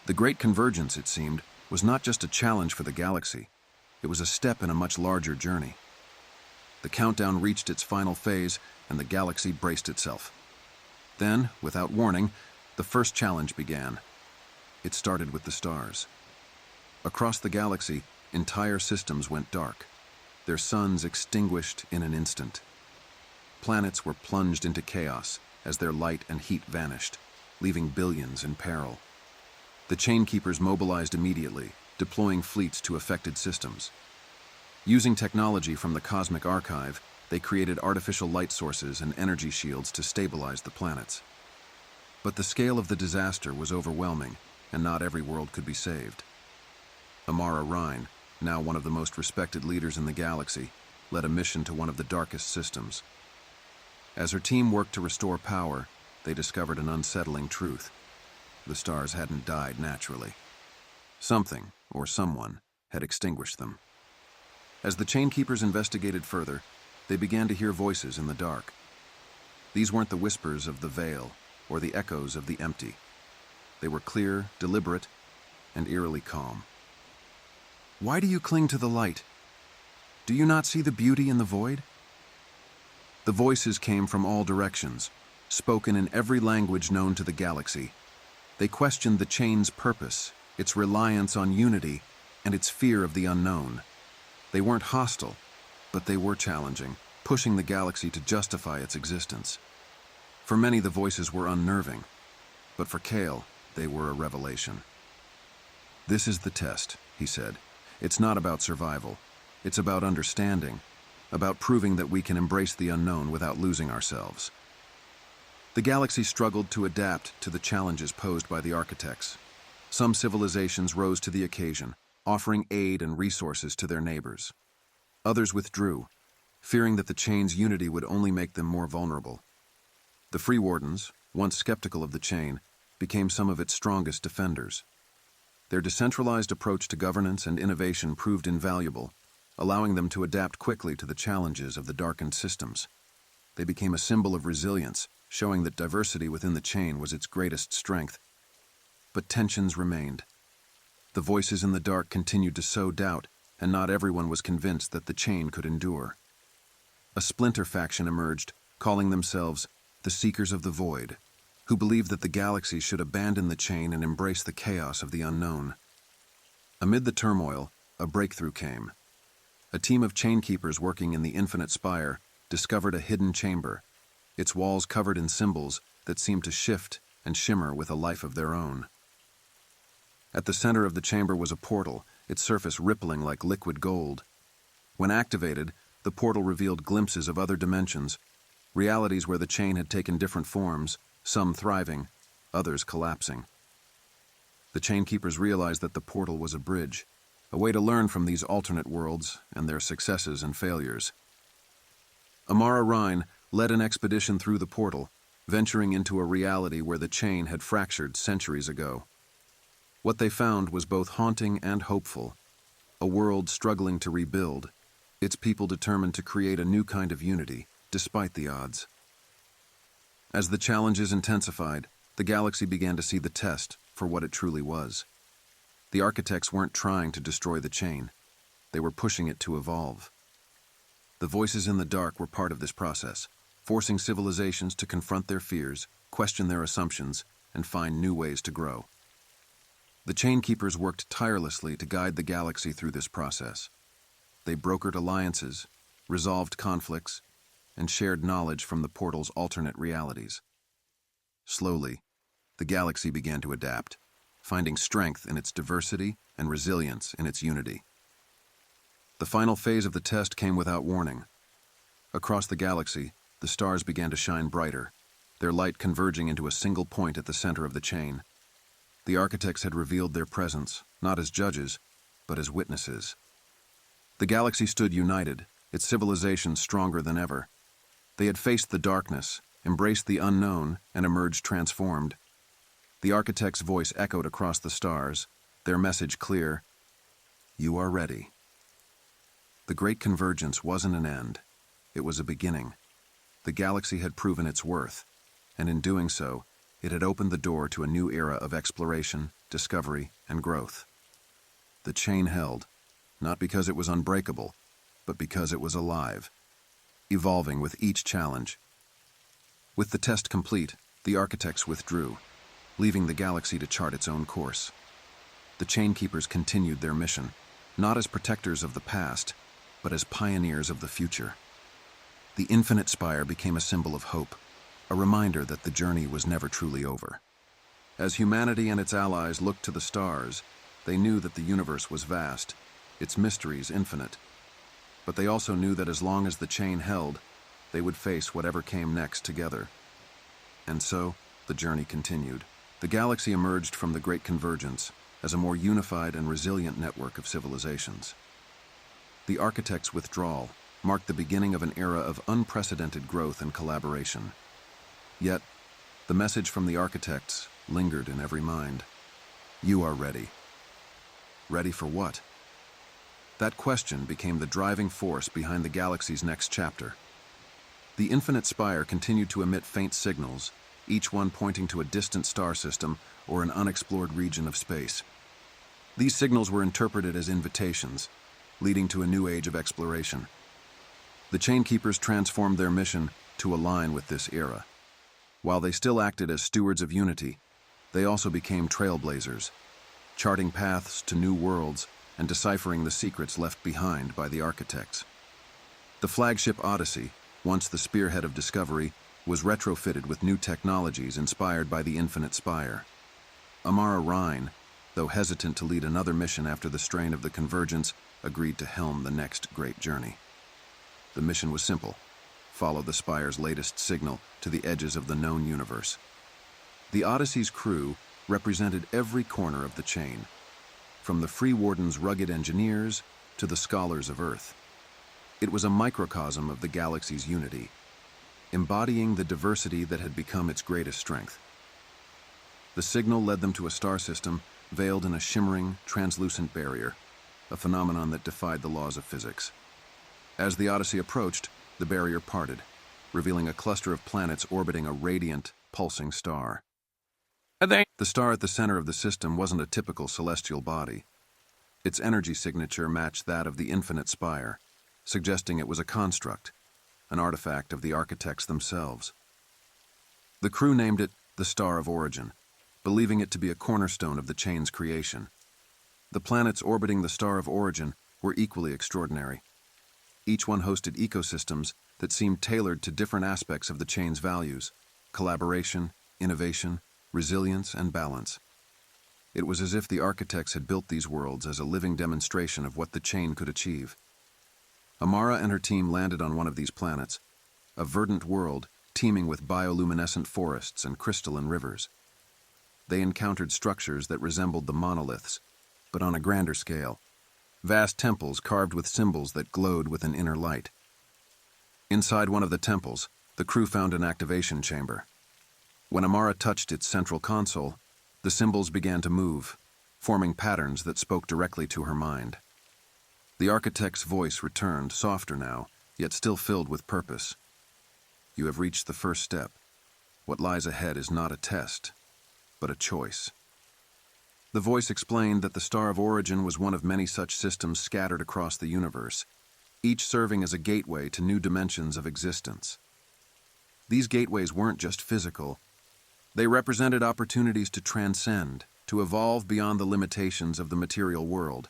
The Great Convergence, it seemed, was not just a challenge for the galaxy. It was a step in a much larger journey. The countdown reached its final phase, and the galaxy braced itself. Then, without warning, the first challenge began. It started with the stars. Across the galaxy, entire systems went dark, their suns extinguished in an instant. Planets were plunged into chaos as their light and heat vanished, leaving billions in peril. The Chain Keepers mobilized immediately, deploying fleets to affected systems. Using technology from the cosmic archive, they created artificial light sources and energy shields to stabilize the planets. But the scale of the disaster was overwhelming, and not every world could be saved. Amara Rhine, now one of the most respected leaders in the galaxy, led a mission to one of the darkest systems. As her team worked to restore power, they discovered an unsettling truth. The stars hadn't died naturally. Something, or someone, had extinguished them. As the Chainkeepers investigated further, they began to hear voices in the dark. These weren't the whispers of the veil or the echoes of the empty. They were clear, deliberate, and eerily calm. "Why do you cling to the light? Do you not see the beauty in the void?" The voices came from all directions, spoken in every language known to the galaxy. They questioned the chain's purpose, its reliance on unity, and its fear of the unknown. They weren't hostile, but they were challenging, pushing the galaxy to justify its existence. For many, the voices were unnerving, but for Kale, they were a revelation. "This is the test," he said. "It's not about survival. It's about understanding, about proving that we can embrace the unknown without losing ourselves." The galaxy struggled to adapt to the challenges posed by the architects. Some civilizations rose to the occasion, offering aid and resources to their neighbors. Others withdrew, fearing that the chain's unity would only make them more vulnerable. The Free Wardens, once skeptical of the chain, became some of its strongest defenders. Their decentralized approach to governance and innovation proved invaluable, allowing them to adapt quickly to the challenges of the darkened systems. They became a symbol of resilience, showing that diversity within the chain was its greatest strength. But tensions remained. The voices in the dark continued to sow doubt, and not everyone was convinced that the chain could endure. A splinter faction emerged, calling themselves the Seekers of the Void, who believed that the galaxy should abandon the chain and embrace the chaos of the unknown. Amid the turmoil, a breakthrough came. A team of chainkeepers working in the Infinite Spire discovered a hidden chamber, its walls covered in symbols that seemed to shift and shimmer with a life of their own. At the center of the chamber was a portal, its surface rippling like liquid gold. When activated, the portal revealed glimpses of other dimensions, realities where the chain had taken different forms, some thriving, others collapsing. The Chainkeepers realized that the portal was a bridge, a way to learn from these alternate worlds and their successes and failures. Amara Rhine led an expedition through the portal, venturing into a reality where the chain had fractured centuries ago. What they found was both haunting and hopeful, a world struggling to rebuild, its people determined to create a new kind of unity, despite the odds. As the challenges intensified, the galaxy began to see the test for what it truly was. The architects weren't trying to destroy the chain. They were pushing it to evolve. The voices in the dark were part of this process, forcing civilizations to confront their fears, question their assumptions, and find new ways to grow. The Chainkeepers worked tirelessly to guide the galaxy through this process. They brokered alliances, resolved conflicts, and shared knowledge from the portal's alternate realities. Slowly, the galaxy began to adapt, finding strength in its diversity and resilience in its unity. The final phase of the test came without warning. Across the galaxy, the stars began to shine brighter, their light converging into a single point at the center of the chain. The architects had revealed their presence, not as judges, but as witnesses. The galaxy stood united, its civilization stronger than ever. They had faced the darkness, embraced the unknown, and emerged transformed. The architect's voice echoed across the stars, their message clear: "You are ready." The Great Convergence wasn't an end. It was a beginning. The galaxy had proven its worth, and in doing so, it had opened the door to a new era of exploration, discovery, and growth. The chain held, not because it was unbreakable, but because it was alive, evolving with each challenge. With the test complete, the architects withdrew, leaving the galaxy to chart its own course. The Chainkeepers continued their mission, not as protectors of the past, but as pioneers of the future. The Infinite Spire became a symbol of hope, a reminder that the journey was never truly over. As humanity and its allies looked to the stars, they knew that the universe was vast, its mysteries infinite. But they also knew that as long as the chain held, they would face whatever came next together. And so, the journey continued. The galaxy emerged from the Great Convergence as a more unified and resilient network of civilizations. The architects' withdrawal marked the beginning of an era of unprecedented growth and collaboration. Yet, The message from the architects lingered in every mind. You are ready. Ready for what? That question became the driving force behind the galaxy's next chapter. The infinite spire continued to emit faint signals, each one pointing to a distant star system or an unexplored region of space. These signals were interpreted as invitations, leading to a new age of exploration. The Chainkeepers transformed their mission to align with this era. While they still acted as stewards of unity, they also became trailblazers, charting paths to new worlds and deciphering the secrets left behind by the architects. The flagship Odyssey, once the spearhead of discovery, was retrofitted with new technologies inspired by the Infinite Spire. Amara Rhine, though hesitant to lead another mission after the strain of the Convergence, agreed to helm the next great journey. The mission was simple: follow the Spire's latest signal to the edges of the known universe. The Odyssey's crew represented every corner of the chain, from the Free Warden's rugged engineers to the scholars of Earth. It was a microcosm of the galaxy's unity, embodying the diversity that had become its greatest strength. The signal led them to a star system veiled in a shimmering, translucent barrier, a phenomenon that defied the laws of physics. As the Odyssey approached, the barrier parted, revealing a cluster of planets orbiting a radiant, pulsing star. The star at the center of the system wasn't a typical celestial body. Its energy signature matched that of the Infinite Spire, suggesting it was a construct, an artifact of the architects themselves. The crew named it the Star of Origin, believing it to be a cornerstone of the chain's creation. The planets orbiting the Star of Origin were equally extraordinary. Each one hosted ecosystems that seemed tailored to different aspects of the chain's values: collaboration, innovation, resilience, and balance. It was as if the architects had built these worlds as a living demonstration of what the chain could achieve. Amara and her team landed on one of these planets, a verdant world teeming with bioluminescent forests and crystalline rivers. They encountered structures that resembled the monoliths, but on a grander scale. Vast temples carved with symbols that glowed with an inner light. Inside one of the temples, the crew found an activation chamber. When Amara touched its central console, the symbols began to move, forming patterns that spoke directly to her mind. The architect's voice returned, softer now, yet still filled with purpose. You have reached the first step. What lies ahead is not a test, but a choice. The voice explained that the Star of Origin was one of many such systems scattered across the universe, each serving as a gateway to new dimensions of existence. These gateways weren't just physical. They represented opportunities to transcend, to evolve beyond the limitations of the material world.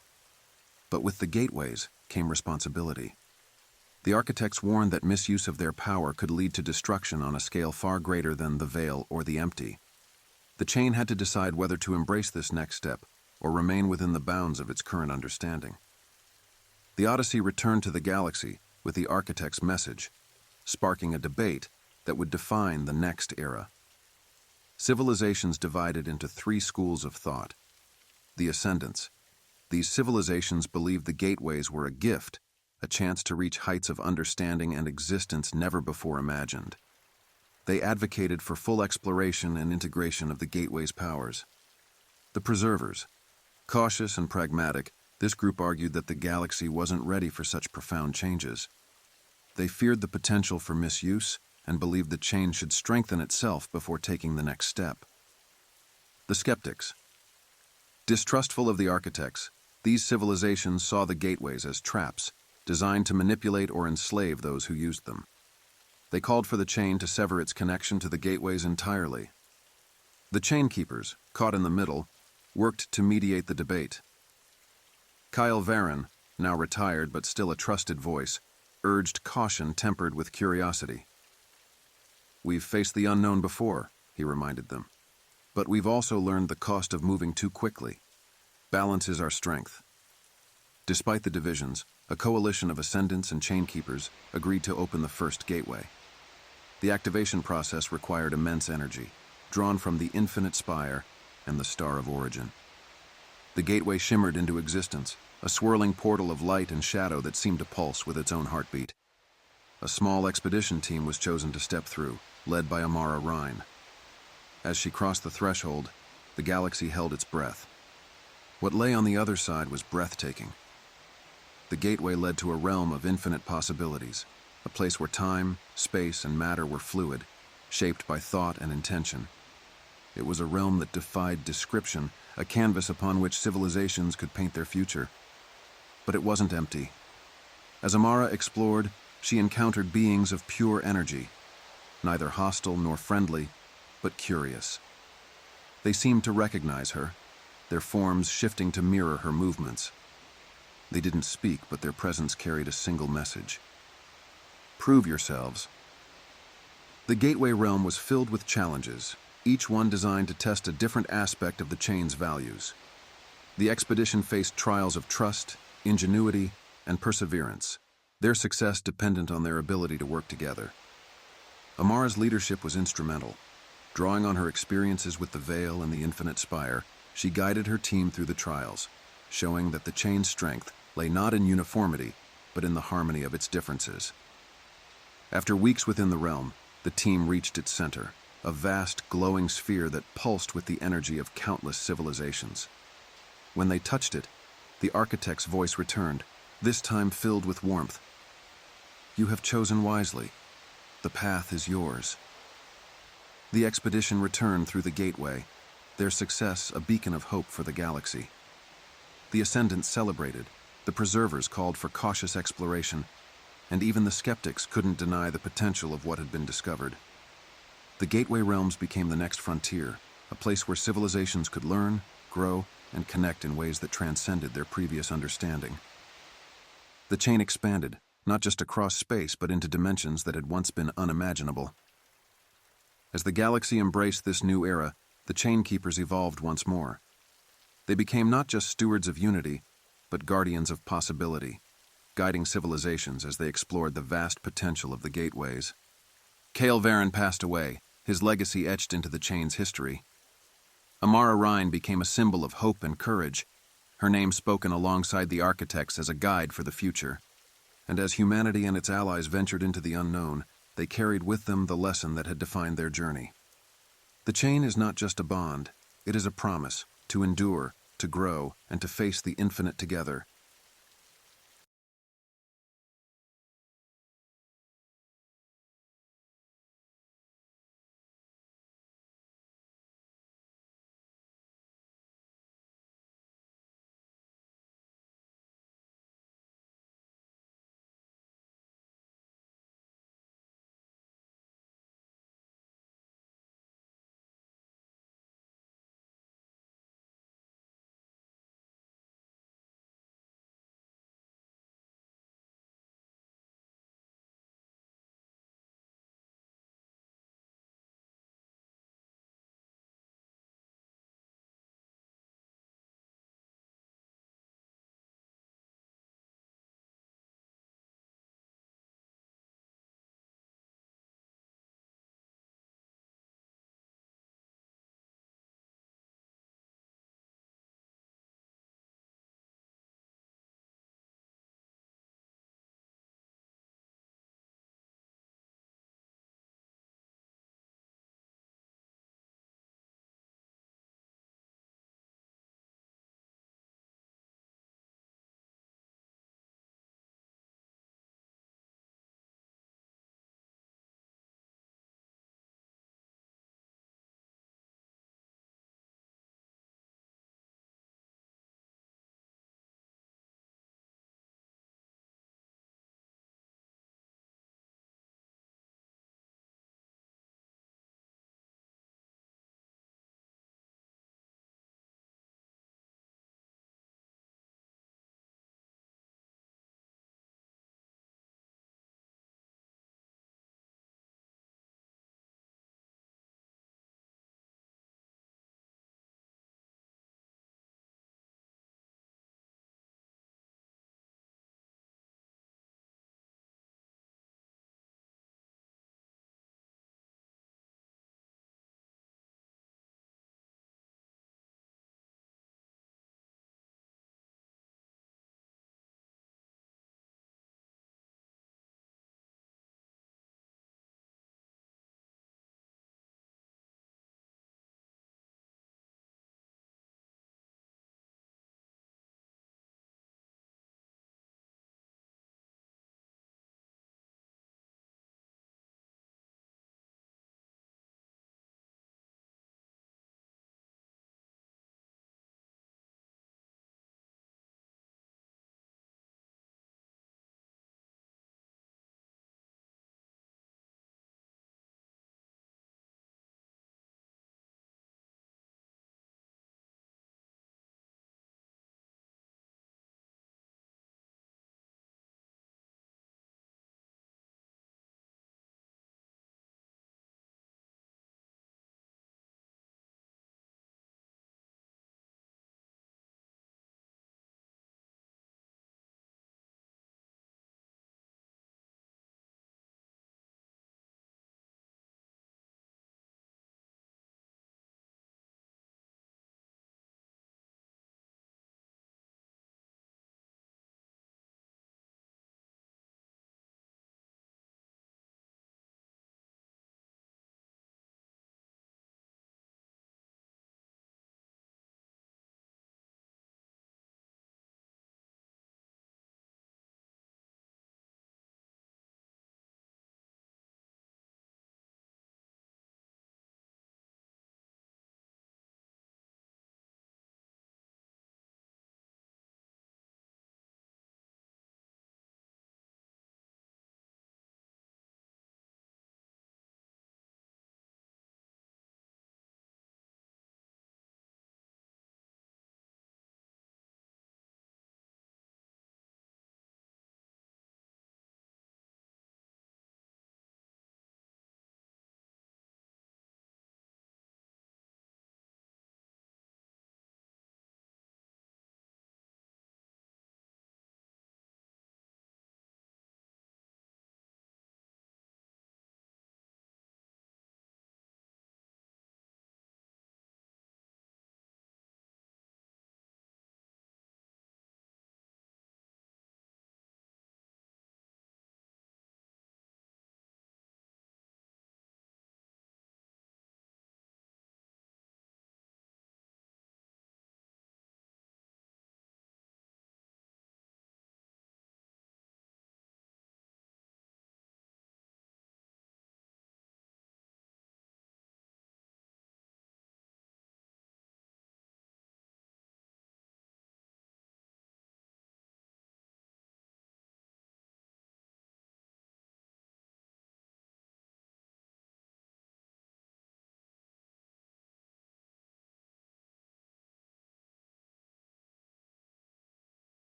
But with the gateways came responsibility. The architects warned that misuse of their power could lead to destruction on a scale far greater than the veil or the empty. The chain had to decide whether to embrace this next step or remain within the bounds of its current understanding. The Odyssey returned to the galaxy with the architect's message, sparking a debate that would define the next era. Civilizations divided into three schools of thought. The Ascendants. These civilizations believed the gateways were a gift, a chance to reach heights of understanding and existence never before imagined. They advocated for full exploration and integration of the gateway's powers. The Preservers. Cautious and pragmatic, this group argued that the galaxy wasn't ready for such profound changes. They feared the potential for misuse and believed the chain should strengthen itself before taking the next step. The Skeptics. Distrustful of the architects, these civilizations saw the gateways as traps, designed to manipulate or enslave those who used them. They called for the chain to sever its connection to the gateways entirely. The Chainkeepers, caught in the middle, worked to mediate the debate. Kyle Varon, now retired but still a trusted voice, urged caution tempered with curiosity. We've faced the unknown before, he reminded them. But we've also learned the cost of moving too quickly. Balance is our strength. Despite the divisions, a coalition of Ascendants and Chainkeepers agreed to open the first gateway. The activation process required immense energy, drawn from the Infinite Spire and the Star of Origin. The gateway shimmered into existence, a swirling portal of light and shadow that seemed to pulse with its own heartbeat. A small expedition team was chosen to step through, led by Amara Rhine. As she crossed the threshold, the galaxy held its breath. What lay on the other side was breathtaking. The gateway led to a realm of infinite possibilities, a place where time, space, and matter were fluid, shaped by thought and intention. It was a realm that defied description, a canvas upon which civilizations could paint their future. But it wasn't empty. As Amara explored, she encountered beings of pure energy, neither hostile nor friendly, but curious. They seemed to recognize her, their forms shifting to mirror her movements. They didn't speak, but their presence carried a single message. Prove yourselves. The Gateway realm was filled with challenges, each one designed to test a different aspect of the chain's values. The expedition faced trials of trust, ingenuity, and perseverance, their success dependent on their ability to work together. Amara's leadership was instrumental. Drawing on her experiences with the Veil and the Infinite Spire, she guided her team through the trials, showing that the chain's strength lay not in uniformity, but in the harmony of its differences. After weeks within the realm, the team reached its center, a vast, glowing sphere that pulsed with the energy of countless civilizations. When they touched it, the architect's voice returned, this time filled with warmth. You have chosen wisely. The path is yours. The expedition returned through the gateway, their success a beacon of hope for the galaxy. The ascendants celebrated, the preservers called for cautious exploration, and even the skeptics couldn't deny the potential of what had been discovered. The Gateway realms became the next frontier, a place where civilizations could learn, grow, and connect in ways that transcended their previous understanding. The chain expanded, not just across space, but into dimensions that had once been unimaginable. As the galaxy embraced this new era, the Chain Keepers evolved once more. They became not just stewards of unity, but guardians of possibility, guiding civilizations as they explored the vast potential of the gateways. Kale Varen passed away, his legacy etched into the chain's history. Amara Rhine became a symbol of hope and courage, her name spoken alongside the architects as a guide for the future. And as humanity and its allies ventured into the unknown, they carried with them the lesson that had defined their journey. The chain is not just a bond, it is a promise to endure, to grow, and to face the infinite together.